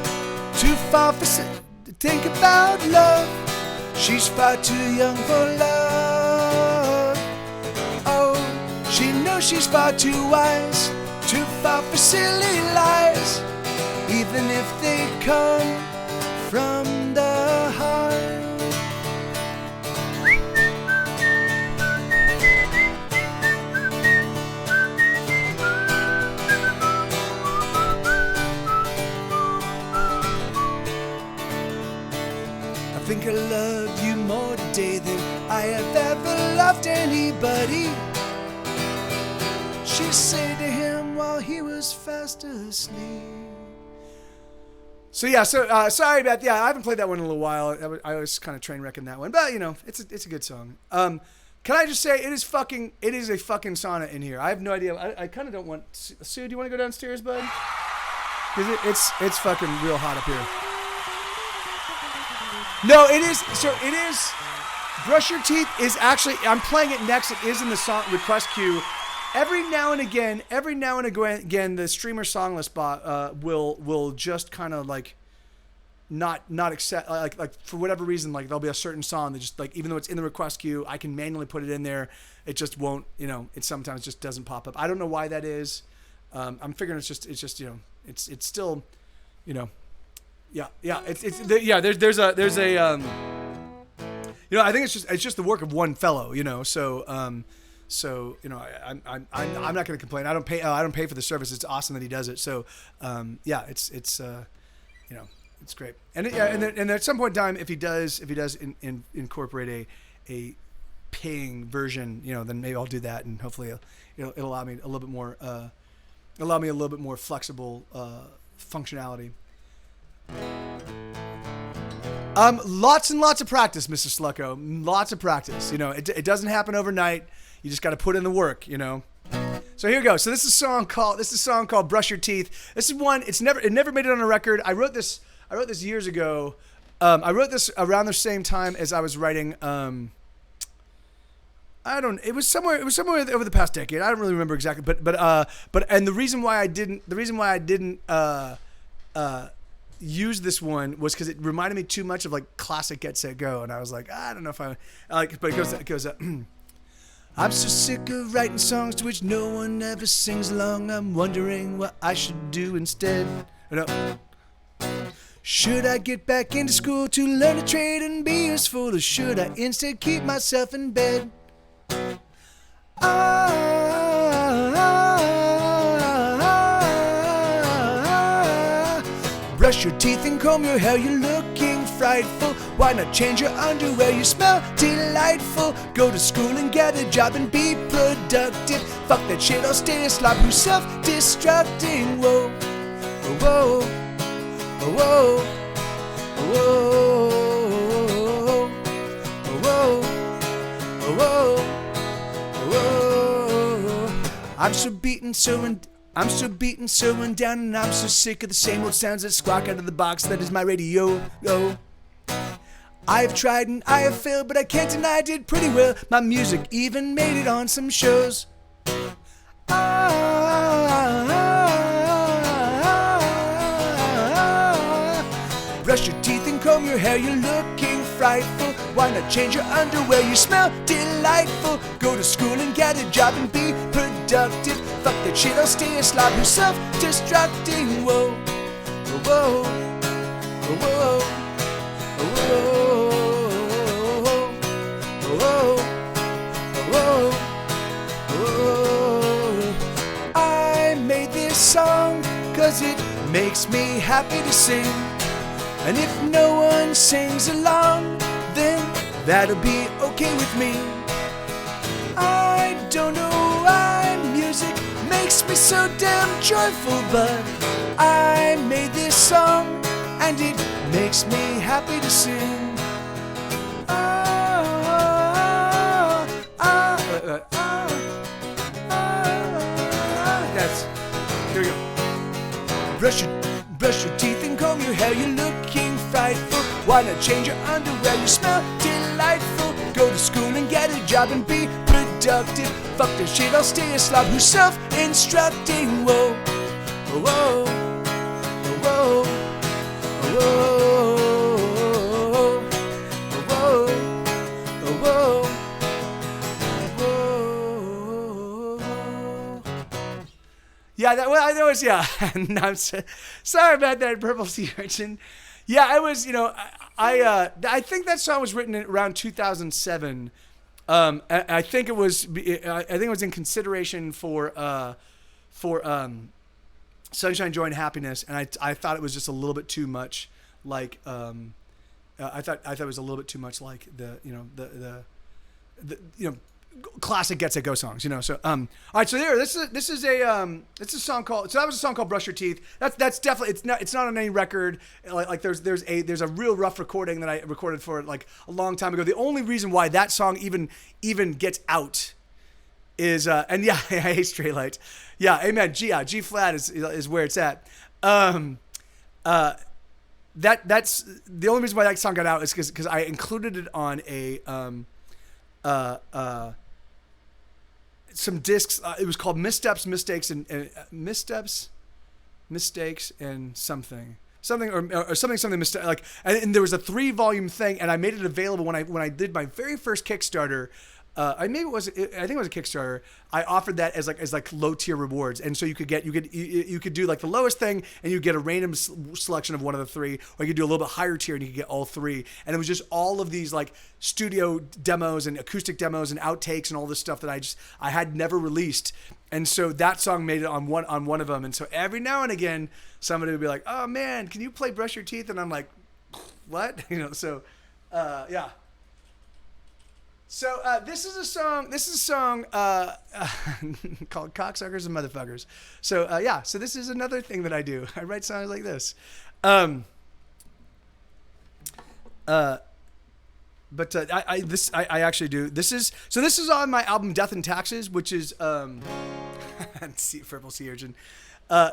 too far to think about love. She's far too young for love. Oh, she knows she's far too wise, too far for silly lies, even if they come from the heart. I think I love you more today than I have ever loved anybody, she said to him while he was fast asleep. So yeah, sorry about that. I haven't played that one in a little while. I was kind of train wrecking that one, but you know, it's a good song. Can I just say it is a fucking sauna in here. I have no idea. I kind of don't want. Sue, do you want to go downstairs, bud? Because it's fucking real hot up here. No, it is. So it is. Brush Your Teeth is actually. I'm playing it next. It is in the song request queue. Every now and again, the streamer song list bot will just kind of like not accept like for whatever reason, like there'll be a certain song that just like, even though it's in the request queue, I can manually put it in there. It just won't, you know, it sometimes just doesn't pop up. I don't know why that is. I'm figuring it's just you know, it's still, you know, yeah. There's a you know, I think it's just the work of one fellow, you know. So you know, I'm not going to complain. I don't pay for the service. It's awesome that he does it. So yeah, it's you know, it's great. And and at some point in time, if he does incorporate a paying version, you know, then maybe I'll do that, and hopefully it'll allow me a little bit more flexible functionality. Lots and lots of practice, Mr. Slucko. Lots of practice. You know, it doesn't happen overnight. You just got to put in the work, you know. So here we go. So this is a song called "Brush Your Teeth." This is one. It never made it on a record. I wrote this years ago. I wrote this around the same time as I was writing. It was somewhere over the past decade. I don't really remember exactly. But and the reason why I didn't use this one was because it reminded me too much of like classic Get Set Go, and I was like, I don't know if I like. But it goes. I'm so sick of writing songs to which no one ever sings along. I'm wondering what I should do instead. No. Should I get back into school to learn a trade and be useful, or should I instead keep myself in bed? Brush your teeth and comb your hair, you're looking frightful. Why not change your underwear, you smell delightful. Go to school and get a job and be productive. Fuck that shit, I'll stay a slob who's self-destructing. Whoa, whoa, whoa, whoa, whoa, whoa, whoa. I'm so beaten, so down, and I'm so sick of the same old sounds that squawk out of the box that is my radio. Oh. I have tried and I have failed, but I can't deny I did pretty well. My music even made it on some shows. Brush your teeth and comb your hair, you're looking frightful. Why not change your underwear, you smell delightful. Go to school and get a job and be productive. Fuck that shit, I'll stay a slob who's self-destructing. Whoa, whoa, whoa, whoa, whoa, whoa. I made this song 'cause it makes me happy to sing. And if no one sings along, then that'll be okay with me. I don't know why music makes me so damn joyful, but I made this song and it makes me happy to sing. That's, here we go. Brush your teeth and comb your hair, you're looking frightful. Why not change your underwear, you smell delightful. Go to school and get a job and be productive. Fuck the shit, I'll stay a slob who's self-instructing. Whoa, whoa, whoa, whoa, whoa, whoa, whoa. Yeah, that was, yeah. And I'm sorry about that, Purple Sea Urchin. Yeah, I was, I think that song was written around 2007. I think it was in consideration for Sunshine, Joy, and Happiness, and I thought it was just a little bit too much like I thought it was a little bit too much like the classic Get Set Go songs, So all right, so there. This is a song called. So that was a song called Brush Your Teeth. That's definitely it's not on any record. Like there's a real rough recording that I recorded for like a long time ago. The only reason why that song even gets out is and yeah, I hate Straight Light. Yeah, amen. G flat is where it's at. That's the only reason why that song got out is because I included it on a some discs. It was called Missteps, Mistakes, and Missteps, Mistakes, and something or something mistake. Like, and there was a 3-volume thing, and I made it available when I did my very first Kickstarter. I think it was a Kickstarter. I offered that as like low tier rewards, and so you could do like the lowest thing, and you get a random selection of one of the 3, or you could do a little bit higher tier, and you could get all 3. And it was just all of these like studio demos and acoustic demos and outtakes and all this stuff that I had never released. And so that song made it on one of them. And so every now and again, somebody would be like, "Oh man, can you play Brush Your Teeth?" And I'm like, "What?" So yeah. So this is a song called Cocksuckers and Motherfuckers. So yeah, so this is another thing that I do. I write songs like this. But I actually do. This is on my album Death and Taxes, which is Purple Sea Urchin.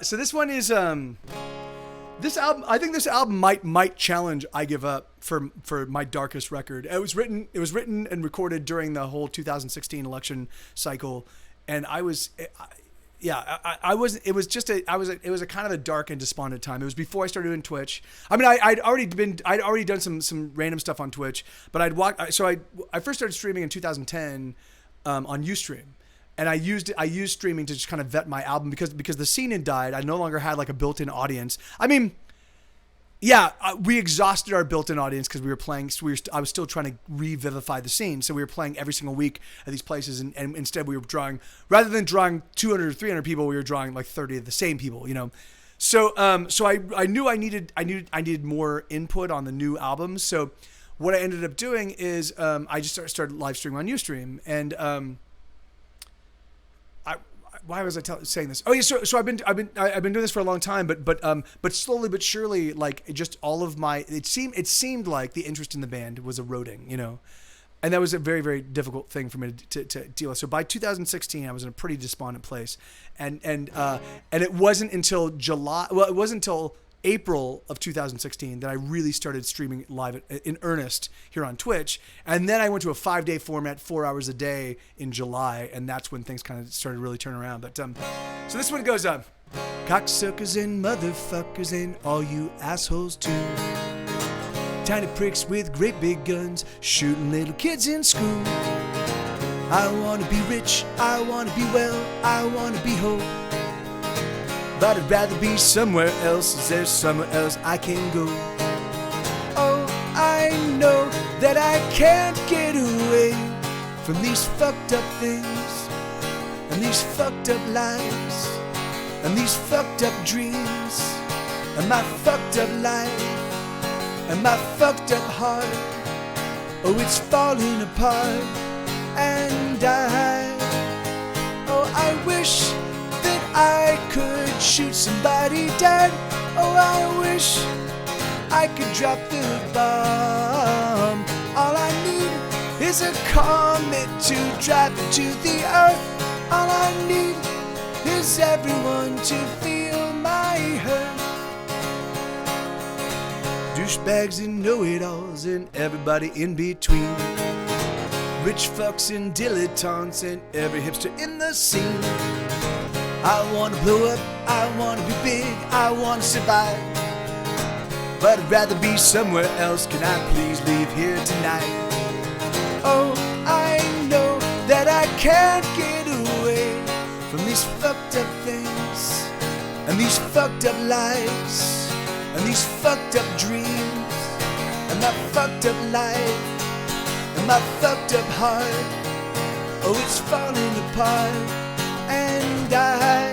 So this one is this album. I think this album might challenge I Give Up for my darkest record. It was written and recorded during the whole 2016 election cycle, and it was a kind of a dark and despondent time. It was before I started doing Twitch. I mean, I'd already done some random stuff on Twitch, but I first started streaming in 2010 on Ustream. And I used streaming to just kind of vet my album because the scene had died. I no longer had like a built-in audience. I mean, yeah, we exhausted our built-in audience because we were playing. So I was still trying to revivify the scene. So we were playing every single week at these places, and instead we were drawing, rather than drawing 200 or 300 people, we were drawing like 30 of the same people. So I knew I needed more input on the new album. So what I ended up doing is I just started live streaming on Ustream, and why was I saying this? Oh yeah, so I've been doing this for a long time, but slowly but surely, like just all of my it seemed like the interest in the band was eroding, and that was a very, very difficult thing for me to deal with. So by 2016, I was in a pretty despondent place, and it wasn't until April of 2016 that I really started streaming live in earnest here on Twitch. And then I went to a 5-day format, 4 hours a day in July. And that's when things kind of started really turning around. But so this one goes up. Cocksuckers and motherfuckers and all you assholes too. Tiny pricks with great big guns shooting little kids in school. I want to be rich, I want to be well, I want to be whole. But I'd rather be somewhere else. Is there somewhere else I can go? Oh, I know that I can't get away from these fucked up things, and these fucked up lives, and these fucked up dreams, and my fucked up life, and my fucked up heart. Oh, it's falling apart, and I wish I could shoot somebody dead. Oh, I wish I could drop the bomb. All I need is a comet to drive into the earth. All I need is everyone to feel my hurt. Douchebags and know-it-alls and everybody in between. Rich fucks and dilettantes and every hipster in the scene. I wanna blow up, I wanna be big, I wanna survive. But I'd rather be somewhere else, can I please leave here tonight? Oh, I know that I can't get away from these fucked up things, and these fucked up lives, and these fucked up dreams, and my fucked up life, and my fucked up heart. Oh, it's falling apart, and I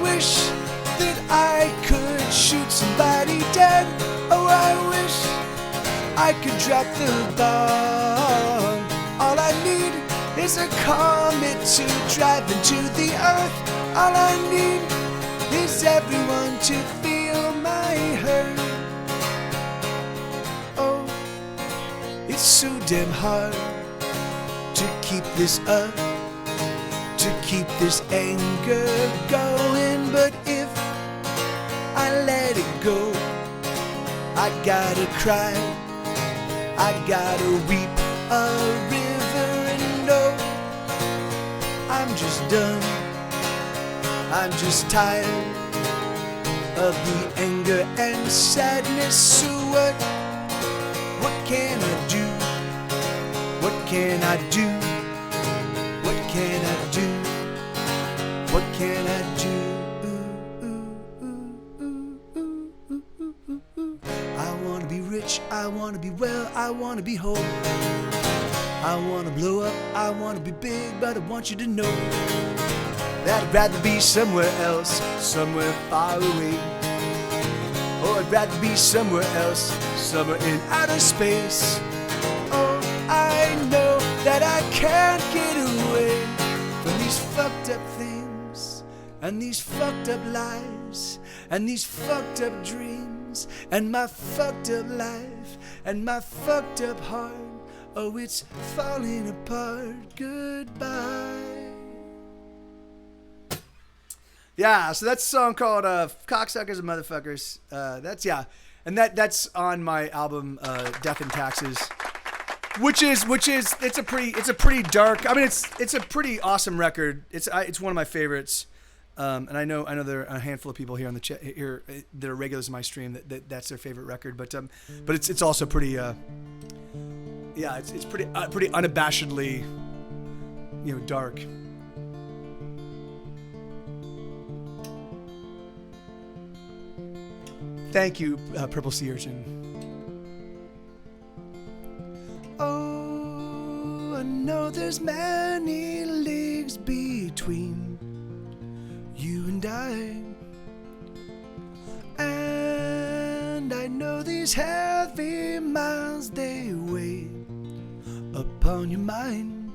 wish that I could shoot somebody dead. Oh, I wish I could drop the bomb. All I need is a comet to drive into the earth. All I need is everyone to feel my hurt. Oh, it's so damn hard to keep this up, to keep this anger going. But if I let it go, I gotta cry, I gotta weep a river. And no, I'm just done, I'm just tired of the anger and sadness. So what can I do? What can I do? What can I do? What can I do? I wanna be rich, I wanna be well, I wanna be whole. I wanna blow up, I wanna be big, but I want you to know that I'd rather be somewhere else, somewhere far away. Oh, I'd rather be somewhere else, somewhere in outer space. Oh, I know that I can't get away from these fucked up things, and these fucked up lives, and these fucked up dreams, and my fucked up life, and my fucked up heart. Oh, it's falling apart. Goodbye. Yeah, so that's a song called "Cocksuckers and Motherfuckers." And that's on my album "Death and Taxes," which is it's a pretty dark. I mean, it's a pretty awesome record. It's one of my favorites. And I know there are a handful of people here on the chat here that are regulars in my stream that's their favorite record. But it's also pretty. It's pretty unabashedly, dark. Thank you, Purple Sea Urchin. Oh, I know there's many leagues between you and I, and I know these heavy miles they weigh upon your mind,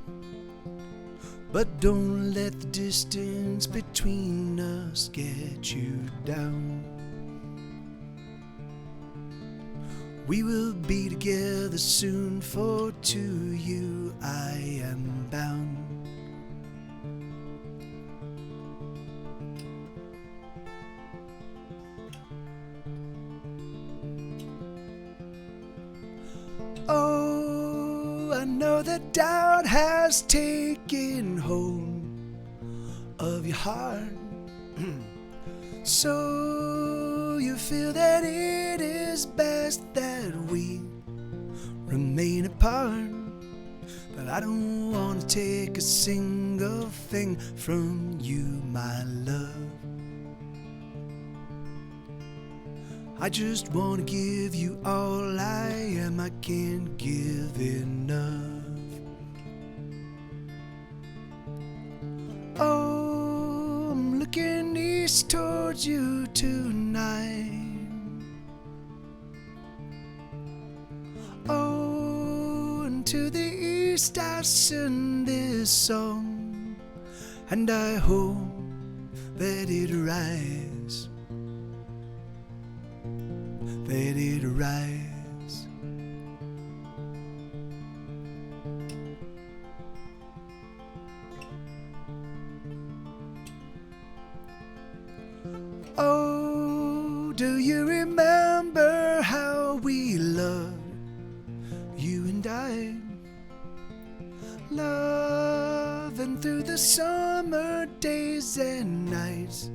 but don't let the distance between us get you down. We will be together soon, for to you I am bound. Oh, I know that doubt has taken hold of your heart. So you feel that it is best that we remain apart. But I don't want to take a single thing from you, my love. I just want to give you all I am. I can't give enough. Oh, I'm looking east towards you tonight. Oh, and to the east I send this song, and I hope that it arrives. let it rise. Oh, do you remember how we loved, you and I? Loving through the summer days and nights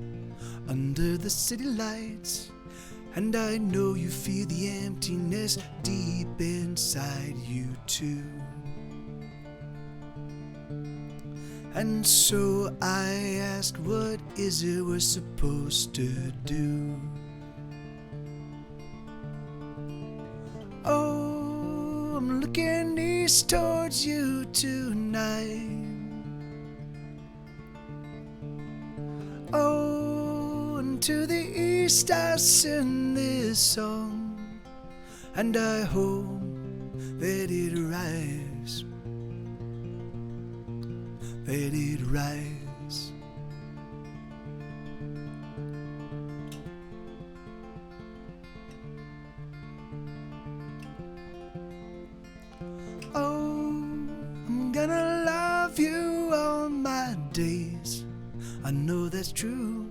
under the city lights. And I know you feel the emptiness deep inside you too. And so I ask, what is it we're supposed to do? Oh, I'm looking east towards you tonight. Oh, and to the east I sing this song, and I hope that it arrives. Let it rise. Oh, I'm gonna love you all my days. I know that's true.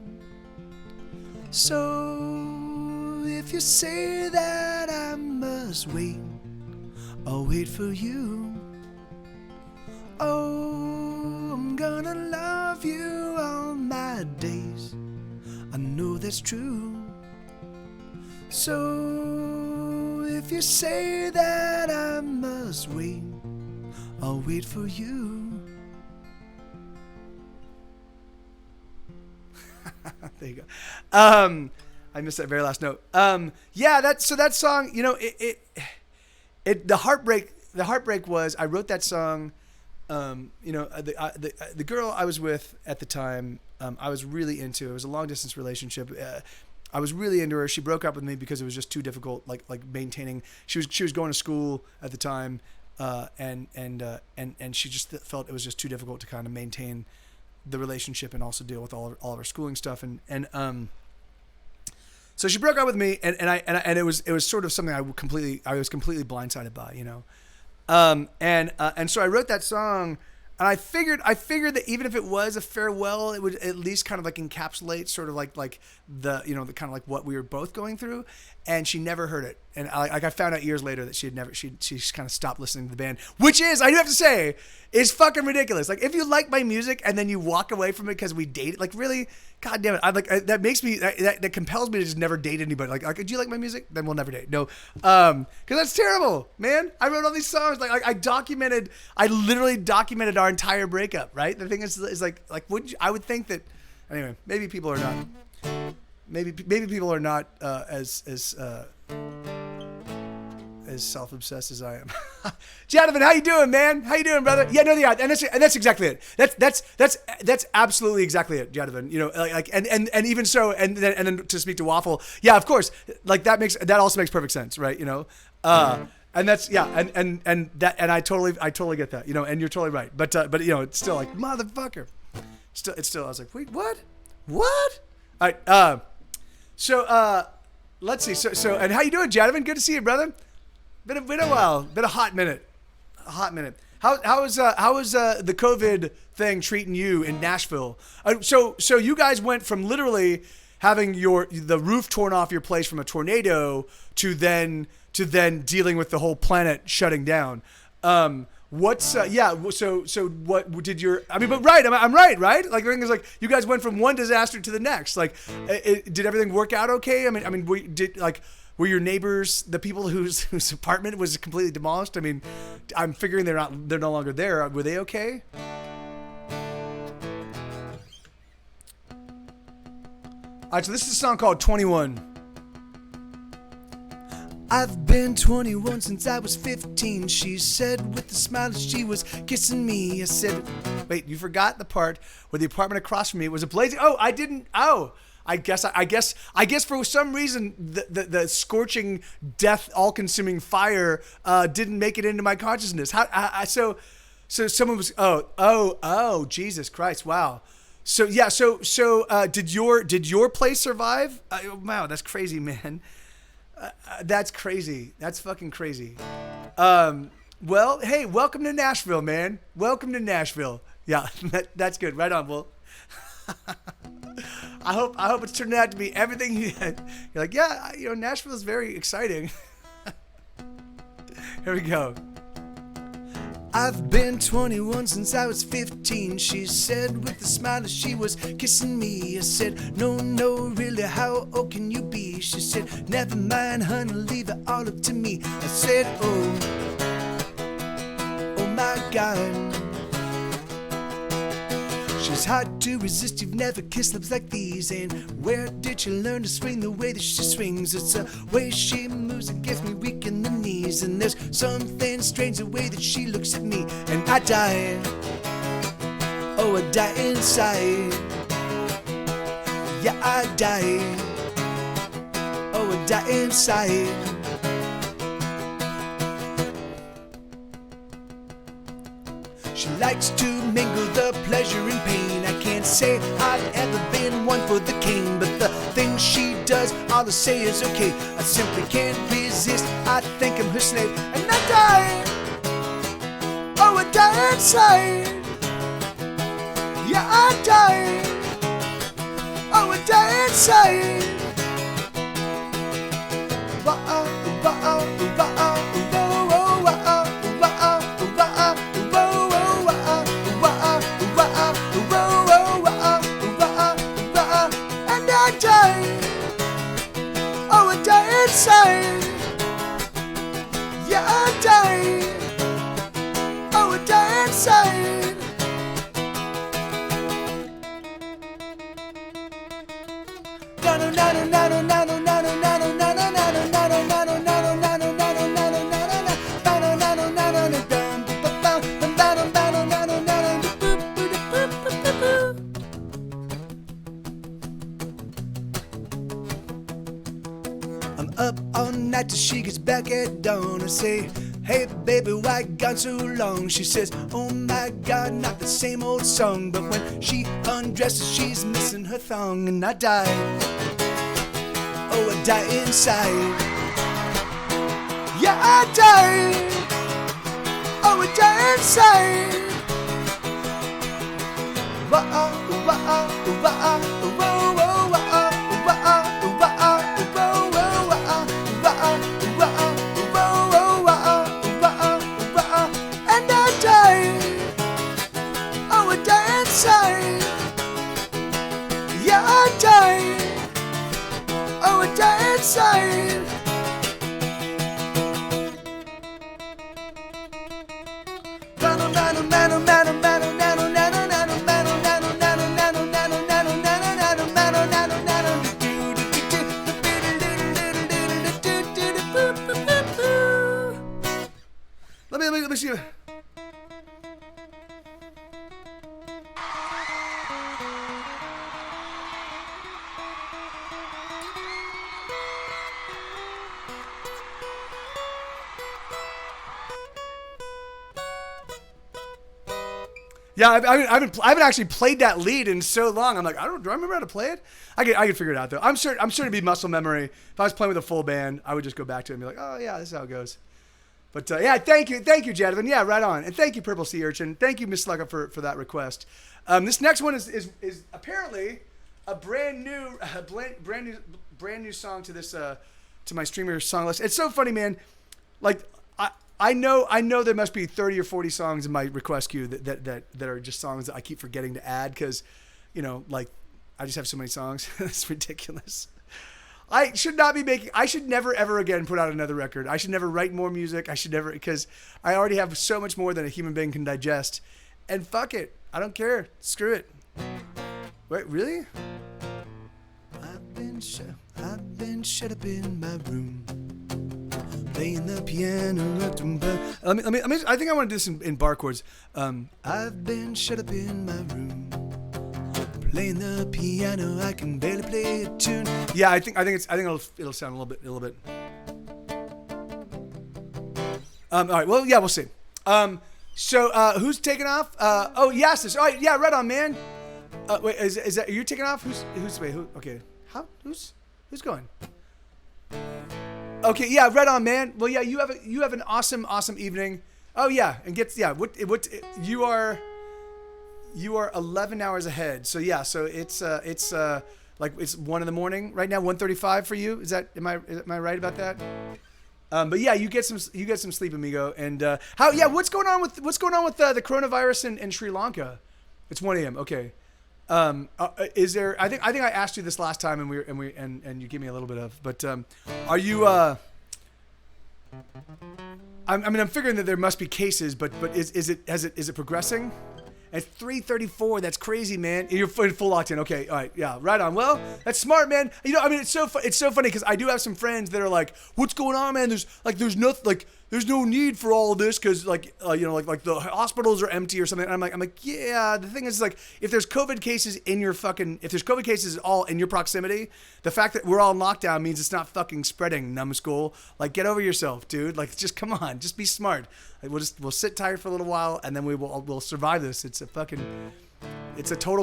So if you say that I must wait, I'll wait for you. Oh, I'm gonna love you all my days. I know that's true. So if you say that I must wait, I'll wait for you. There you go. I missed that very last note. Yeah, that song, you know, the heartbreak was, I wrote that song. You know, the girl I was with at the time, I was really into. It was a long distance relationship. I was really into her. She broke up with me because it was just too difficult, like maintaining. She was going to school at the time, and she just felt it was just too difficult to kind of maintain the relationship and also deal with all of her schooling stuff. So she broke up with me, and it was sort of something I was completely blindsided by, you know. And so I wrote that song, and I figured that even if it was a farewell, it would at least kind of like encapsulate sort of like the, you know, the kind of like what we were both going through. And she never heard it. And I found out years later that she kind of stopped listening to the band, which is, I do have to say, is fucking ridiculous. Like, if you like my music and then you walk away from it because we dated, like, really, God damn it. That makes me, that compels me to just never date anybody. Like, do you like my music? Then we'll never date. No. Cause that's terrible, man. I wrote all these songs. Like I literally documented our entire breakup, right? The thing is like, I would think that, anyway, maybe people are not, maybe people are not, as self-obsessed as I am. Jonathan, how you doing, man? How you doing, brother? Yeah, no, yeah, and that's exactly it. That's absolutely exactly it, Jonathan. You know, and even so, and then to speak to Waffle, yeah, of course, like that also makes perfect sense, right? You know, and that's, yeah, and I totally get that, you know, and you're totally right, but you know, it's still like, motherfucker, it's still I was like, wait, what? All right, so let's see, so and how you doing, Jonathan? Good to see you, brother. Been a while. Been a hot minute. How is the COVID thing treating you in Nashville? So you guys went from literally having the roof torn off your place from a tornado to then dealing with the whole planet shutting down. So what did your, I mean, but right, I'm right? Like, the thing is, like, you guys went from one disaster to the next. Like, did everything work out okay? I mean, were your neighbors, the people whose apartment was completely demolished? I mean, I'm figuring they're no longer there. Were they okay? All right, so this is a song called 21. I've been 21 since I was 15, she said with a smile as she was kissing me. I said, wait, you forgot the part where the apartment across from me was ablazing. Oh, I didn't. Oh. I guess for some reason the scorching, death, all-consuming fire didn't make it into my consciousness. So someone was oh Jesus Christ, wow. So yeah, so did your place survive? Wow, that's crazy, man. That's crazy. That's fucking crazy. Well, hey, welcome to Nashville, man. Welcome to Nashville. Yeah, that's good. Right on. Well, I hope it's turning out to be everything you're like. Yeah, Nashville is very exciting. Here we go. I've been 21 since I was 15, she said with a smile as she was kissing me. I said, no, really, how old can you be? She said, never mind, honey, leave it all up to me. I said, oh my God. She's hard to resist, you've never kissed lips like these. And where did you learn to swing the way that she swings? It's the way she moves that gets me weak in the knees. And there's something strange the way that she looks at me. And I die, oh I die inside. Yeah, I die, oh I die inside. She likes to mingle the pleasure and pain. I can't say I've ever been one for the cane, but the things she does, all I say is okay. I simply can't resist, I think I'm her slave. And I die, oh I die inside. Yeah, I die, oh I die inside. Wah-oh, wah-oh, wah-oh, wah-oh, wah-oh, wah-oh, wah-oh. Inside. Yeah, I die, oh I die inside. No, no, no, no, no, no, no, no, no, no, no, no, no, no, no, no, no, no, no, up all night till she gets back at dawn. I say, hey baby, why gone so long? She says, oh my God, not the same old song. But when she undresses, she's missing her thong. And I die, oh I die inside. Yeah, I die, oh I die inside. Wah-oh, wah-oh, wah-oh, wah-oh, wah-oh, wah-oh. Yeah, I die, oh I die inside. Let me see. Yeah, I haven't actually played that lead in so long. I'm like, do I remember how to play it? I can figure it out though. I'm sure it'd be muscle memory. If I was playing with a full band, I would just go back to it and be like, oh yeah, this is how it goes. But yeah, thank you, Jadvin. Yeah, right on. And thank you, Purple Sea Urchin. Thank you, Miss Slugger, for that request. This next one is apparently a brand new song to this to my streamer song list. It's so funny, man. Like I know there must be 30 or 40 songs in my request queue that are just songs that I keep forgetting to add because, like I just have so many songs. It's ridiculous. I should never ever again put out another record. I should never write more music. Because I already have so much more than a human being can digest. And fuck it. I don't care. Screw it. Wait, really? I've been shut up in my room. Playing the piano. I think I want to do this in bar chords. I've been shut up in my room. Playing the piano, I can barely play a tune. Yeah, I think it'll sound a little bit. All right, well, yeah, we'll see. So who's taking off? Oh, yes. All right, yeah, right on, man. Wait, is that are you taking off? Who's wait? Who? Okay, who's going? Okay, yeah, right on, man. Well, yeah, you have an awesome evening. Oh yeah, and what you are 11 hours ahead. So yeah, so it's like it's 1 in the morning right now, 1:35 for you. Am I right about that? But yeah, you get some sleep, amigo. And what's going on with the coronavirus in Sri Lanka? It's 1 a.m. Okay. Is there? I think I asked you this last time, and you gave me a little bit of. But are you? I'm figuring that there must be cases, but is it progressing? At 3:34, that's crazy, man. You're in full lockdown. Okay, all right, yeah, right on. Well, that's smart, man. You know, I mean, it's so funny because I do have some friends that are like, "What's going on, man? There's no need for all of this because like the hospitals are empty or something." And I'm like, yeah. The thing is, like, if there's COVID cases if there's COVID cases all in your proximity, the fact that we're all in lockdown means it's not fucking spreading. Numbskull, like, get over yourself, dude. Like, just come on, just be smart. Like, we'll sit tight for a little while and then we'll survive this. It's a total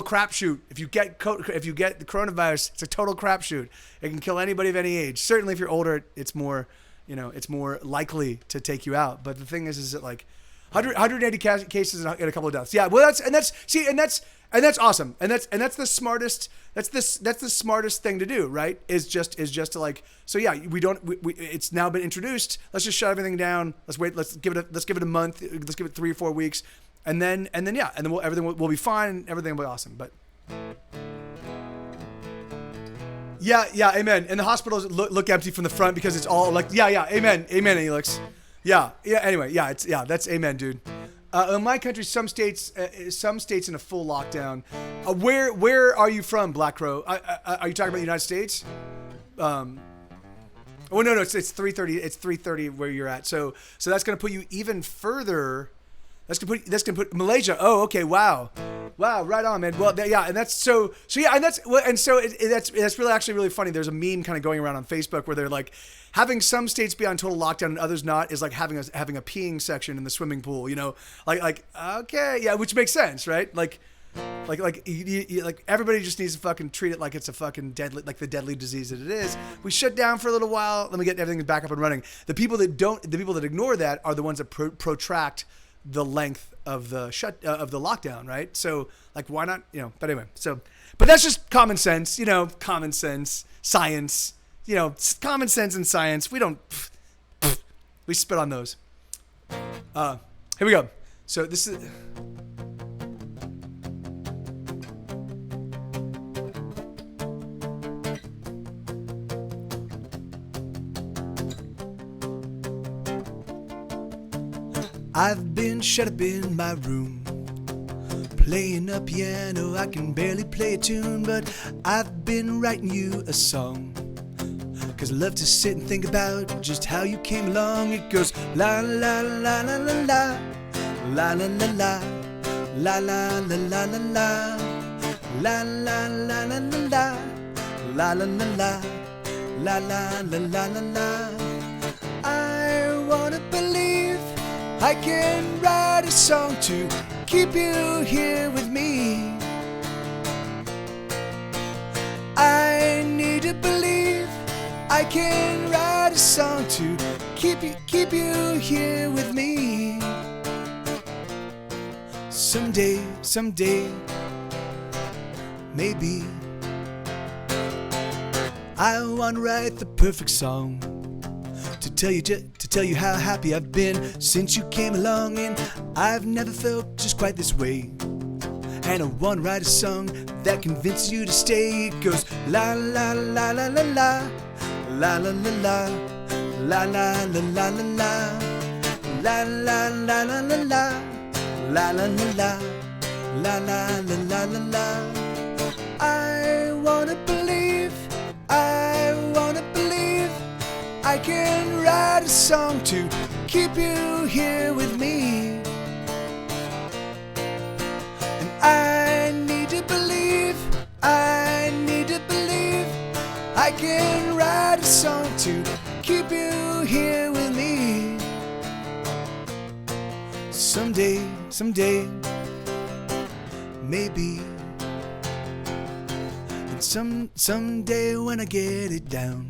crapshoot. If you get the coronavirus, it's a total crapshoot. It can kill anybody of any age. Certainly, if you're older, it's more likely to take you out. But the thing is that like 180 cases and a couple of deaths. Yeah, well, that's awesome. And that's the smartest. That's the smartest thing to do, right? Is just to like. So yeah, it's now been introduced. Let's just shut everything down. Let's wait. Let's give it a month. Let's give it 3 or 4 weeks, and then everything will be fine. And everything will be awesome. But. Yeah, amen. And the hospitals look empty from the front because it's all like, yeah, amen, Elix. Yeah. Anyway, that's amen, dude. In my country, some states in a full lockdown. Where are you from, Black Crow? Are you talking about the United States? Oh no, it's 3:30. It's 3:30 where you're at. So that's gonna put you even further. That's gonna put Malaysia. Oh, okay. Wow, right on, man. Well, and that's that's really actually really funny. There's a meme kind of going around on Facebook where they're like, having some states be on total lockdown and others not is like having a peeing section in the swimming pool. You know, like okay, yeah, which makes sense, right? Like everybody just needs to fucking treat it like it's a fucking the deadly disease that it is. We shut down for a little while, let me get everything back up and running. The people that ignore that are the ones that protract the length of the lockdown, right? So like, why not, but anyway, but that's just common sense, common sense, science, common sense and science. We spit on those. Here we go. So this is, I've been shut up in my room, playing a piano. I can barely play a tune, but I've been writing you a song. 'Cause I love to sit and think about just how you came along. It goes la la la la la la, la la la la, la la la la la la, la la la la la la, la la la la, la la la la la la. I wanna believe I can write a song to keep you here with me. I need to believe I can write a song to keep you here with me. Someday, maybe I wanna write the perfect song to tell you how happy I've been since you came along, and I've never felt just quite this way. And I wanna write a song that convinces you to stay. It goes la la la la la la, la la la la, la la la la la la, la la la la la la, la la la la, la la la la la. I wanna believe I can write a song to keep you here with me. And I need to believe I can write a song to keep you here with me. Someday, maybe. And someday when I get it down,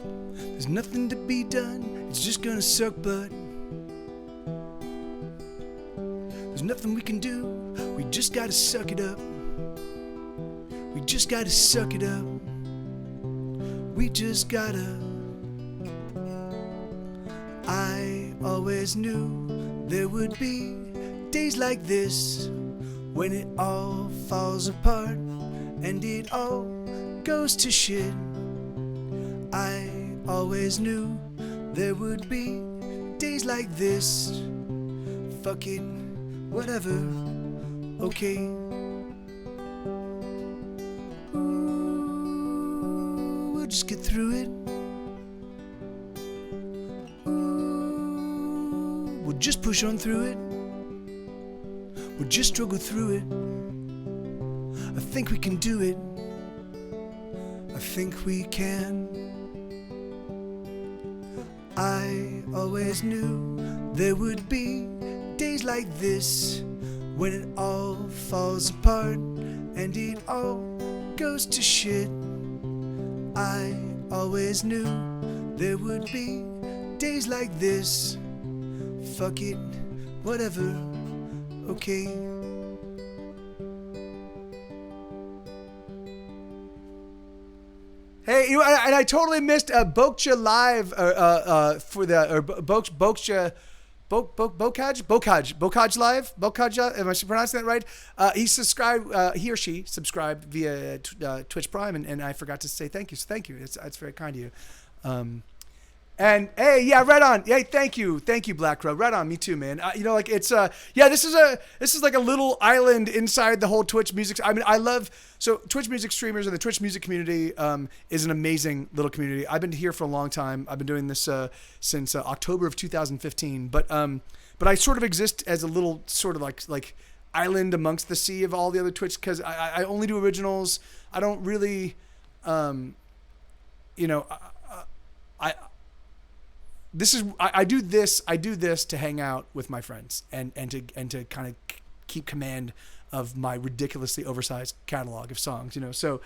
There's nothing to be done, it's just gonna suck, but there's nothing we can do, we just gotta suck it up. We just gotta suck it up. We just gotta. I always knew there would be days like this when it all falls apart and it all goes to shit. I always knew there would be days like this. Fuck it, whatever, okay. Ooh, we'll just get through it. Ooh, we'll just push on through it. We'll just struggle through it. I think we can do it. I think we can. I always knew there would be days like this when it all falls apart and it all goes to shit. I always knew there would be days like this. Fuck it, whatever, okay. Hey, you know, and I totally missed MikeTVLive for the Bokaj Live. Bokaj, am I pronouncing that right? He or she subscribed via Twitch Prime, and I forgot to say thank you. So thank you. It's very kind of you. And hey, yeah, right on. Hey, thank you, Black Crow. Right on, me too, man. You know, like it's yeah, this is like a little island inside the whole Twitch music. I mean, I love Twitch music streamers and the Twitch music community is an amazing little community. I've been here for a long time. I've been doing this since October of 2015. But I sort of exist as a little sort of like island amongst the sea of all the other Twitch because I only do originals. I don't really, you know, I do this to hang out with my friends and to kind of keep command of my ridiculously oversized catalog of songs, you know. So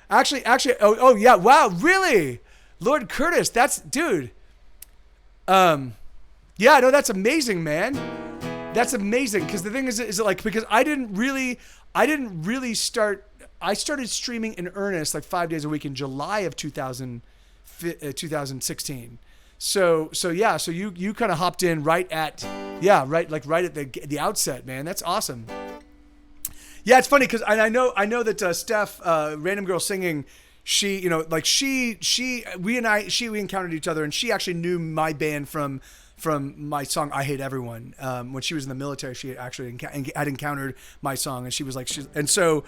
actually oh yeah, wow, really? Lord Curtis, that's dude. Yeah, no, that's amazing, man. That's amazing because the thing is like because I didn't really start. I started streaming in earnest like 5 days a week in July of 2016. So yeah, so you kind of hopped in right at the outset, man. That's awesome. Yeah, it's funny because I know that Steph, Random Girl Singing, she, you know, like we encountered each other, and she actually knew my band from my song "I Hate Everyone." When she was in the military, she had encountered my song, and she was like, so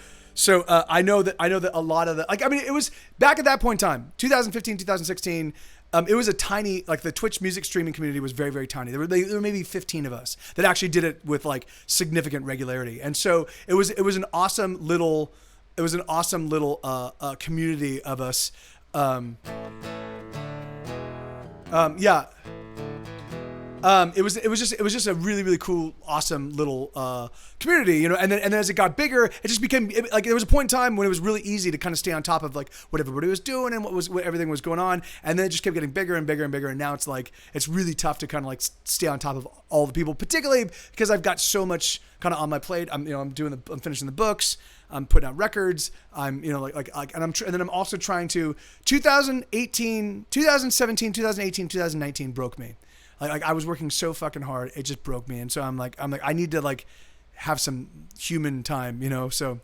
I know that a lot of the, like, I mean, it was back at that point in time, 2015, 2016. It was a tiny, like the Twitch music streaming community was very, very tiny. There were maybe 15 of us that actually did it with like significant regularity. And so it was an awesome little community of us. Yeah. It was just a really, really cool, awesome little community, you know. And then as it got bigger, it just became like there was a point in time when it was really easy to kind of stay on top of like what everybody was doing and what everything was going on. And then it just kept getting bigger and bigger and bigger. And now it's like it's really tough to kind of like stay on top of all the people, particularly because I've got so much kind of on my plate. I'm finishing the books. I'm putting out records. I'm, you know, and then I'm also trying to 2017, 2018, 2019 broke me. Like I was working so fucking hard, it just broke me, and so I'm like I need to like have some human time, you know. So,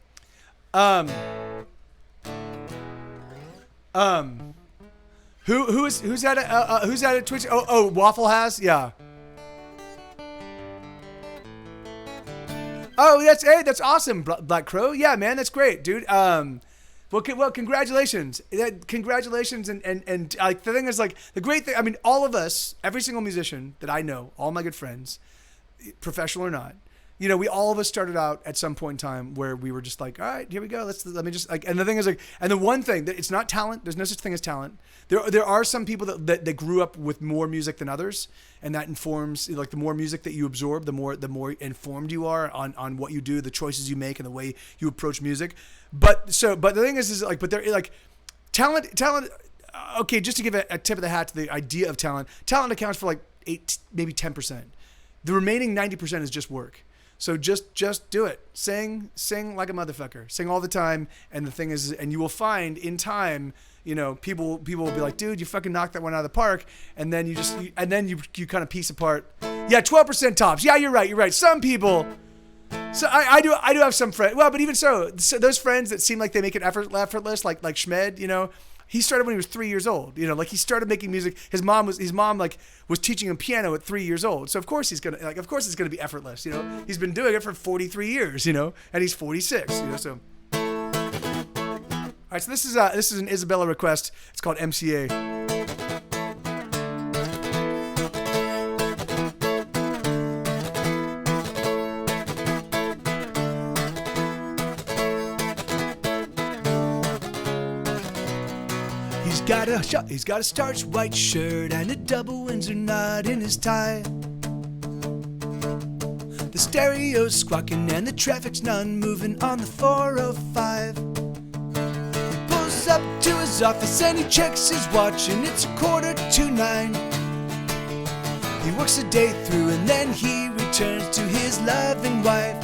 who's at it? Twitch? Oh, Waffle has, yeah. Oh, that's awesome, Black Crow. Yeah, man, that's great, dude. Well, congratulations. Congratulations. And like the thing is like the great thing, I mean, all of us, every single musician that I know, all my good friends, professional or not, you know, all of us started out at some point in time where we were just like, all right, here we go. Let me just like, and the thing is like, and the one thing that it's not talent. There's no such thing as talent. There are some people that grew up with more music than others, and that informs, like, the more music that you absorb, the more informed you are on what you do, the choices you make, and the way you approach music. But the thing is like, but there like talent. okay, just to give a tip of the hat to the idea of talent accounts for like 8, maybe 10%. The remaining 90% is just work. So just do it. Sing like a motherfucker. Sing all the time. And the thing is, and you will find in time, people will be like, dude, you fucking knocked that one out of the park. And then you kind of piece apart. Yeah, 12% tops. Yeah, you're right. Some people. So I do have some friends. Well, but even so those friends that seem like they make it effortless, like Schmed, he started when he was 3 years old. Like he started making music. His mom was teaching him piano at 3 years old. So of course it's gonna be effortless. He's been doing it for 43 years. And he's 46. So. All right. So this is an Isabella request. It's called MCA. He's got a starched white shirt and a double Windsor knot in his tie. The stereo's squawking and the traffic's non-moving on the 405. He pulls up to his office and he checks his watch and it's 9:15. He works a day through and then he returns to his loving wife.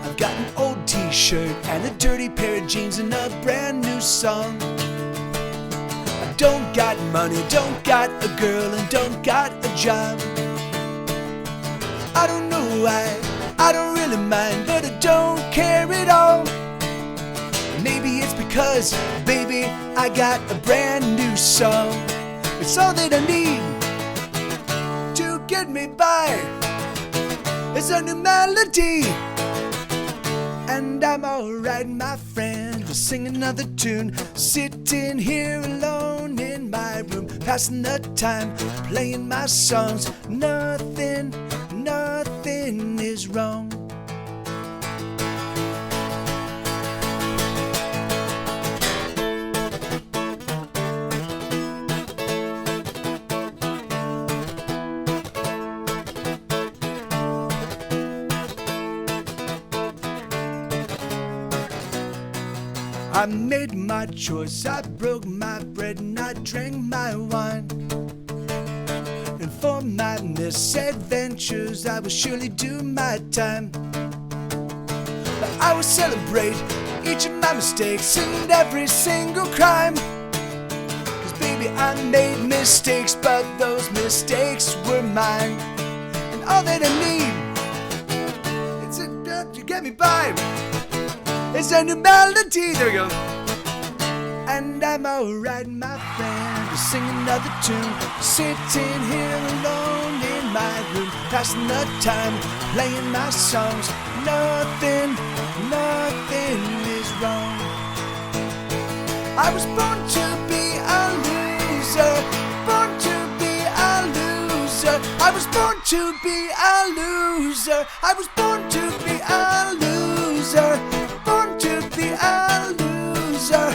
I've got an old t-shirt and a dirty pair of jeans and a brand new song. Don't got money, don't got a girl, and don't got a job. I don't know why, I don't really mind, but I don't care at all. Maybe it's because, baby, I got a brand new song. It's all that I need to get me by. It's a new melody, and I'm alright, my friend. We'll sing another tune, sitting here alone in my room, passing the time, playing my songs. Nothing is wrong. I made my choice, I broke my bread and I drank my wine. And for my misadventures I will surely do my time. But I will celebrate each of my mistakes and every single crime. 'Cause baby, I made mistakes, but those mistakes were mine. And all that I need is to get me by. It's a new melody, there we go. And I'm alright, my friend, to sing another tune, sitting here alone in my room, passing the time, playing my songs. Nothing is wrong. I was born to be a loser, born to be a loser. I was born to be a loser. I was born to be a loser. Born to be a loser.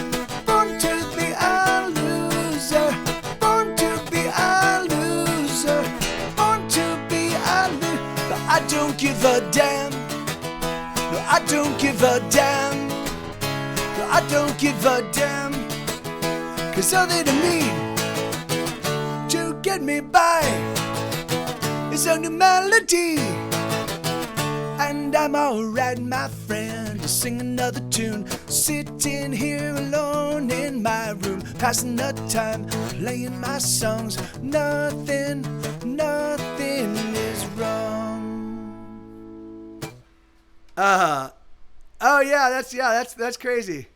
Born to be a loser. Born to be a loser. Born to be a loser. But I don't give a damn. No, I don't give a damn. No, I don't give a damn. 'Cause all that I need to get me by is a new melody. And I'm alright, my friend, to sing another tune, sitting here alone in my room, passing the time, playing my songs. Nothing is wrong. That's crazy.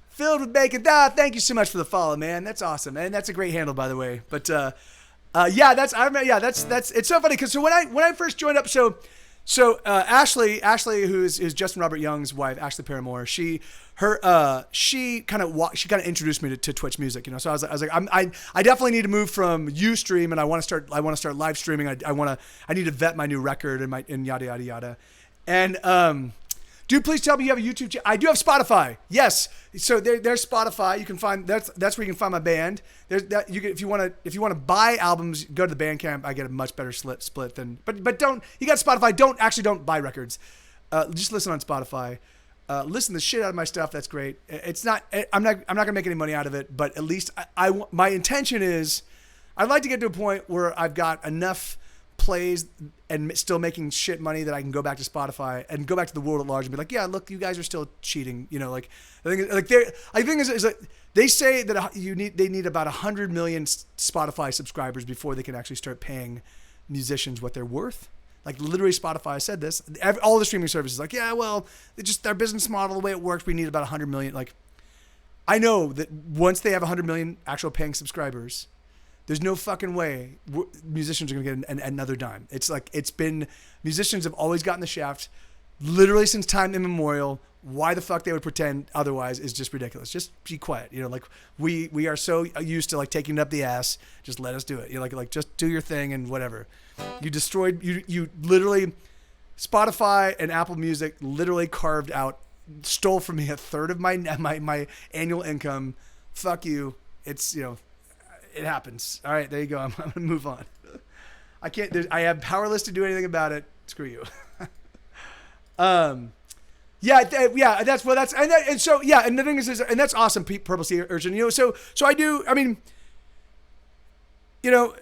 Filled with bacon. Thank you so much for the follow, man. That's awesome, and that's a great handle, by the way. But that's it's so funny because when I first joined up, so Ashley, who is Justin Robert Young's wife, Ashley Paramore, she kind of introduced me to Twitch music, So I was like, I definitely need to move from Ustream, and I want to start live streaming. I need to vet my new record and yada yada yada. And dude, please tell me you have a YouTube channel. I do have Spotify. Yes. So there's Spotify. You can find that's where you can find my band. There's that if you want to buy albums, go to the Bandcamp. I get a much better split than but don't, you got Spotify. Don't buy records. Just listen on Spotify. listen to the shit out of my stuff. That's great. It's not. I'm not gonna make any money out of it. But at least my intention is, I'd like to get to a point where I've got enough plays and still making shit money that I can go back to Spotify and go back to the world at large and be like, yeah, look, you guys are still cheating. You know, like I think is like they say that they need about 100 million Spotify subscribers before they can actually start paying musicians what they're worth. Like literally Spotify said this. All the streaming services like, yeah, well, it's just their business model, the way it works, we need about 100 million. Like, I know that once they have 100 million actual paying subscribers, there's no fucking way musicians are going to get another dime. It's like, musicians have always gotten the shaft literally since time immemorial. Why the fuck they would pretend otherwise is just ridiculous. Just be quiet. You know, like we are so used to like taking it up the ass. Just let us do it. You know, like just do your thing and whatever. You literally, Spotify and Apple Music literally stole from me a third of my annual income. Fuck you. It's, you know, it happens. All right, there you go. I'm gonna move on. I am powerless to do anything about it. Screw you. Yeah, that's what that's and so yeah, and the thing is and that's awesome. Purple Sea Urchin, you know. So I do. I mean, you know,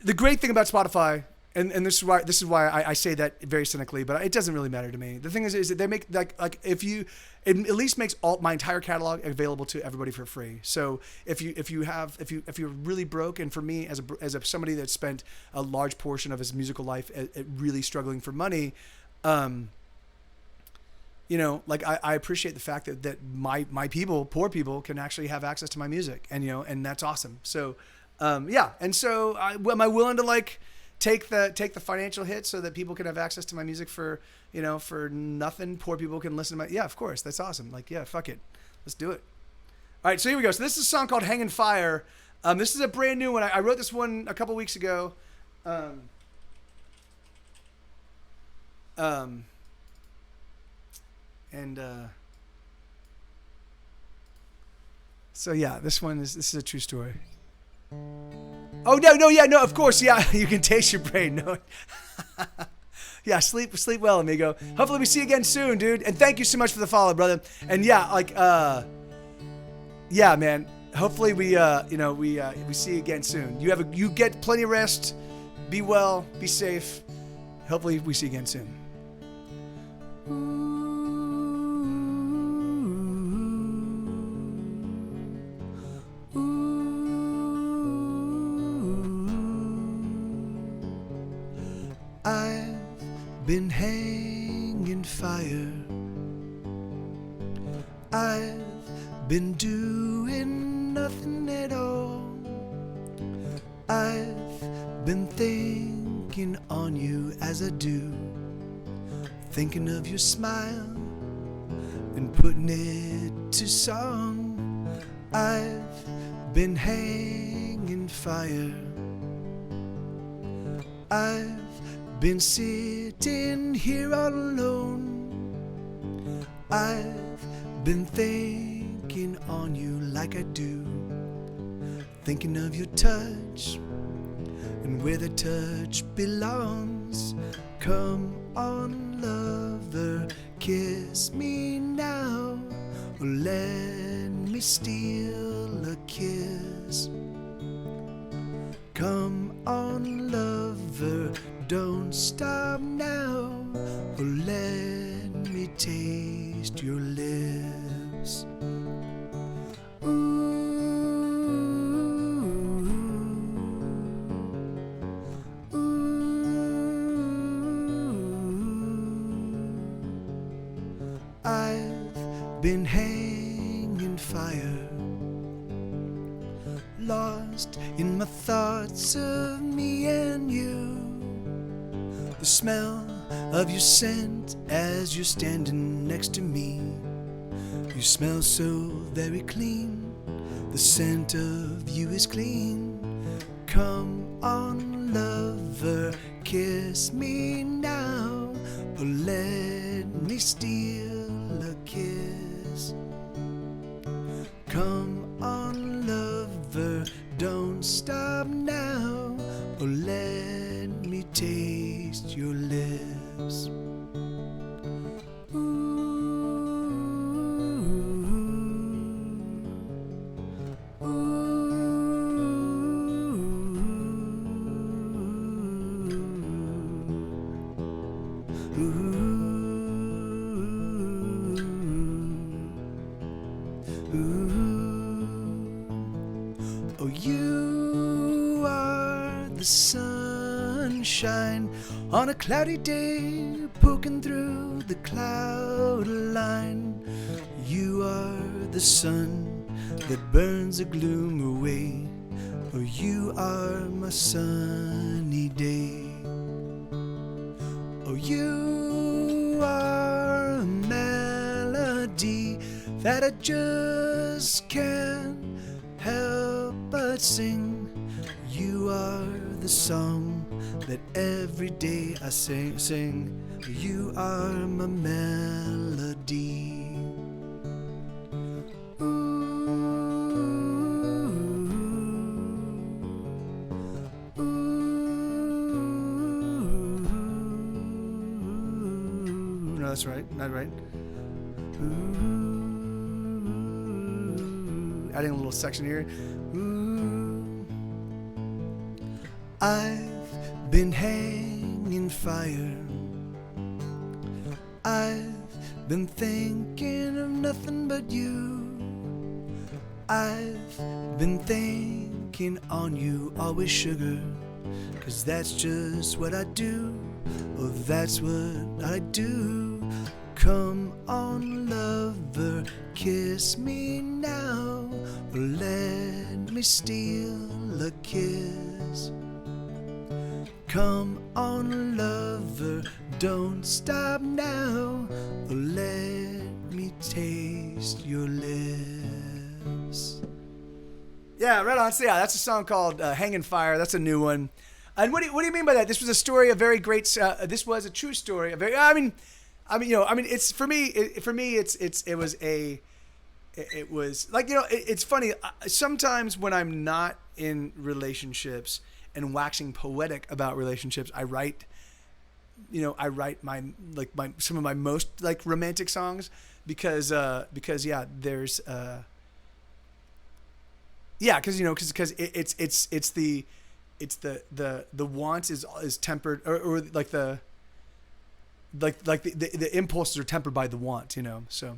the great thing about Spotify, and this is why I say that very cynically, but it doesn't really matter to me. The thing is that they make like if you, it at least makes my entire catalog available to everybody for free. So if you're really broke, and for me as somebody that spent a large portion of his musical life at really struggling for money, you know, like I appreciate the fact that my people, poor people, can actually have access to my music, and you know, and that's awesome. So yeah, and so am I willing to like take the financial hit so that people can have access to my music for, you know, for nothing? Poor people can listen to my, yeah, of course, that's awesome. Like, yeah, fuck it, let's do it. All right, so here we go. So this is a song called "Hangin' Fire." This is a brand new one. I wrote this one a couple weeks ago. So yeah, this is a true story. Oh no, of course, yeah, you can taste your brain. No, yeah, sleep well, amigo. Hopefully we see you again soon, dude. And thank you so much for the follow, brother. And yeah, like, yeah, man. Hopefully we see you again soon. You get plenty of rest. Be well. Be safe. Hopefully we see you again soon. I've been hanging fire. I've been doing nothing at all. I've been thinking on you as I do, thinking of your smile and putting it to song. I've been hanging fire. I've been sitting here all alone. I've been thinking on you like I do, thinking of your touch and where the touch belongs. Come on, lover, kiss me now, or let me steal a kiss. Come on, lover, don't stop now, or let me taste your lips. Ooh, ooh. I've been hanging fire, lost in my thoughts of me and you. The smell of your scent as you're standing next to me. You smell so very clean. The scent of you is clean. Come on, lover, kiss me now, or let me steal a kiss. Come on, lover, don't stop now, or let me taste your lips. Ooh. the sunshine on a cloudy day, poking through the cloud line. You are the sun that burns the gloom away. Oh, you are my sunny day. Oh, you are a melody that I just can't help but sing. You are the song that every day I sing. You are my melody. No, that's right. Not right. Adding a little section here. I've been hanging fire. I've been thinking of nothing but you. I've been thinking on you, always sugar, 'cause that's just what I do. Oh, that's what I do. Come on, lover, kiss me now, or let me steal a kiss. Come on, lover, don't stop now, or let me taste your lips. Yeah, right on. So yeah, that's a song called "Hanging Fire." That's a new one. And what do you mean by that? This was a story, a very great. This was a true story. A very. It's for me. It was like, it's funny. Sometimes when I'm not in relationships and waxing poetic about relationships, I write my some of my most like romantic songs because there's it's the want is tempered or like the impulses are tempered by the want, so.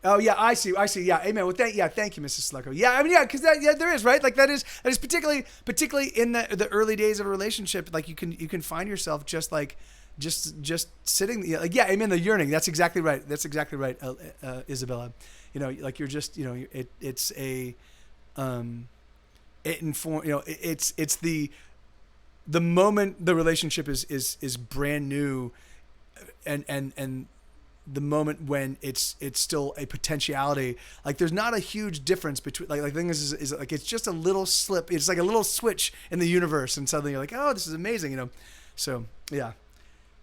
Oh yeah, I see. Yeah, amen. Well, thank you, Mrs. Slucko. Yeah, because there is, right. Like that is particularly in the early days of a relationship. Like you can find yourself just sitting. Amen. The yearning. That's exactly right. Isabella. Like you're just, it's a, it inform. It's the moment the relationship is brand new, and the moment when it's still a potentiality. Like there's not a huge difference between like the thing is like it's just a little slip. It's like a little switch in the universe, and suddenly you're like, oh, this is amazing, So yeah.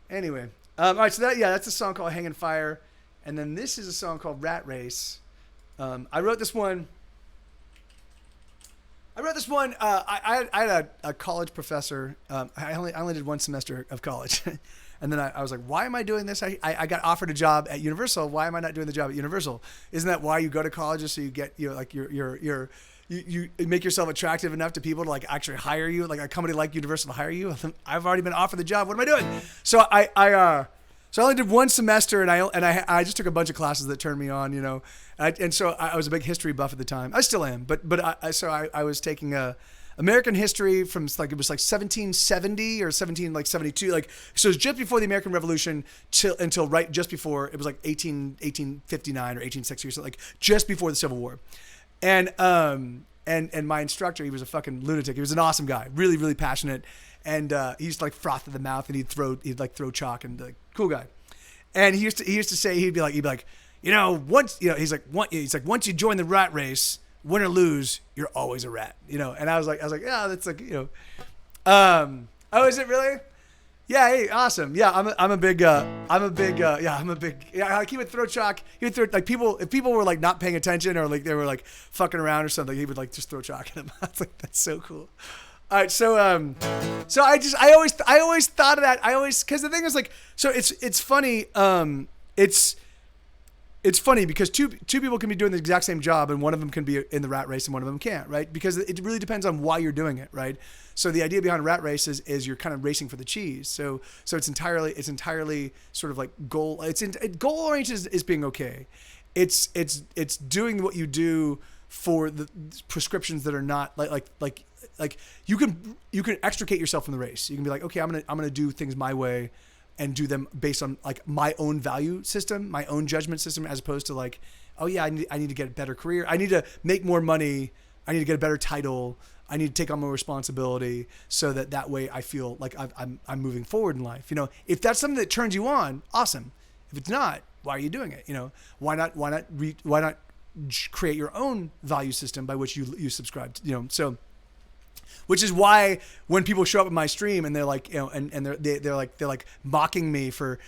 Anyway, all right. So that's a song called "Hanging Fire," and then this is a song called "Rat Race." I wrote this one. I had a college professor. I only did one semester of college. And then I was like, why am I doing this? I got offered a job at Universal. Why am I not doing the job at Universal? Isn't that why you go to college, so you get, you make yourself attractive enough to people to like actually hire you, like a company like Universal to hire you? I've already been offered the job. What am I doing? So I only did one semester, and I just took a bunch of classes that turned me on, and so I was a big history buff at the time. I still am, but I was taking American history from like, it was like 1770 or 1772, like, so it was just before the American Revolution until right just before, it was like 1859 or 1860 or something, like just before the Civil War. And my instructor, he was a fucking lunatic. He was an awesome guy, really, really passionate. And he used to like froth at the mouth, and he'd throw chalk, and like, cool guy. And he used to say, he'd be like, once once you join the rat race, win or lose, you're always a rat, And I was like, yeah, that's like, oh, is it really? Yeah, hey, awesome. Yeah, I'm a big, like he would throw chalk. He would throw, like, if people were like not paying attention, or like they were like fucking around or something, he would like just throw chalk at them. I was like, that's so cool. All right, so I always thought of that. Because the thing is, like, so it's funny. It's funny because two people can be doing the exact same job, and one of them can be in the rat race and one of them can't, right? Because it really depends on why you're doing it, right? So the idea behind a rat race is you're kind of racing for the cheese. So it's entirely sort of like goal. Goal oriented is being okay. It's doing what you do for the prescriptions that are not like like you can extricate yourself from the race. You can be like, okay, I'm gonna do things my way, and do them based on like my own value system, my own judgment system, as opposed to like, oh yeah, I need to get a better career. I need to make more money. I need to get a better title. I need to take on more responsibility so that way I feel like I'm moving forward in life. You know, if that's something that turns you on, awesome. If it's not, why are you doing it? You know, why not create your own value system by which you subscribe to, you know, so, which is why when people show up at my stream and they're like, you know, and they're like mocking me for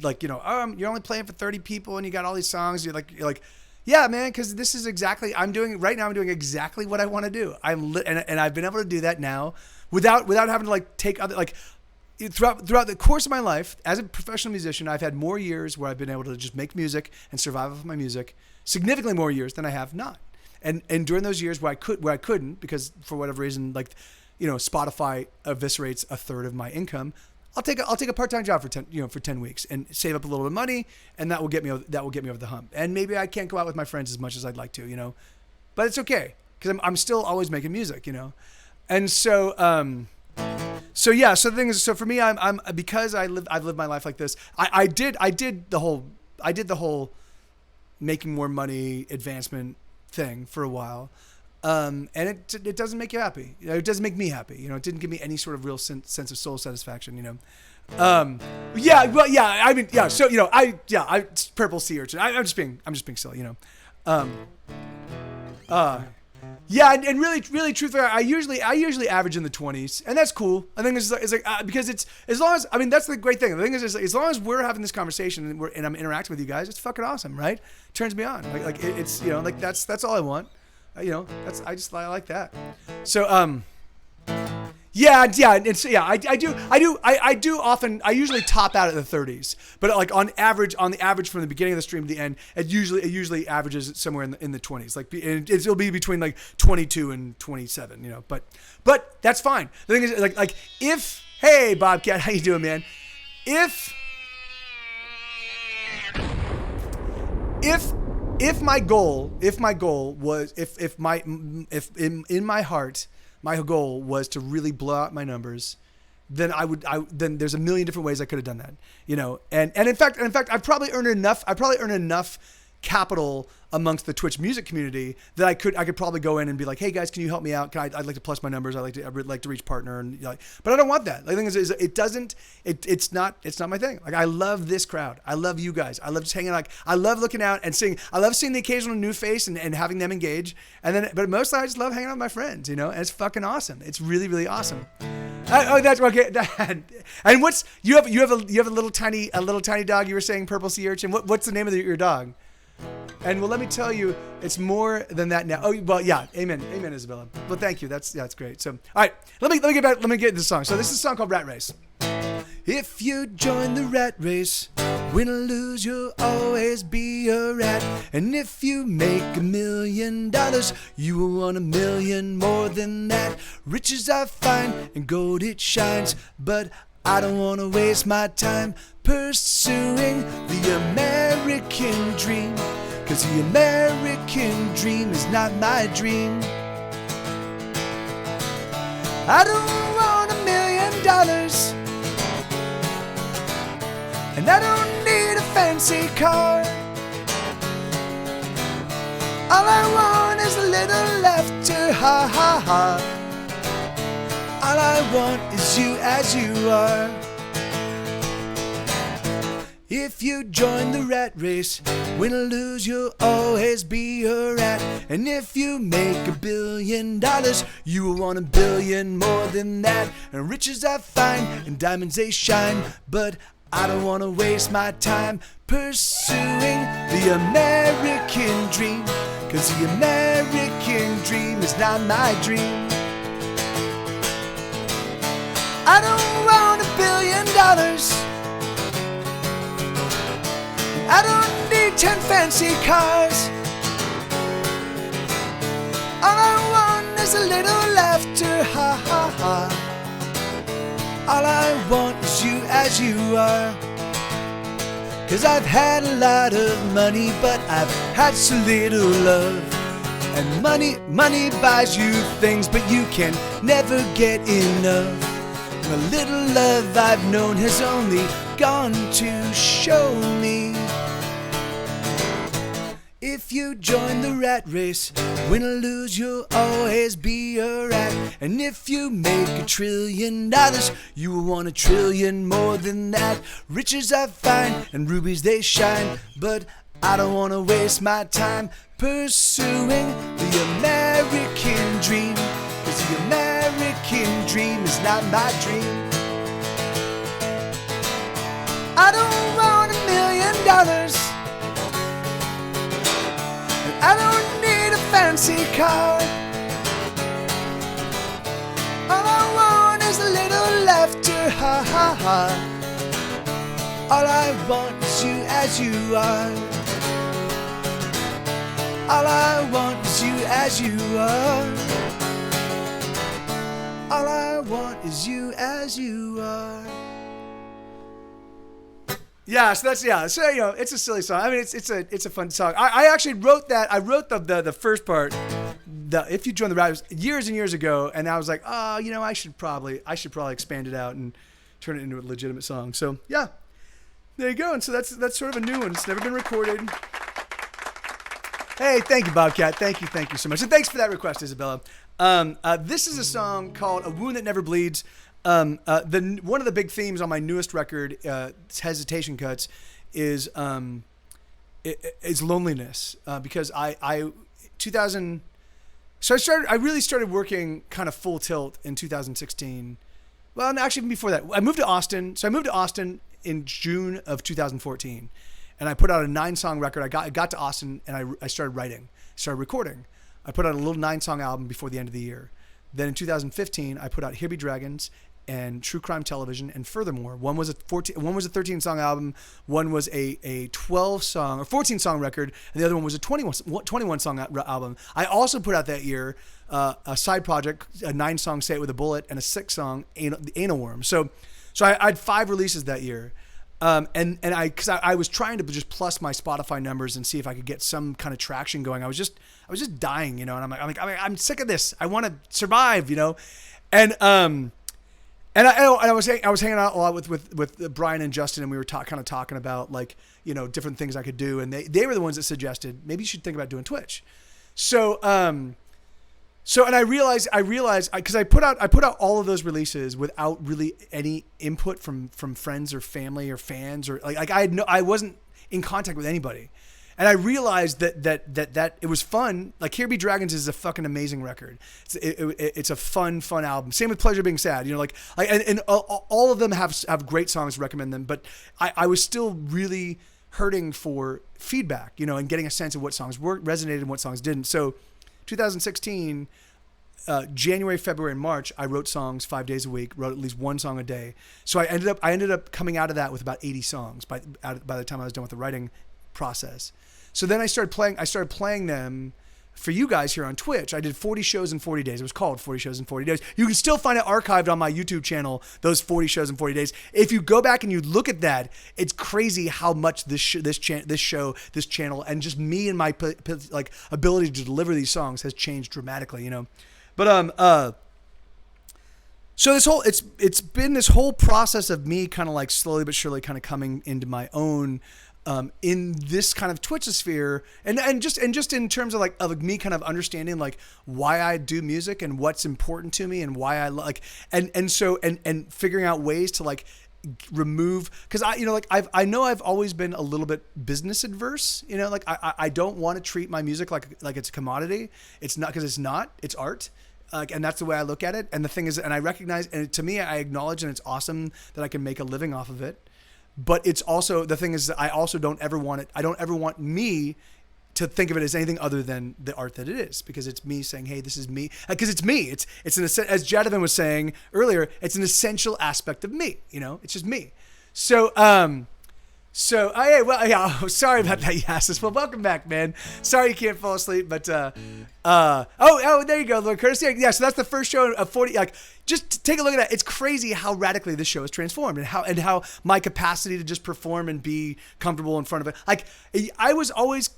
like, you know, you're only playing for 30 people and you got all these songs. You're like, yeah, man, because this is exactly, I'm doing exactly what I want to do. And I've been able to do that now without having to like take other, like throughout the course of my life as a professional musician, I've had more years where I've been able to just make music and survive off my music, significantly more years than I have not. And during those years where I couldn't, because for whatever reason, like, you know, Spotify eviscerates a third of my income, I'll take a part-time job for 10 weeks and save up a little bit of money, and that will get me over the hump. And maybe I can't go out with my friends as much as I'd like to, you know, but it's okay because I'm still always making music, you know. And so yeah, so the thing is, so for me, I'm because I've lived my life like this. I did the whole making more money advancement thing for a while. And it doesn't make you happy. You know, it doesn't make me happy. You know, it didn't give me any sort of real sense of soul satisfaction, you know? Yeah, well, yeah, I mean, yeah. So, you know, it's purple sea urchin. I'm just being silly, you know? Yeah. And really truthfully, I usually average in the 20s, and that's cool. I think it's like, because it's, as long as, I mean, that's the great thing. The thing is as long as we're having this conversation and I'm interacting with you guys, it's fucking awesome, right? Turns me on. Like it's, you know, like that's all I want. You know, I like that. So, yeah, I do often, I usually top out at the 30s, but like on the average from the beginning of the stream to the end, it usually averages somewhere in the 20s. Like it'll be between like 22 and 27, you know, but that's fine. The thing is like hey, Bobcat, how you doing, man? If my goal was, if in my heart, my goal was to really blow out my numbers, then then there's a million different ways I could have done that, you know? And in fact, I've probably earned enough capital amongst the Twitch music community that I could probably go in and be like, hey guys, can you help me out? I'd like to plus my numbers. I'd like to reach partner, and like, but I don't want that. The thing is it's not my thing. Like, I love this crowd. I love you guys. I love just hanging out. I love looking out and seeing. I love seeing the occasional new face and having them engage. But mostly I just love hanging out with my friends, you know, and it's fucking awesome. It's really, really awesome. That's okay. And you have a little tiny dog. You were saying purple sea urchin. What's the name of your dog? And well, let me tell you, it's more than that now. Oh, well, yeah. Amen, Isabella. Well, thank you. That's great. So, all right, let me get back. Let me get this song. So this is a song called Rat Race. If you join the rat race, win or lose, you'll always be a rat. And if you make $1 million, you will want 1 million more than that. Riches I find and gold it shines, but I don't want to waste my time pursuing the American dream, 'cause the American dream is not my dream. I don't want $1 million, and I don't need a fancy car. All I want is a little laughter, ha ha ha. All I want is you as you are. If you join the rat race, win or lose, you'll always be a rat. And if you make $1 billion, you will want 1 billion more than that. And riches I find and diamonds they shine, but I don't want to waste my time pursuing the American dream, 'cause the American dream is not my dream. I don't want $1 billion. I don't need 10 fancy cars. All I want is a little laughter, ha ha ha. All I want is you as you are. 'Cause I've had a lot of money, but I've had so little love. And money buys you things, but you can never get enough. The little love I've known has only gone to show me. If you join the rat race, win or lose, you'll always be a rat. And if you make $1 trillion, you will want $1 trillion more than that. Riches are fine and rubies they shine, but I don't want to waste my time pursuing the American dream. 'Cause the American dream is not my dream. I don't want $1 million. I don't need a fancy car. All I want is a little laughter, ha ha ha. All I want is you as you are. All I want is you as you are. All I want is you as you are. Yeah, so so it's a silly song. I mean, it's a fun song. I actually wrote that. I wrote the first part. If you join the rap years and years ago, and I was like, oh, I should probably expand it out and turn it into a legitimate song. So yeah, there you go. And so that's sort of a new one. It's never been recorded. Hey, thank you, Bobcat. Thank you so much, and thanks for that request, Isabella. This is a song called "A Wound That Never Bleeds." One of the big themes on my newest record, Hesitation Cuts, is loneliness. Because I really started working kind of full tilt in 2016. Well, actually before that, I moved to Austin. So I moved to Austin in June of 2014, and I put out a 9-song record. I got to Austin and I started writing, started recording. I put out a little 9-song album before the end of the year. Then in 2015, I put out Here Be Dragons and True Crime Television, and Furthermore. One was a 13-song album, one was a 12-song or 14-song record, and the other one was a 21-song album. I also put out that year a side project, a 9-song Say It With a Bullet, and a 6-song The Anal Worm. So I had 5 releases that year. Because I was trying to just plus my Spotify numbers and see if I could get some kind of traction going. I was just dying, and I'm sick of this. I want to survive, and I was hanging out a lot with Brian and Justin, and we were talking about different things I could do, and they were the ones that suggested maybe you should think about doing Twitch. So I realized because I put out all of those releases without really any input from friends or family or fans or I wasn't in contact with anybody. And I realized that it was fun. Like Here Be Dragons is a fucking amazing record. It's a fun album. Same with Pleasure Being Sad. And all of them have great songs. Recommend them. But I was still really hurting for feedback, and getting a sense of what songs resonated and what songs didn't. So 2016, January, February, and March, I wrote songs 5 days a week. Wrote at least 1 song a day. So I ended up coming out of that with about 80 songs by the time I was done with the writing process. So then I started playing them for you guys here on Twitch. I did 40 shows in 40 days. It was called 40 shows in 40 days. You can still find it archived on my YouTube channel, those 40 shows in 40 days. If you go back and you look at that, it's crazy how much this channel, and just me and my ability to deliver these songs has changed dramatically, But so it's been this whole process of me kind of slowly but surely kind of coming into my own in this kind of Twitch sphere, and just in terms of me kind of understanding why I do music and what's important to me and why I and figuring out ways to remove, because I know I've always been a little bit business adverse, I don't want to treat my music like it's a commodity. It's not, because it's art. And that's the way I look at it. And the thing is, and I recognize, and to me, I acknowledge, and it's awesome that I can make a living off of it. But it's also, the thing is that I also don't ever want it. I don't ever want me to think of it as anything other than the art that it is, because it's me saying, hey, this is me. Because it's me. It's an, as Jadavan was saying earlier, it's an essential aspect of me. It's just me. So, sorry about that, Yasis. Well, welcome back, man. Sorry you can't fall asleep, but there you go, Lord Curtis. Yeah, so that's the first show of 40. Just take a look at that. It's crazy how radically this show has transformed, and how my capacity to just perform and be comfortable in front of it. I was always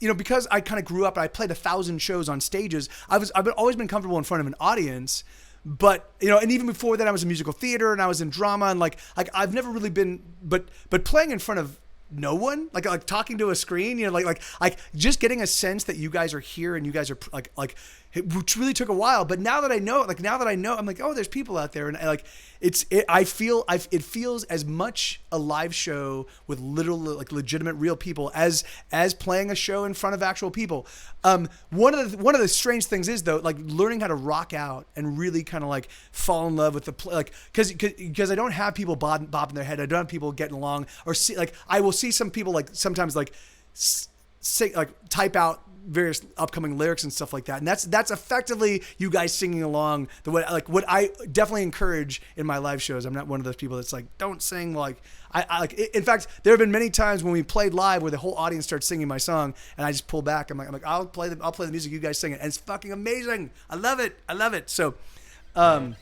because I kind of grew up and I played 1,000 shows on stages, I've always been comfortable in front of an audience. But and even before that, I was in musical theater and I was in drama, and like I've never really been, but playing in front of no one, like talking to a screen, like just getting a sense that you guys are here and you guys are like it really took a while. But now that I know, I'm like, oh, there's people out there, and it feels as much a live show with literal, like legitimate real people as playing a show in front of actual people. One of the strange things is though, like learning how to rock out and really kind of like fall in love with the because I don't have people bobbing their head. I don't have people getting along or see, like I will see some people like sometimes like say like type out various upcoming lyrics and stuff like that, and that's effectively you guys singing along what I definitely encourage in my live shows. I'm not one of those people that's like, don't sing. Like I like, in fact, there have been many times when we played live where the whole audience starts singing my song and I just pull back. I'm like I'll play the music, you guys sing it, and it's fucking amazing. I love it. So but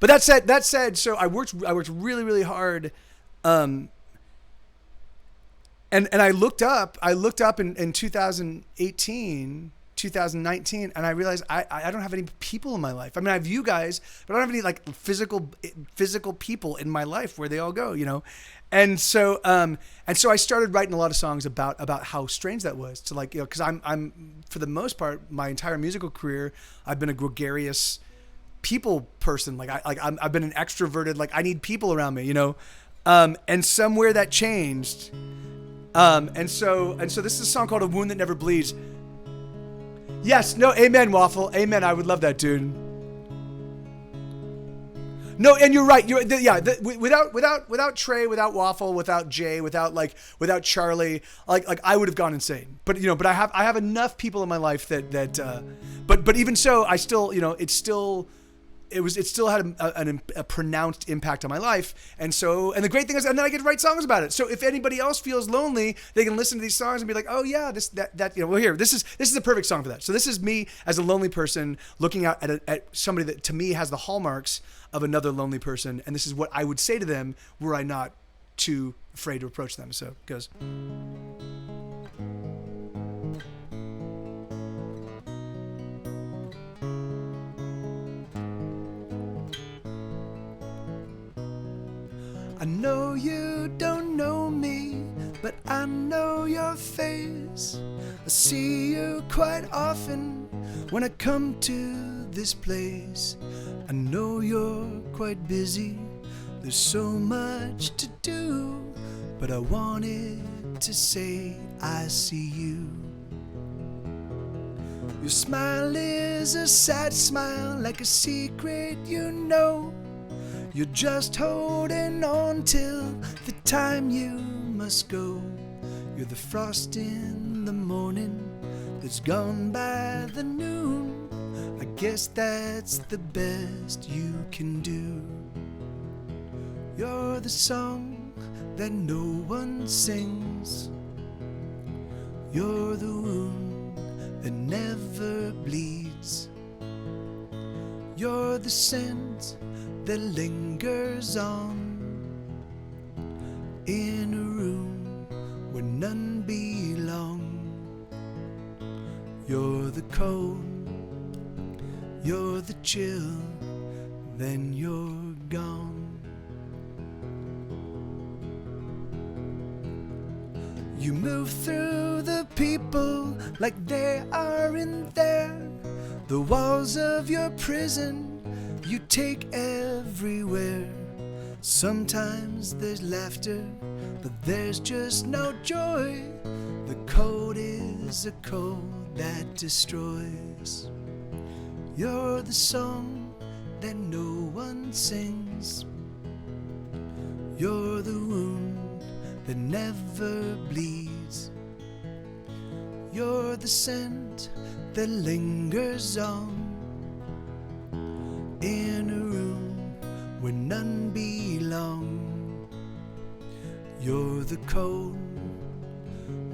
that said, so I worked really, really hard. And I looked up in 2018, 2019, and I realized I don't have any people in my life. I mean, I have you guys, but I don't have any like physical people in my life where they all go, And so I started writing a lot of songs about how strange that was to like, because I'm for the most part, my entire musical career, I've been a gregarious people person. I've been an extroverted, like I need people around me, and somewhere that changed. And so this is a song called A Wound That Never Bleeds. Yes, no, amen, Waffle. Amen. I would love that, dude. No, and you're right. Without Trey, without Waffle, without Jay, without Charlie, like I would have gone insane. But but I have enough people in my life that but even so, I still, it still had a pronounced impact on my life. And the great thing is, and then I get to write songs about it. So if anybody else feels lonely, they can listen to these songs and be like, oh yeah, this is a perfect song for that. So this is me as a lonely person looking out at somebody that to me has the hallmarks of another lonely person. And this is what I would say to them were I not too afraid to approach them. So it goes. I know you don't know me, but I know your face. I see you quite often when I come to this place. I know you're quite busy, there's so much to do, but I wanted to say I see you. Your smile is a sad smile, like a secret you know. You're just holding on till the time you must go. You're the frost in the morning that's gone by the noon. I guess that's the best you can do. You're the song that no one sings. You're the wound that never bleeds. You're the scent that lingers on in a room where none belong. You're the cold, you're the chill, then you're gone. You move through the people like they are in there. The walls of your prison you take everywhere. Sometimes there's laughter, but there's just no joy. The cold is a cold that destroys. You're the song that no one sings. You're the wound that never bleeds. You're the scent that lingers on in a room where none belong. You're the cold,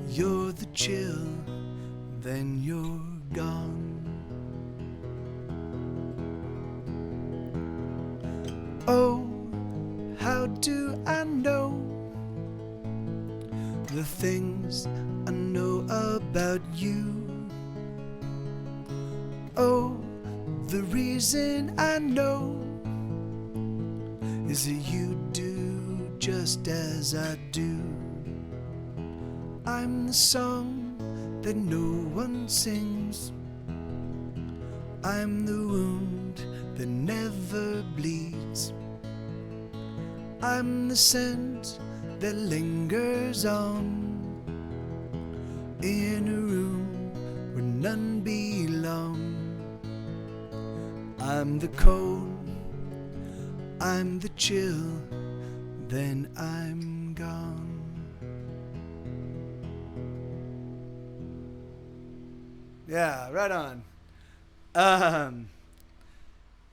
you're the chill, then you're gone. Oh, how do I know the things I know about you. Oh, the reason I know is that you do just as I do. I'm the song that no one sings. I'm the wound that never bleeds. I'm the scent that lingers on in a room where none belong. I'm the cold, I'm the chill, then I'm gone. Yeah, right on.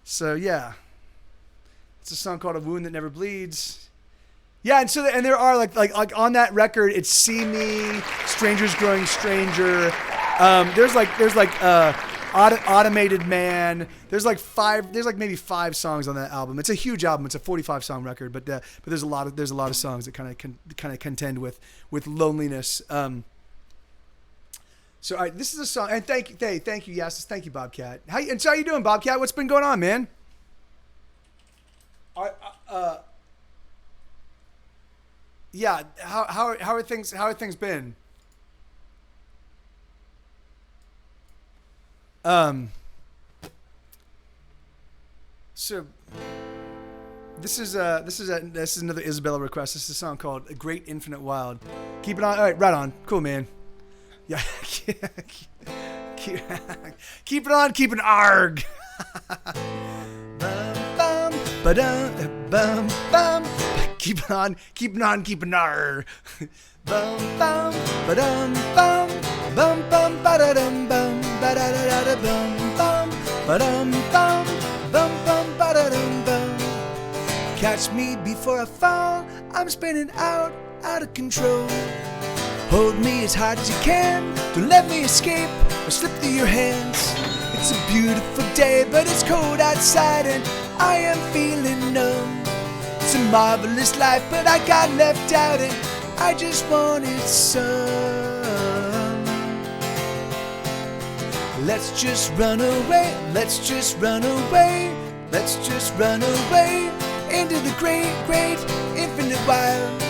So yeah, it's a song called "A Wound That Never Bleeds." Yeah, and so and there are like on that record, it's "See Me," "Strangers Growing Stranger." There's "Automated Man." There's maybe 5 songs on that album. It's a huge album. It's a 45-song record, but there's a lot of songs that kind of contend with loneliness. So all right, this is a song, and thank you, yes, thank you, Bobcat. How you doing, Bobcat? What's been going on, man? Yeah, how are things? How have things been? So this is another Isabella request. This is a song called "A Great Infinite Wild." Keep it on. All right, right on. Cool, man. Yeah, keep it on, keep an arg. Bum, ba-dum, bum, bum. Keep on, keep an arg. Bum, bum, ba-dum, bum, bum, bum, ba-da-dum, bum, ba-da-da-da-bum, bum, ba-dum, bum, bum, bum, ba-da-dum, bum. Catch me before I fall. I'm spinning out of control. Hold me as hard as you can. Don't let me escape or slip through your hands. It's a beautiful day, but it's cold outside and I am feeling numb. It's a marvelous life, but I got left out and I just wanted some. Let's just run away, let's just run away, let's just run away into the great, great, infinite wild.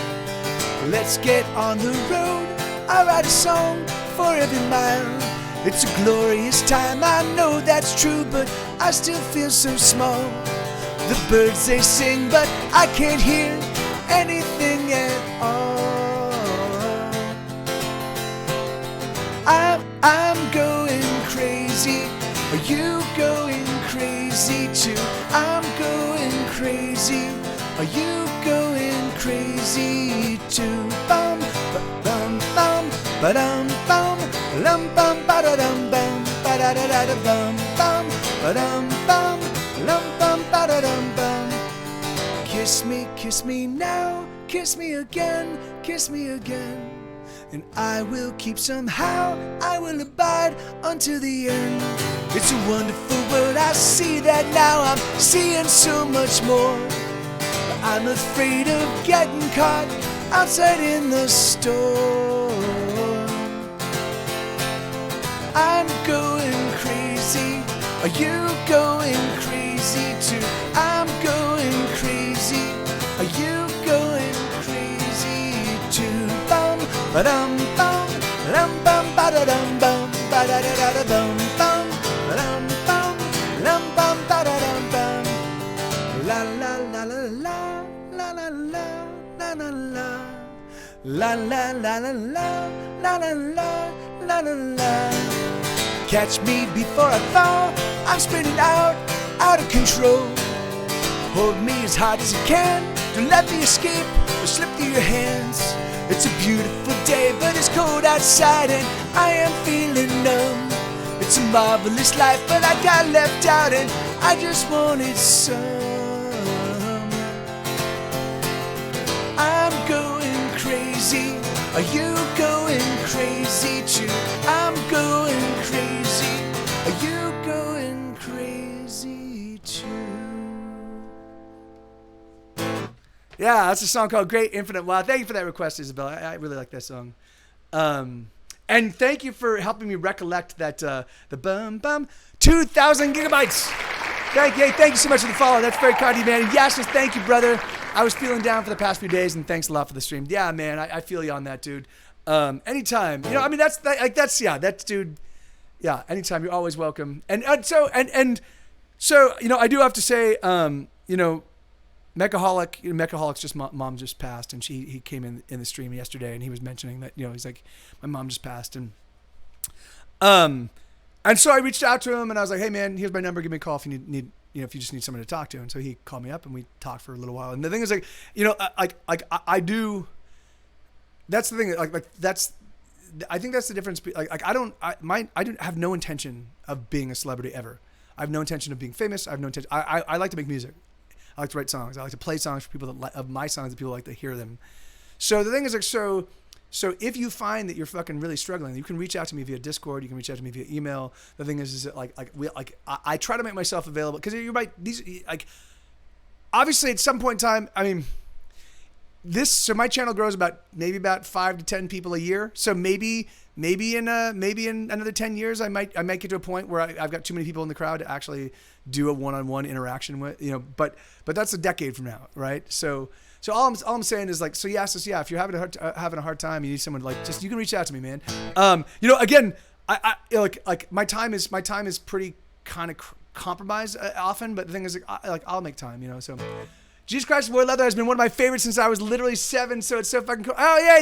Let's get on the road, I write a song for every mile. It's a glorious time, I know that's true, but I still feel so small. The birds they sing, but I can't hear anything at all. I'm going crazy, are you going crazy too? I'm going crazy, are you going crazy too? Bum, bum, bum, ba-dum, bum, lum, bum, ba-da-dum, bum, ba-da-da-da-da-bum, bum, ba-dum, bum, lum, bum, ba-da-dum, bum. Kiss me now, kiss me again, and I will keep somehow, I will abide until the end. It's a wonderful world, I see that now, I'm seeing so much more. But I'm afraid of getting caught outside in the store. I'm going crazy, are you going crazy too? I'm going crazy, are you going crazy too? Bum, ba-dum, bum, lum, bum, ba-da-dum, bum, ba-da-da-da-da-bum, bum, ba-dum, bum, lum, bum, ba-da-dum, bum. La la la la la, la la la, la la la. La la la la la, la la la, la la la. Catch me before I fall, I'm spinning out of control. Hold me as hard as you can, don't let me escape or slip through your hands. It's a beautiful day, but it's cold outside and I am feeling numb. It's a marvelous life, but I got left out and I just wanted some. I'm going crazy, are you going crazy too? I'm going crazy, are you going crazy too? Yeah, that's a song called Great Infinite Wild. Thank you for that request, Isabel. I really like that song. And thank you for helping me recollect that the 2,000 gigabytes. Thank you so much for the follow. That's very kind of you, man. Yes, thank you, brother. I was feeling down for the past few days, and thanks a lot for the stream. Yeah, man, I feel you on that, dude. Anytime, I mean, that's dude. Yeah, anytime, you're always welcome. And so, I do have to say, Mechaholic's just mom just passed, and he came in the stream yesterday, and he was mentioning that, he's like, my mom just passed, and so I reached out to him, and I was like, hey man, here's my number, give me a call if you need if you just need someone to talk to. And so he called me up, and we talked for a little while. And the thing is, I do. That's the thing. I think that's the difference. I don't have no intention of being a celebrity ever. I have no intention of being famous. I have no intention. I like to make music. I like to write songs. I like to play songs for people of my songs that people like to hear them. So the thing is, so if you find that you're fucking really struggling, you can reach out to me via Discord. You can reach out to me via email. The thing is that I try to make myself available, because you're right. Obviously at some point in time, I mean, so my channel grows maybe about 5 to 10 people a year. So maybe in another 10 years, I might get to a point where I've got too many people in the crowd to actually do a one-on-one interaction with, but that's a decade from now, right? So all I'm saying is if you're having a hard time, you need someone you can reach out to me, man. Again, I my time is pretty kind of compromised often, but the thing is, I'll make time, so. Jesus Christ, Boy Leather has been one of my favorites since I was literally 7, so it's so fucking cool. Oh, yeah,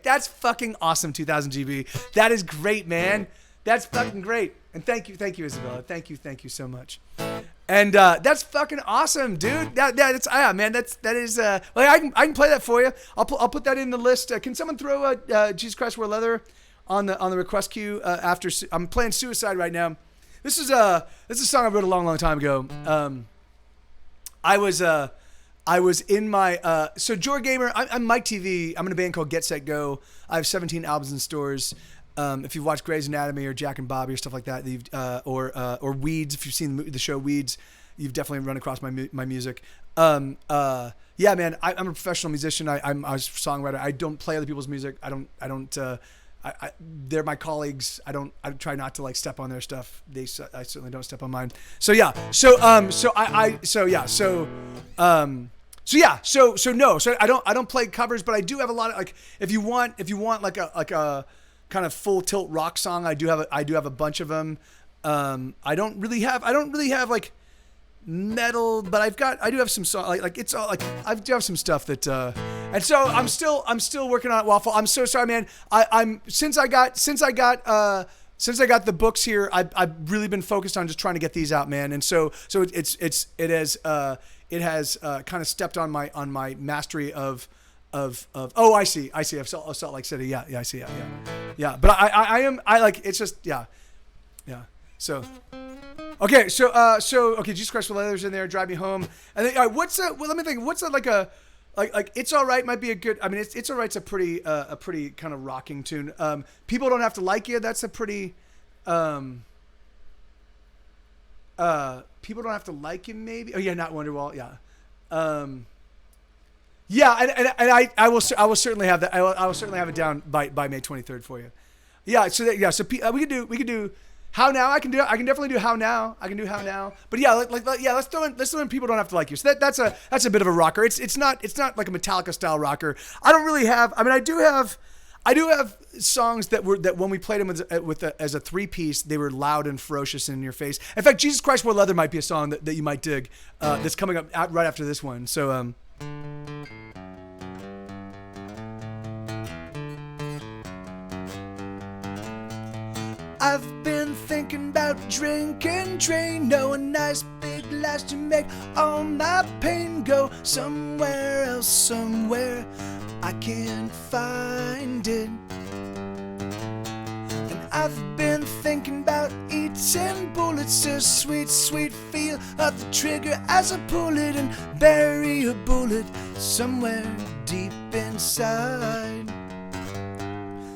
that's fucking awesome, 2000 GB. That is great, man. That's fucking great. And thank you, Isabella. Thank you so much. And that's fucking awesome, dude. Man. That is. I can play that for you. I'll put that in the list. Can someone throw Jesus Christ, Boy Leather on the request queue after? I'm playing Suicide right now. This is a song I wrote a long time ago. I was in my, so Jor Gamer, I'm Mike TV. I'm in a band called Get Set Go. I have 17 albums in stores. If you've watched Grey's Anatomy or Jack and Bobby or stuff like that, or Weeds, if you've seen the show Weeds, you've definitely run across my music. Yeah, man, I'm a professional musician. I'm a songwriter. I don't play other people's music. They're my colleagues. I try not to step on their stuff. I certainly don't step on mine. So yeah. So I don't play covers, but I do have a lot of if you want a kind of full tilt rock song, I do have a bunch of them. I don't really have metal, but I do have some song it's all I do have some stuff that and so I'm still working on it, Waffle. I'm so sorry, man. Since I got the books here, I've really been focused on just trying to get these out, man. And so it has kind of stepped on my mastery of oh, I see of Salt Lake City. Yeah, I see. Yeah. But it's just yeah. So okay, okay, Jesus Christ, Leather's in there, Drive Me Home, and then let me think. What's that like It's Alright might be a good. I mean, It's Alright's a pretty kind of rocking tune. People Don't Have to Like You. That's a pretty. People Don't Have to Like You. Maybe. Oh yeah, Not Wonderwall. Yeah. Yeah, and I will certainly have that. I will certainly have it down by May 23rd for you. Yeah. So we could do. How Now? I can definitely do How Now. I can do How Now. But yeah, let's throw in People Don't Have to Like You. So that's a bit of a rocker. It's not like a Metallica style rocker. I don't really have. I mean, I do have songs that when we played them as a 3-piece, they were loud and ferocious and in your face. In fact, Jesus Christ, Wore Leather might be a song that you might dig. That's coming up right after this one. So I've been thinking about drinking, drain, know a nice big glass to make all my pain go somewhere else, somewhere I can't find it. And I've been thinking about eating bullets, a sweet, sweet feel of the trigger as I pull it and bury a bullet somewhere deep inside.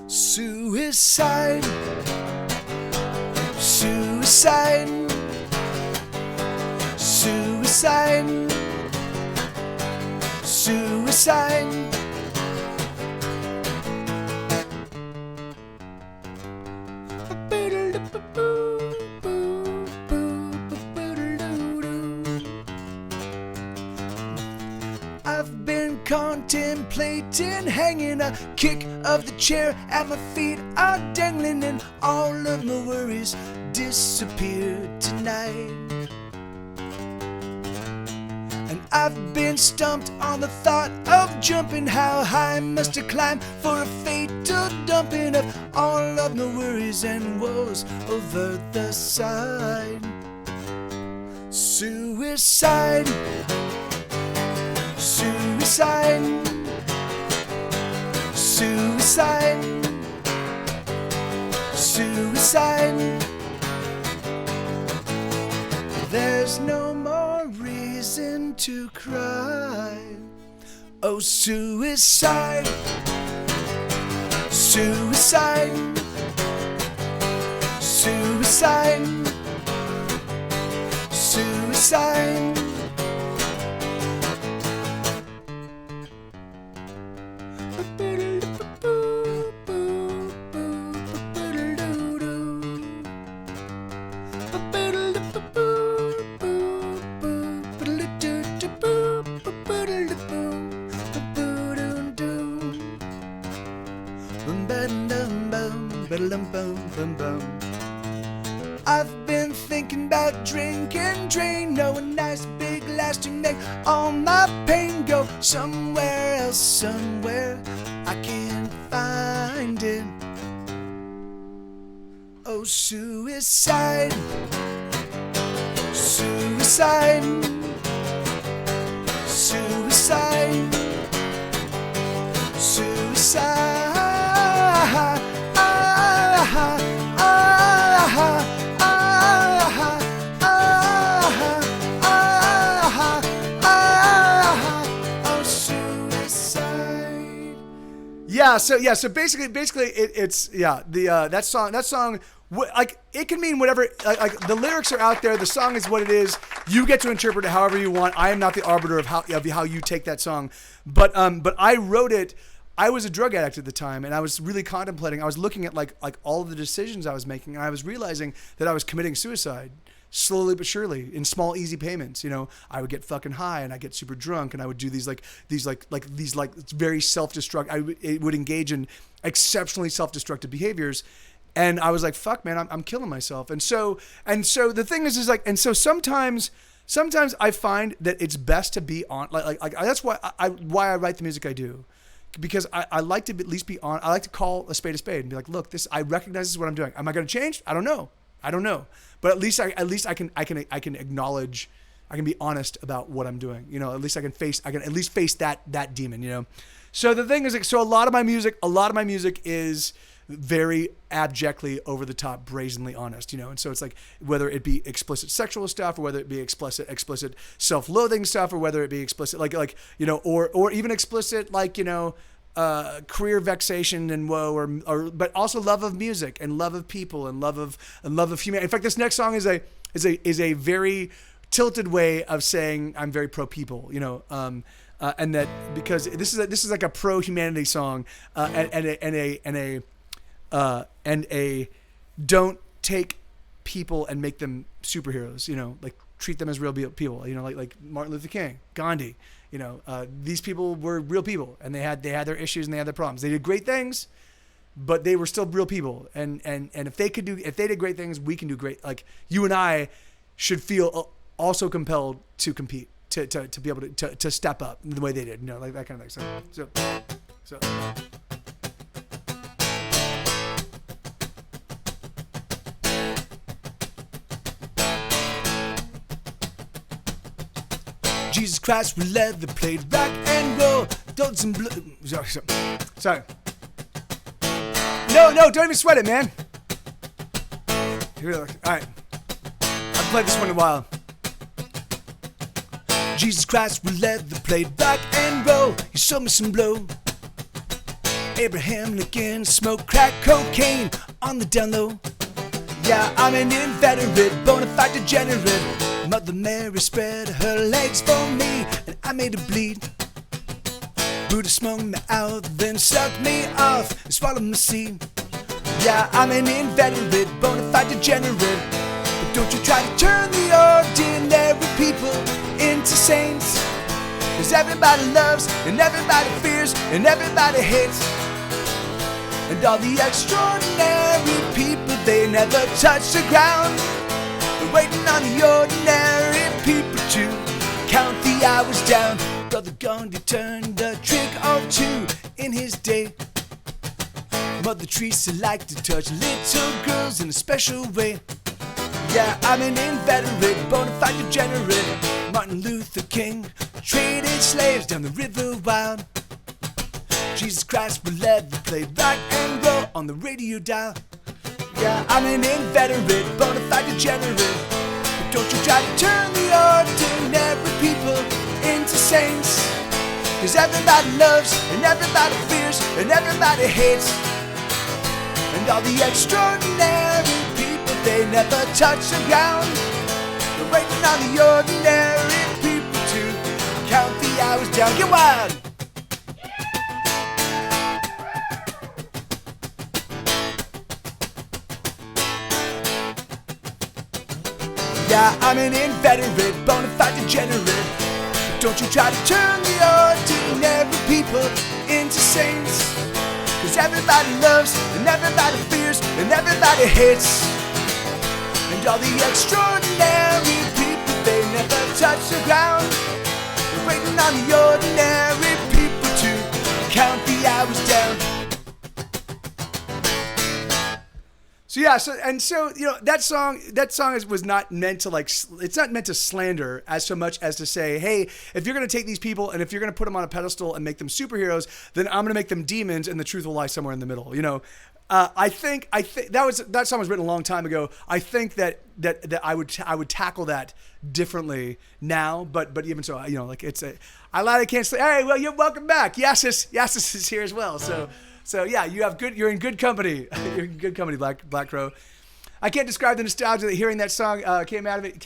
Suicide. Suicide, suicide, suicide. I've been contemplating hanging a kick of the chair at my feet are dangling, and all of my worries disappear tonight. And I've been stumped on the thought of jumping. How high must I climb for a fatal dumping of all of my worries and woes over the side? Suicide, suicide, suicide, suicide. There's no more reason to cry. Oh, suicide, suicide, suicide, suicide. I've been thinking about drink and drain, know a nice big lasting make all my pain go somewhere else, somewhere I can't find it. Oh, suicide, suicide, suicide, suicide. So basically, it's that song. Like it can mean whatever. Like the lyrics are out there. The song is what it is. You get to interpret it however you want. I am not the arbiter of how you take that song. But I wrote it. I was a drug addict at the time, and I was really contemplating. I was looking at like all of the decisions I was making, and I was realizing that I was committing suicide. Slowly but surely, in small, easy payments. You know, I would get fucking high and I get super drunk, and I would do these very self-destruct. It would engage in exceptionally self-destructive behaviors, and I was like, "Fuck, man, I'm killing myself." And so the thing is like, and so sometimes I find that it's best to be on. Like that's why I write the music I do. Because I like to at least be on. I like to call a spade and be like, "Look, I recognize this is what I'm doing. Am I going to change? I don't know. But at least I can acknowledge, I can be honest about what I'm doing. You know, at least I can at least face that demon, you know? So the thing is, like, so a lot of my music is very abjectly over the top, brazenly honest, you know? And so it's like, whether it be explicit sexual stuff, or whether it be explicit self-loathing stuff, or whether it be explicit, like, you know, or even explicit, like, you know, career vexation and woe, or but also love of music and love of people and love of humanity. In fact, this next song is a very tilted way of saying I'm very pro people, you know, and that because this is like a pro humanity song, and a don't take people and make them superheroes, you know, like treat them as real people, you know, like Martin Luther King, Gandhi. You know, these people were real people, and they had their issues and they had their problems. They did great things, but they were still real people. And if they did great things, we can do great. Like you and I should feel also compelled to compete, to be able to step up the way they did. You know, like that kind of thing. So. Jesus Christ, we leather played rock and roll. Dolls and blue. Sorry. No, don't even sweat it, man. All right. I've played this one in a while. Jesus Christ, we leather played rock and roll. You showed me some blow. Abraham Lincoln smoked crack cocaine on the down low. Yeah, I'm an inveterate, bona fide degenerate. Mother Mary spread her legs for me, and I made her bleed. Buddha smoked me out, then sucked me off and swallowed my seed. Yeah, I'm an inveterate, bona fide degenerate. But don't you try to turn the ordinary people into saints. 'Cause everybody loves and everybody fears and everybody hates. And all the extraordinary people, they never touch the ground. They're waiting on the ordinary people to count the hours down. Brother Gandhi turned a trick or two in his day. Mother Teresa liked to touch little girls in a special way. Yeah, I'm an inveterate, bona fide degenerate. Martin Luther King traded slaves down the river wild. Jesus Christ will ever play rock and roll on the radio dial. Yeah, I'm an inveterate, bona fide degenerate. But don't you try to turn the ordinary people into saints. 'Cause everybody loves and everybody fears and everybody hates. And all the extraordinary people, they never touch the ground. They're waiting on the ordinary people to count the hours down. Get wild! Yeah, I'm an inveterate, bona fide degenerate. But don't you try to turn the ordinary people into saints. 'Cause everybody loves and everybody fears and everybody hates. And all the extraordinary people, they never touch the ground. They're waiting on the ordinary people to count the hours down. So yeah, so you know that song was not meant to it's not meant to slander as so much as to say, hey, if you're gonna take these people and if you're gonna put them on a pedestal and make them superheroes, then I'm gonna make them demons and the truth will lie somewhere in the middle. You know, I think that song was written a long time ago. I think that I would tackle that differently now, but even so, you know, like I lied, I can't say, hey, well, you're welcome back. Yasis is here as well. So yeah, you're in good company. You're in good company, Black Crow. I can't describe the nostalgia that hearing that song came out of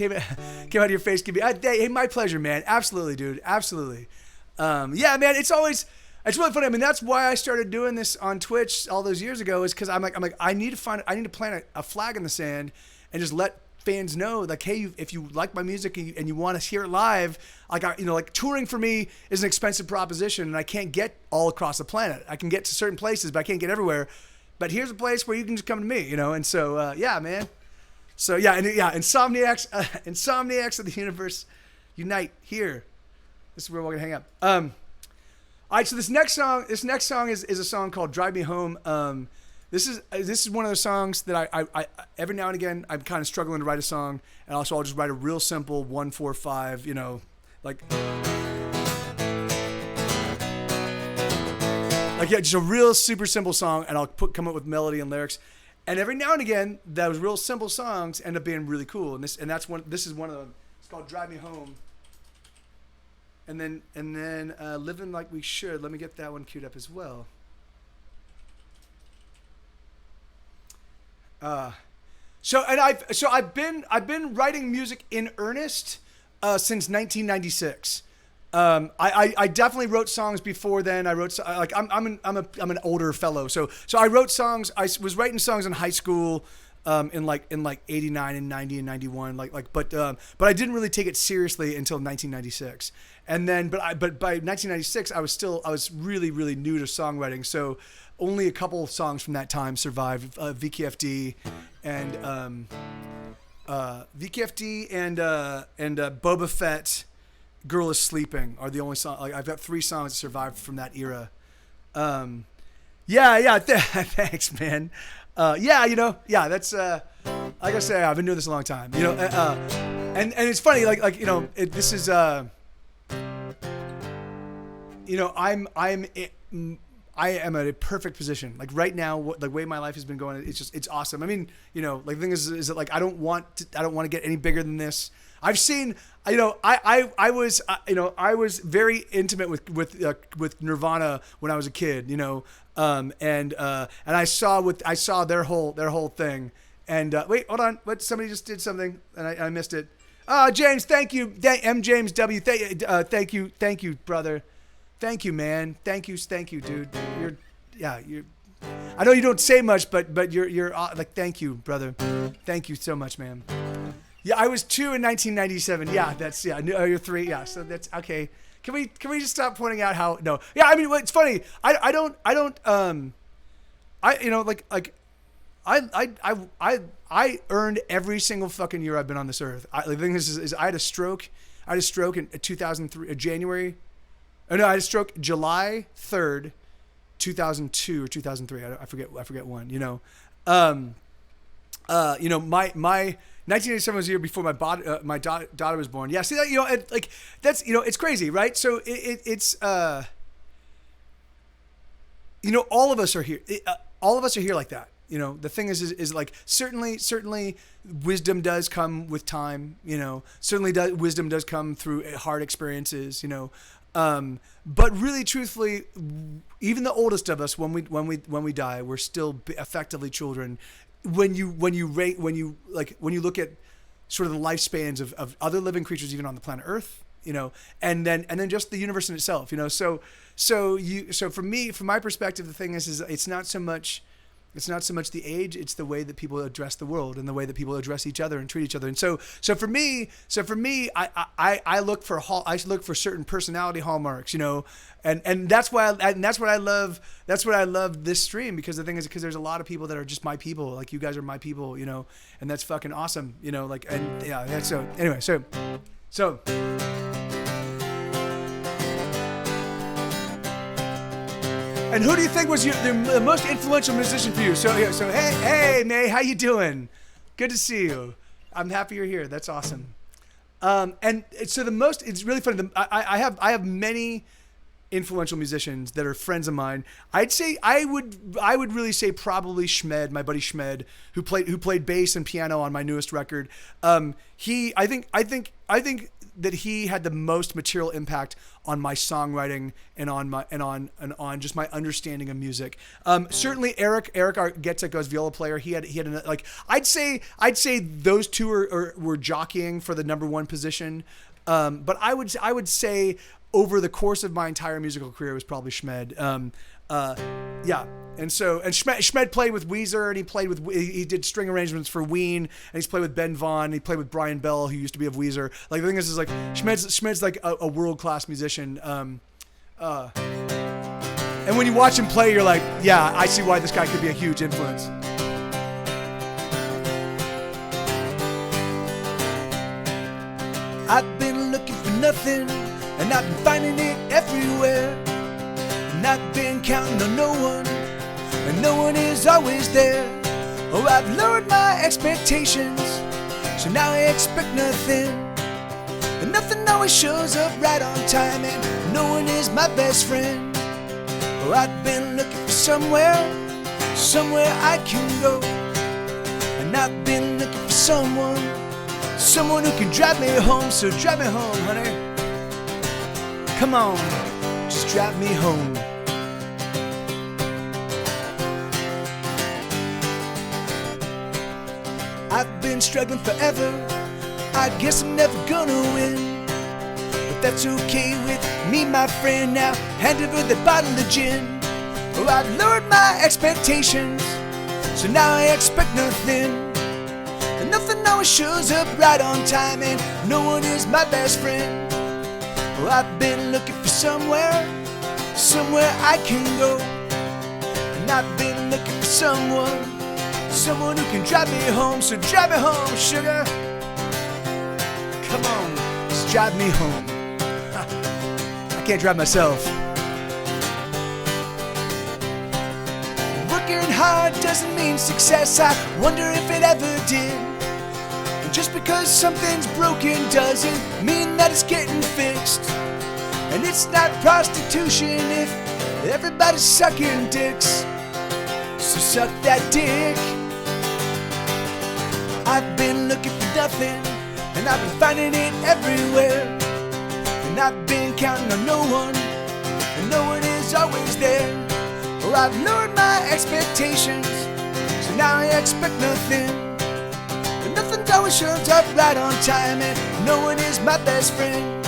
your face. Hey, my pleasure, man. Absolutely, dude. Absolutely. Yeah, man. It's really funny. I mean, that's why I started doing this on Twitch all those years ago. Is because I'm like, I need to plant a flag in the sand and just let fans know, like, hey, if you like my music and you want to hear it live, like touring for me is an expensive proposition, and I can't get all across the planet. I can get to certain places, but I can't get everywhere. But here's a place where you can just come to me, you know. And so, yeah, man. So yeah, Insomniacs of the universe, unite here. This is where we're gonna hang up. All right, so this next song is a song called "Drive Me Home." This is one of those songs that I every now and again I'm kind of struggling to write a song, and also I'll just write a real simple 1-4-5, you know, like yeah, just a real super simple song, and I'll come up with melody and lyrics, and every now and again those real simple songs end up being really cool, and this is one of them. It's called "Drive Me Home," and then "Living Like We Should." Let me get that one queued up as well. I've been writing music in earnest since 1996. I definitely wrote songs before then. I wrote I'm an older fellow, so I wrote songs. I was writing songs in high school, in like 89 and 90 and 91, but I didn't really take it seriously until 1996. And then but by 1996 I was really, really new to songwriting, so only a couple of songs from that time survived. VKFD and Boba Fett, "Girl Is Sleeping" are the only songs. Like, I've got 3 songs that survived from that era. Thanks, man. That's like I say, I've been doing this a long time. You know, and it's funny, this is I am at a perfect position. Like right now, the way my life has been going, it's awesome. I mean, you know, like the thing is that like I don't want to get any bigger than this. I've seen, I was very intimate with Nirvana when I was a kid, you know, and I saw their whole thing. And wait, hold on, somebody just did something and I missed it. James, thank you, M. James W. Thank you, brother. Thank you, man. Thank you, dude. I know you don't say much, but you're like, thank you, brother. Thank you so much, man. Yeah, I was 2 in 1997. Yeah, you're 3. Yeah, so that's okay. Can we just stop pointing out how no? Yeah, I mean, it's funny. I earned every single fucking year I've been on this earth. The thing is I had a stroke. I had a stroke in 2003, January. Oh no, I had a stroke July 3rd, 2002 or 2003. I forget when. My 1987 was the year before my daughter was born. Yeah, see that that's it's crazy, right? So it's all of us are here. All of us are here like that. The thing is like certainly wisdom does come with time. Certainly wisdom does come through hard experiences. But really, truthfully, even the oldest of us, when we die, we're still effectively children. When you look at sort of the lifespans of other living creatures, even on the planet Earth, and then just the universe in itself, so from my perspective, the thing is it's not so much the age, it's the way that people address the world and the way that people address each other and treat each other. And so for me, I look for certain personality hallmarks, and that's what I love this stream, because the thing is, because there's a lot of people that are just my people, like you guys are my people, and that's fucking awesome, so anyway, so. And who do you think was the most influential musician for you? So hey, May, how you doing? Good to see you. I'm happy you're here. That's awesome. And so it's really funny. I have many influential musicians that are friends of mine. I'd say I would really say probably Schmed, my buddy Schmed, who played bass and piano on my newest record. I think that he had the most material impact on my songwriting and on just my understanding of music. Certainly Eric Getzeko's viola player. He had I'd say those two were jockeying for the number one position. But I would say over the course of my entire musical career, it was probably Schmed. Yeah. And Schmed played with Weezer, and he did string arrangements for Ween, and he's played with Ben Vaughn, and he played with Brian Bell, who used to be of Weezer. Like, the thing is like Schmed's like a world-class musician. And when you watch him play, you're like, yeah, I see why this guy could be a huge influence. I've been looking for nothing, and I've been finding it everywhere. And I've been counting on no one, and no one is always there. Oh, I've lowered my expectations, so now I expect nothing. And nothing always shows up right on time, and no one is my best friend. Oh, I've been looking for somewhere I can go. And I've been looking for someone who can drive me home. So drive me home, honey. Come on, just drive me home. I've been struggling forever, I guess I'm never gonna win. But that's okay with me, my friend. Now hand over the bottle of gin. Oh, I've lowered my expectations, so now I expect nothing. And nothing always shows up right on time, and no one is my best friend. Oh, I've been looking for somewhere I can go. And I've been looking for someone who can drive me home. So drive me home, sugar. Come on, just drive me home. I can't drive myself. Working hard doesn't mean success. I wonder if it ever did. And just because something's broken doesn't mean that it's getting fixed. And it's not prostitution if everybody's sucking dicks. So suck that dick. I've been looking for nothing, and I've been finding it everywhere. And I've been counting on no one, and no one is always there. Well, I've lowered my expectations, so now I expect nothing. But nothing always shows up right on time, and no one is my best friend.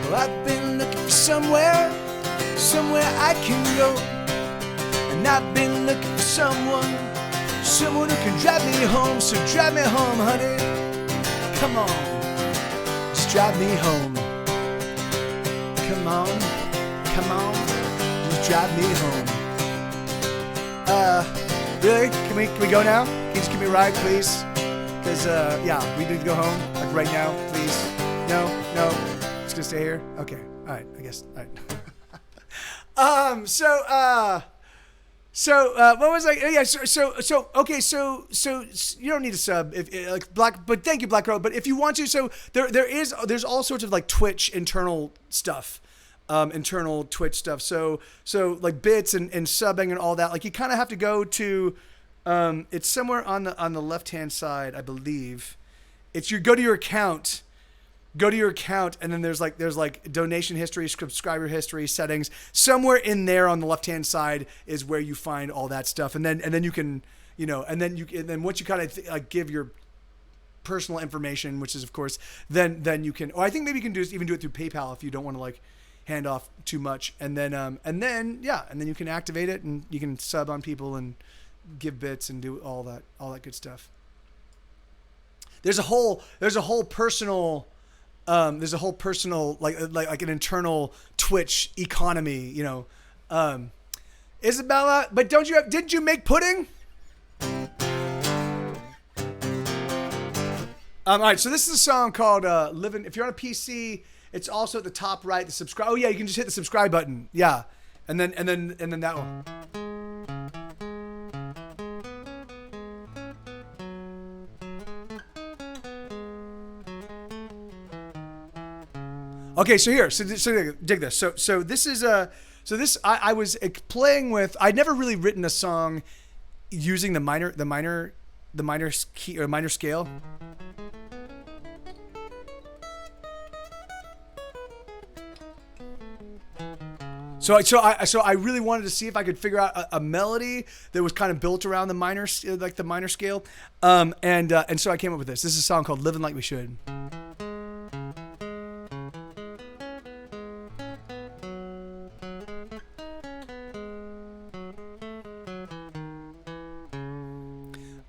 Well, I've been looking for somewhere I can go. And I've been looking for someone who can drive me home. So drive me home, honey. Come on, just drive me home. come on, just drive me home. Really? Can we go now? Can you just give me a ride, please? Because, yeah, we need to go home, like right now, please. No, just gonna stay here? Okay, all right, I guess, all right. What was I? Yeah, okay, so you don't need a sub if like but thank you, Black Crow. But if you want to, so there's all sorts of like Twitch internal stuff. Internal Twitch stuff. So like bits and subbing and all that. Like you kind of have to go to, it's somewhere on the left hand side, I believe. It's go to your account, and then there's like donation history, subscriber history, settings. Somewhere in there on the left hand side is where you find all that stuff, and then you can, and then once you kind of like give your personal information, which is of course, then you can. Or I think maybe you can even do it through PayPal if you don't want to like hand off too much, and then you can activate it and you can sub on people and give bits and do all that good stuff. There's a whole personal like an internal Twitch economy, Isabella, but didn't you make pudding? All right, so this is a song called Living. If you're on a PC, it's also at the top right, the subscribe. Oh yeah, you can just hit the subscribe button. Yeah. And then that one. Okay, so dig this. So this is I was playing with. I'd never really written a song using the minor key or minor scale. So I really wanted to see if I could figure out a melody that was kind of built around the minor scale, and so I came up with this. This is a song called "Living Like We Should."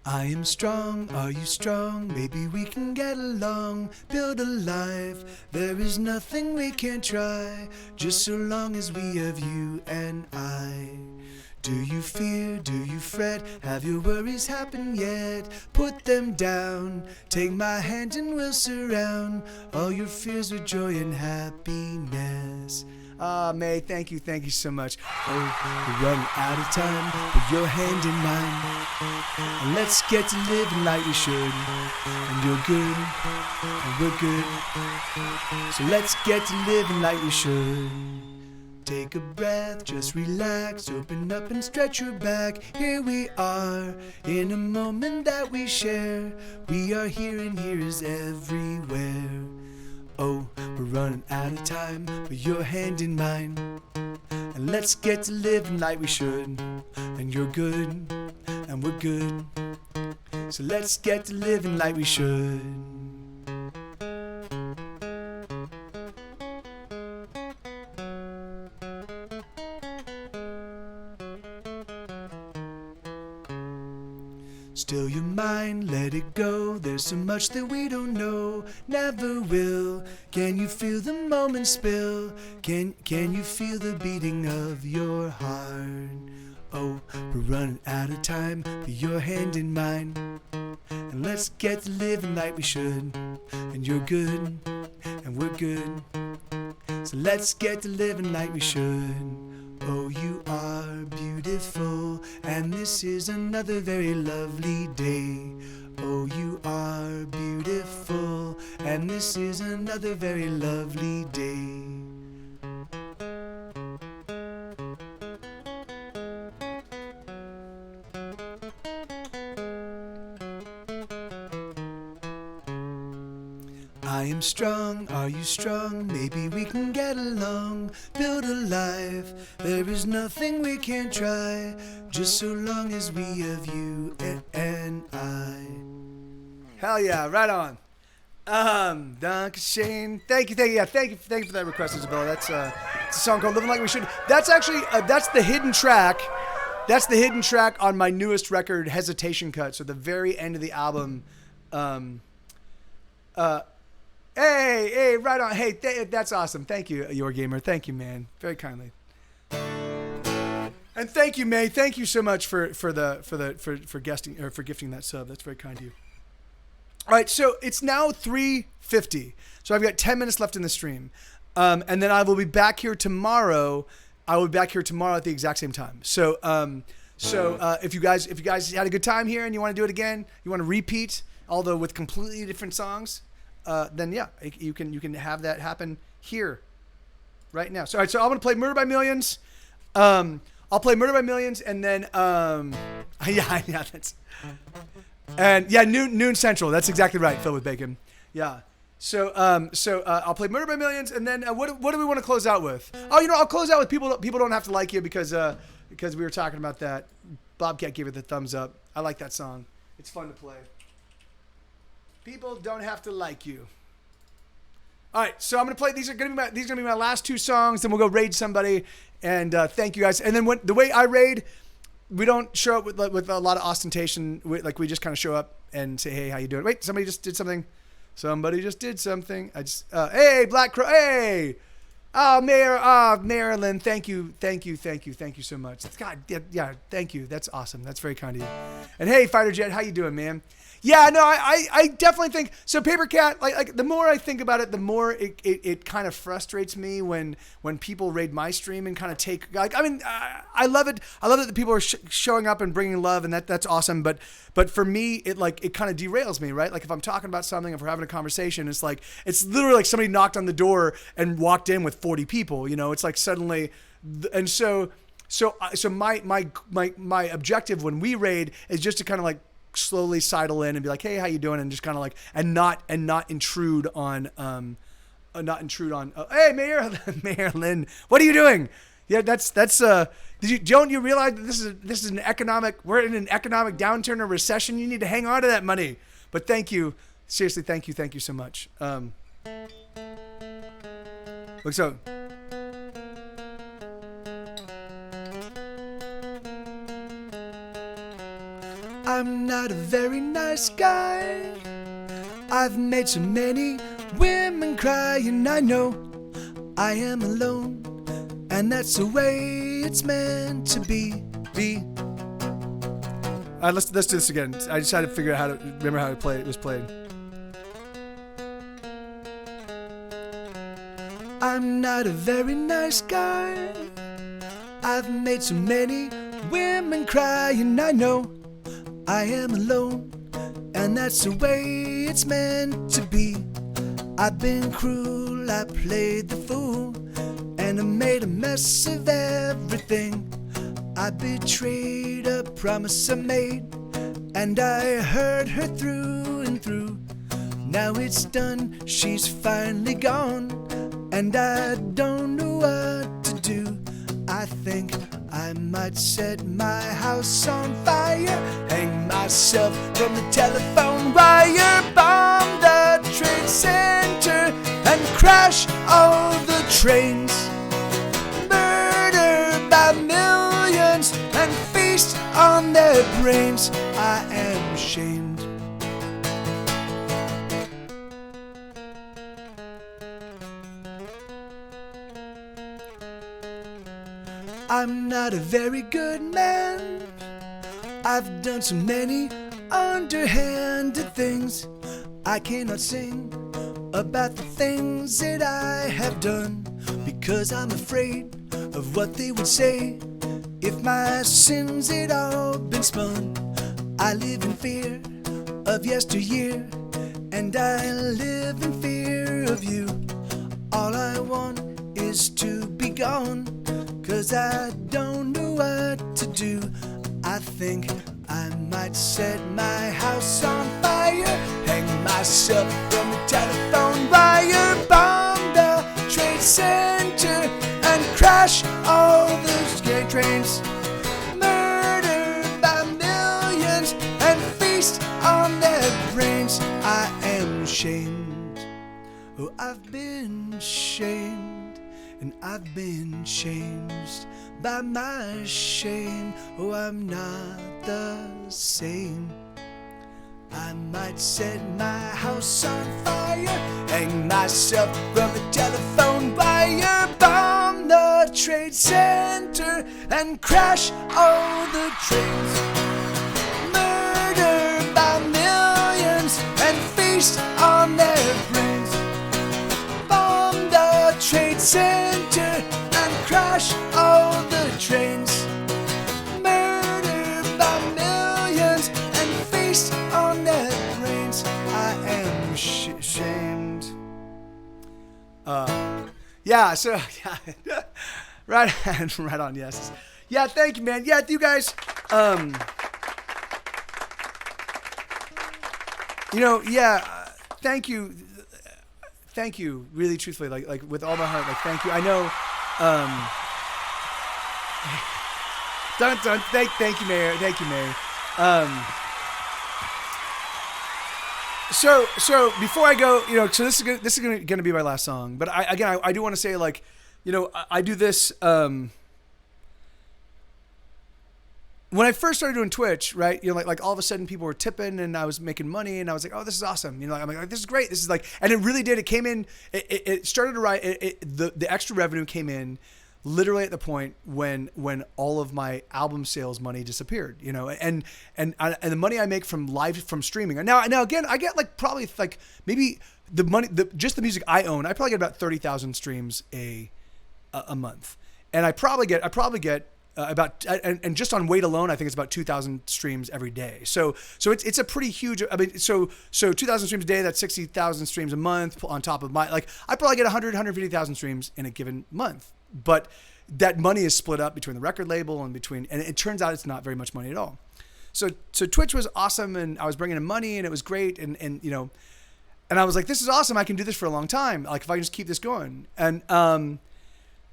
I am strong, are you strong? Maybe we can get along, build a life. There is nothing we can't try, just so long as we have you and I. Do you fear, do you fret, have your worries happened yet? Put them down, take my hand and we'll surround all your fears with joy and happiness. May, thank you so much. Oh, we're running out of time, put your hand in mine. And let's get to living like we should. And you're good, and we're good. So let's get to living like we should. Take a breath, just relax, open up and stretch your back. Here we are, in a moment that we share. We are here and here is everywhere. Oh, we're running out of time, put your hand in mine. And let's get to living like we should. And you're good, and we're good. So let's get to living like we should. Still your mind, let it go. There's so much that we don't know, never will. Can you feel the moment spill? Can you feel the beating of your heart? Oh, we're running out of time, put your hand in mine. And let's get to living like we should. And you're good, and we're good. So let's get to living like we should. Oh, you are beautiful, and this is another very lovely day. Oh, you are beautiful, and this is another very lovely day. I am strong, are you strong? Maybe we can get along, build a life. There is nothing we can't try, just so long as we have you and I. Hell yeah, right on. Duncan Shane, thank you for that request, Isabella. That's it's a song called "Living Like We Should." That's actually that's the hidden track. That's the hidden track on my newest record, Hesitation Cut. So the very end of the album. Hey, right on. Hey, that's awesome. Thank you, Your Gamer. Thank you, man. Very kindly. And thank you, May. Thank you so much for guesting or for gifting that sub. That's very kind of you. All right, so it's now 3:50. So I've got 10 minutes left in the stream, and then I will be back here tomorrow. I will be back here tomorrow at the exact same time. So if you guys had a good time here and you want to do it again, you want to repeat, although with completely different songs, then yeah, you can have that happen here, right now. So all right, so I'm gonna play Murder by Millions. I'll play Murder by Millions, and then yeah, that's. And yeah, noon central. That's exactly right. Filled with bacon. Yeah. So I'll play Murder by Millions, and then what do we want to close out with? Oh, I'll close out with people don't have to like you because we were talking about that. Bobcat gave it the thumbs up. I like that song. It's fun to play. People don't have to like you. All right, so I'm gonna play. These are gonna be my last two songs. Then we'll go raid somebody. And thank you guys. And then the way I raid. We don't show up with a lot of ostentation. We just kind of show up and say, "Hey, how you doing?" Wait, somebody just did something. I just, hey, Black Crow, hey, oh, Marilyn, thank you so much. God, yeah, thank you. That's awesome. That's very kind of you. And hey, Fighter Jet, how you doing, man? Yeah, no, I definitely think so. Paper Cat, like the more I think about it, the more it kind of frustrates me when people raid my stream and kind of take I love it. I love that the people are showing up and bringing love, and that's awesome. But for me, it kind of derails me, right? Like if I'm talking about something, if we're having a conversation, it's literally like somebody knocked on the door and walked in with 40 people. It's like suddenly, and so my objective when we raid is just to kind of slowly sidle in and be like, hey, how you doing? And just kind of and not intrude on, hey, Mayor Lynn, what are you doing? Yeah, don't you realize that this is we're in an economic downturn or recession? You need to hang on to that money. But thank you. Seriously, thank you so much. So, I'm not a very nice guy. I've made so many women cry, and I know I am alone, and that's the way it's meant to be. All right, let's do this again. I just had to figure out remember how to play it was played. I'm not a very nice guy. I've made so many women cry, and I know I am alone, and that's the way it's meant to be. I've been cruel, I played the fool, and I made a mess of everything. I betrayed a promise I made, and I hurt her through and through. Now it's done, she's finally gone, and I don't know what to do. I think I might set my house on fire, hang myself from the telephone wire, bomb the Trade Center and crash all the trains, murder by millions and feast on their brains. I am ashamed. I'm not a very good man. I've done so many underhanded things. I cannot sing about the things that I have done, because I'm afraid of what they would say if my sins had all been spun. I live in fear of yesteryear, and I live in fear of you. All I want is to be gone, 'cause I don't know what to do. I think I might set my house on fire, hang myself from the telephone wire, bomb the Trade Center and crash all those gay trains, murder by millions and feast on their brains. I am ashamed. Oh, I've been shamed, and I've been changed by my shame. Oh, I'm not the same. I might set my house on fire, hang myself from a telephone wire, bomb the Trade Center and crash all the trains, murder by millions and feast on their brains, bomb the Trade Center and crash all the trains, murder by millions and feast on their brains. I am ashamed. Yeah, so yeah, right on, yes. Yeah, thank you, man. Yeah, you guys, thank you, really truthfully, like with all my heart, like thank you. I know, thank you, Mayor. So before I go, so this is gonna be my last song, but I do want to say, like, I do this, when I first started doing Twitch, right, like all of a sudden people were tipping and I was making money and I was like, oh, this is awesome. I'm like, this is great. This is like, and it really did. It came in, it started to rise. The extra revenue came in literally at the point when all of my album sales money disappeared, and the money I make from streaming. Now again, I get like probably like maybe the money, just the music I own, I probably get about 30,000 streams a month. And I probably get about, and just on weight alone, I think it's about 2,000 streams every day. So it's a pretty huge, I mean, so 2,000 streams a day, that's 60,000 streams a month on top of I probably get 150,000 streams in a given month. But that money is split up between the record label and it turns out it's not very much money at all. So Twitch was awesome and I was bringing in money and it was great. And I was like, this is awesome. I can do this for a long time. Like if I can just keep this going. And,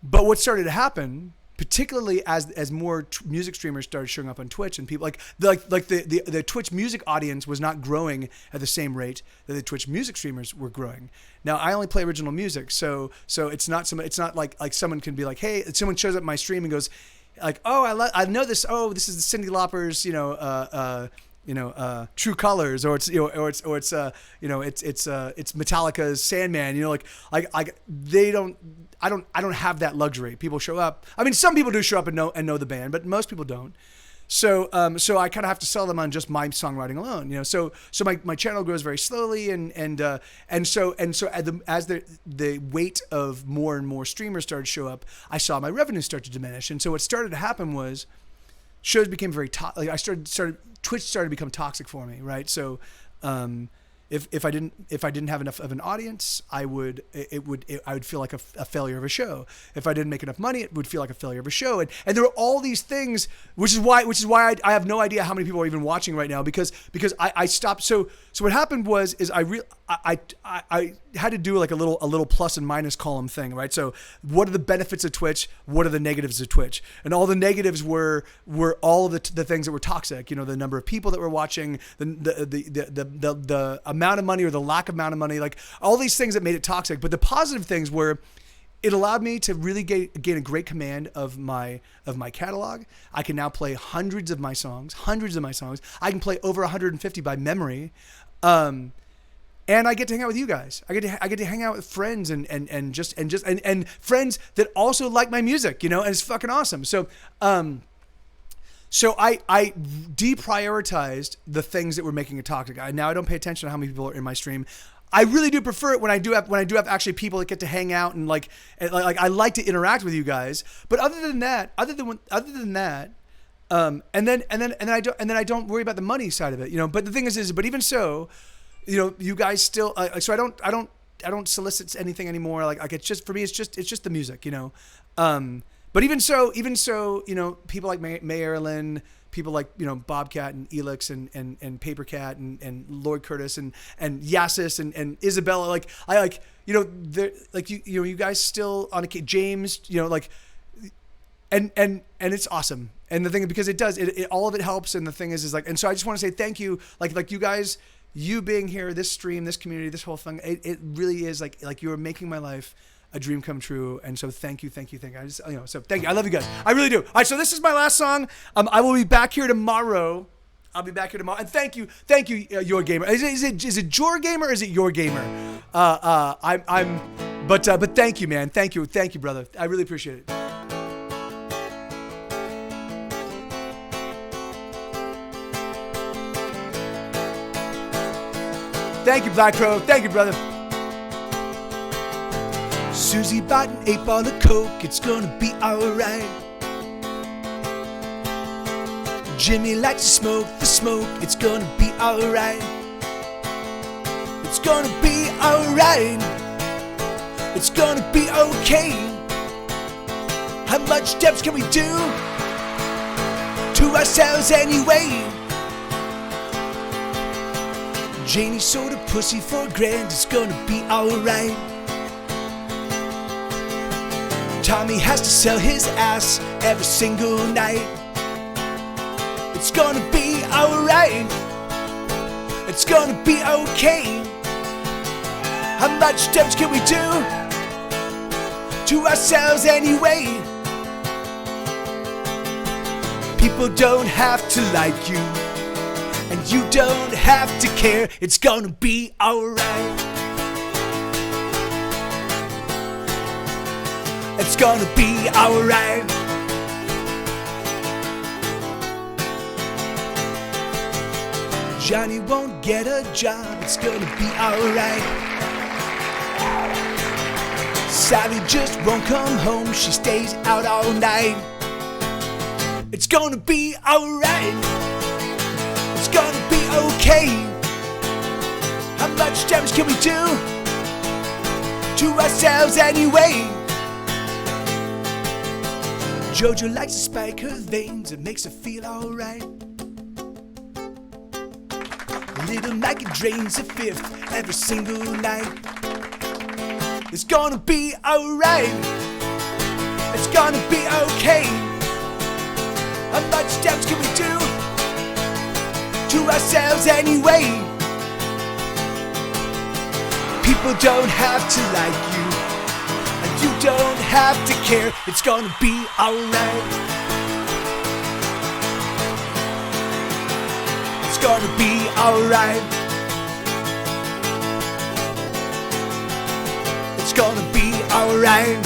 but what started to happen, particularly as more music streamers started showing up on Twitch and people like the Twitch music audience was not growing at the same rate that the Twitch music streamers were growing. Now I only play original music, so it's not like someone can be like, hey, someone shows up my stream and goes like, oh, I know this. Oh, this is the Cyndi Lauper's, True Colors, or it's Metallica's Sandman. I don't have that luxury. People show up. I mean, some people do show up and know the band, but most people don't. So I kind of have to sell them on just my songwriting alone. So my channel grows very slowly, and so as the weight of more and more streamers started to show up, I saw my revenue start to diminish. And so what started to happen was shows became very Twitch started to become toxic for me, right? So if I didn't have enough of an audience, I would feel like a failure of a show. If I didn't make enough money, it would feel like a failure of a show. And there were all these things, which is why I have no idea how many people are even watching right now because I stopped. So what happened was I had to do like a little plus and minus column thing, right? So what are the benefits of Twitch? What are the negatives of Twitch? And all the negatives were all of the things that were toxic. The number of people that were watching, the amount of money or the lack of amount of money, like all these things that made it toxic. But the positive things were, it allowed me to really gain a great command of my catalog. I can now play hundreds of my songs. I can play over 150 by memory. And I get to hang out with you guys. I get to hang out with friends and friends that also like my music, and it's fucking awesome. So I deprioritized the things that were making it toxic. Now I don't pay attention to how many people are in my stream. I really do prefer it when I do have actually people that get to hang out and like I like to interact with you guys. But other than that, and then I don't worry about the money side of it, But the thing is, but even so, you guys still. So I don't solicit anything anymore. Like it's just for me, it's just the music, But even so, people like Marilyn, people like, Bobcat and Elix and Papercat and Lloyd Curtis and Yassis and Isabella, like I like, you guys still on James, and it's awesome. And the thing, because it does, it all of it helps. And the thing is like, and so I just want to say thank you. Like you guys, you being here, this stream, this community, this whole thing, it really is like you are making my life a dream come true. And so thank you. I just, so thank you. I love you guys. I really do. All right. So this is my last song. I will be back here tomorrow. I'll be back here tomorrow. And thank you, Your Gamer. Is it Your Gamer or is it Your Gamer? But thank you, man. Thank you, brother. I really appreciate it. Thank you, Black Crow. Thank you, brother. Susie bought an 8-ball of Coke. It's gonna be alright. Jimmy likes to smoke the smoke. It's gonna be alright. It's gonna be alright. It's gonna be okay. How much depth can we do to ourselves anyway? Janie sold a pussy for $1,000. It's gonna be alright. Tommy has to sell his ass every single night. It's gonna be alright. It's gonna be okay. How much damage can we do to ourselves anyway? People don't have to like you, and you don't have to care. It's gonna be alright. It's gonna be alright. Johnny won't get a job. It's gonna be alright. Sally just won't come home. She stays out all night. It's gonna be alright. It's gonna be okay. How much damage can we do to ourselves anyway? Jojo likes to spike her veins. It makes her feel alright. Little Mikey drains a fifth every single night. It's gonna be alright. It's gonna be okay. How much damage can we do to ourselves anyway? People don't have to like you, and you don't have to care. It's gonna be alright. It's gonna be alright. It's gonna be alright.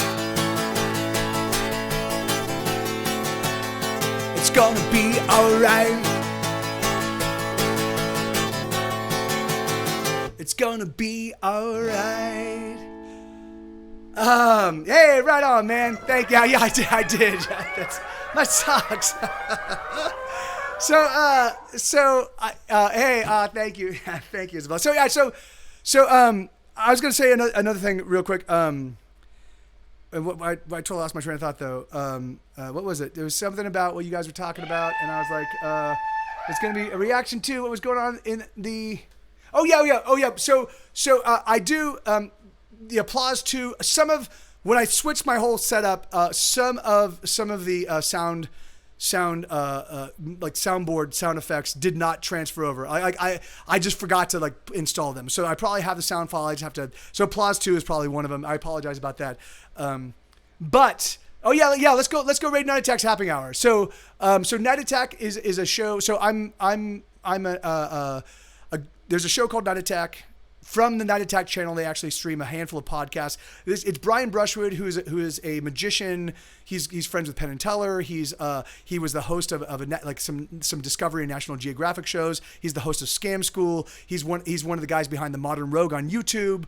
It's gonna be alright. It's gonna be alright. Hey, right on, man. Thank you. Yeah, I did. That's my socks. Thank you. Thank you, Isabel. I was going to say another thing real quick. I totally lost my train of thought, though. What was it? There was something about what you guys were talking about, and I was like, it's going to be a reaction to what was going on in the... Oh, yeah. So I do the applause to some of... When I switched my whole setup, some of the sound like soundboard sound effects did not transfer over. I just forgot to like install them. So I probably have the sound file. I just have to. So applause 2 is probably one of them. I apologize about that. But let's go raid Night Attack's Happy Hour. So Night Attack is a show. So there's a show called Night Attack. From the Night Attack channel, they actually stream a handful of podcasts. It's Brian Brushwood, who is a magician. He's friends with Penn and Teller. He was the host of some Discovery and National Geographic shows. He's the host of Scam School. He's one of the guys behind the Modern Rogue on YouTube.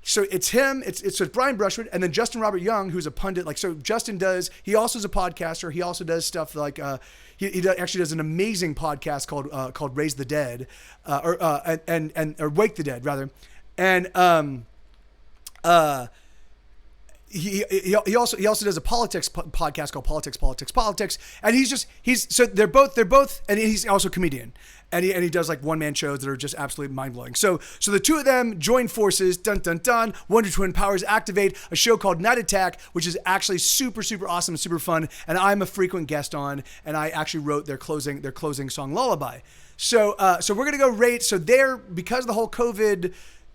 So it's him. It's Brian Brushwood, and then Justin Robert Young, who's a pundit. Justin he also is a podcaster. He also does stuff like. He actually does an amazing podcast called Raise the Dead, or Wake the Dead rather, and he also does a politics podcast called Politics, and they're both, and he's also a comedian, and he does like one-man shows that are just absolutely mind-blowing. So the two of them join forces, dun dun dun, Wonder Twin powers activate a show called Night Attack, which is actually super awesome and super fun, and I'm a frequent guest on, and I actually wrote their closing song Lullaby. So we're gonna go rate. So because of the whole COVID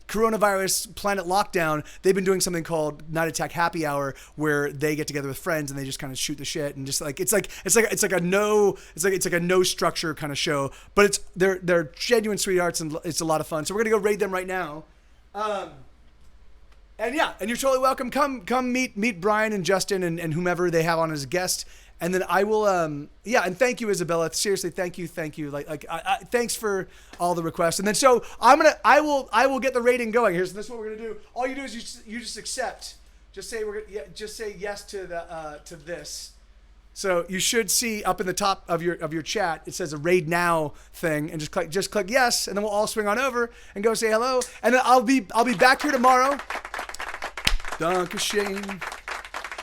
coronavirus planet lockdown, they've been doing something called Night Attack Happy Hour, where they get together with friends and they just kind of shoot the shit and just like it's like a no structure kind of show, but they're genuine sweethearts and it's a lot of fun. So we're gonna go raid them right now. And yeah, and you're totally welcome. Come meet Brian and Justin and whomever they have on as a guest. And then I will, and thank you, Isabella. Seriously, thank you. Thanks for all the requests. And then so I will get the rating going. This is what we're gonna do. All you do is you just accept. Just say yes to this. So you should see up in the top of your chat, it says a raid now thing, and just click yes, and then we'll all swing on over and go say hello. And then I'll be back here tomorrow. Dankeschön.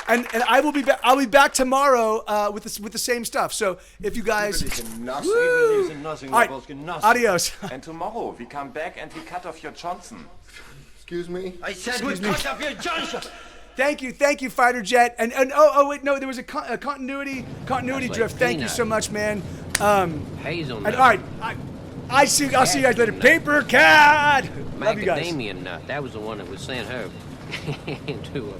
And I'll be back tomorrow with the same stuff. So if you guys, Woo! All right, adios. And tomorrow we come back and we cut off your Johnson. Excuse me? I said we cut off your Johnson. Thank you, Fighter Jet. And wait, no, there was a continuity drift. Thank you so much, man. Hazelnut. And all right, I'll see you guys later. Paper Cat. Love you guys. Macadamia nut. That was the one that was sent her into a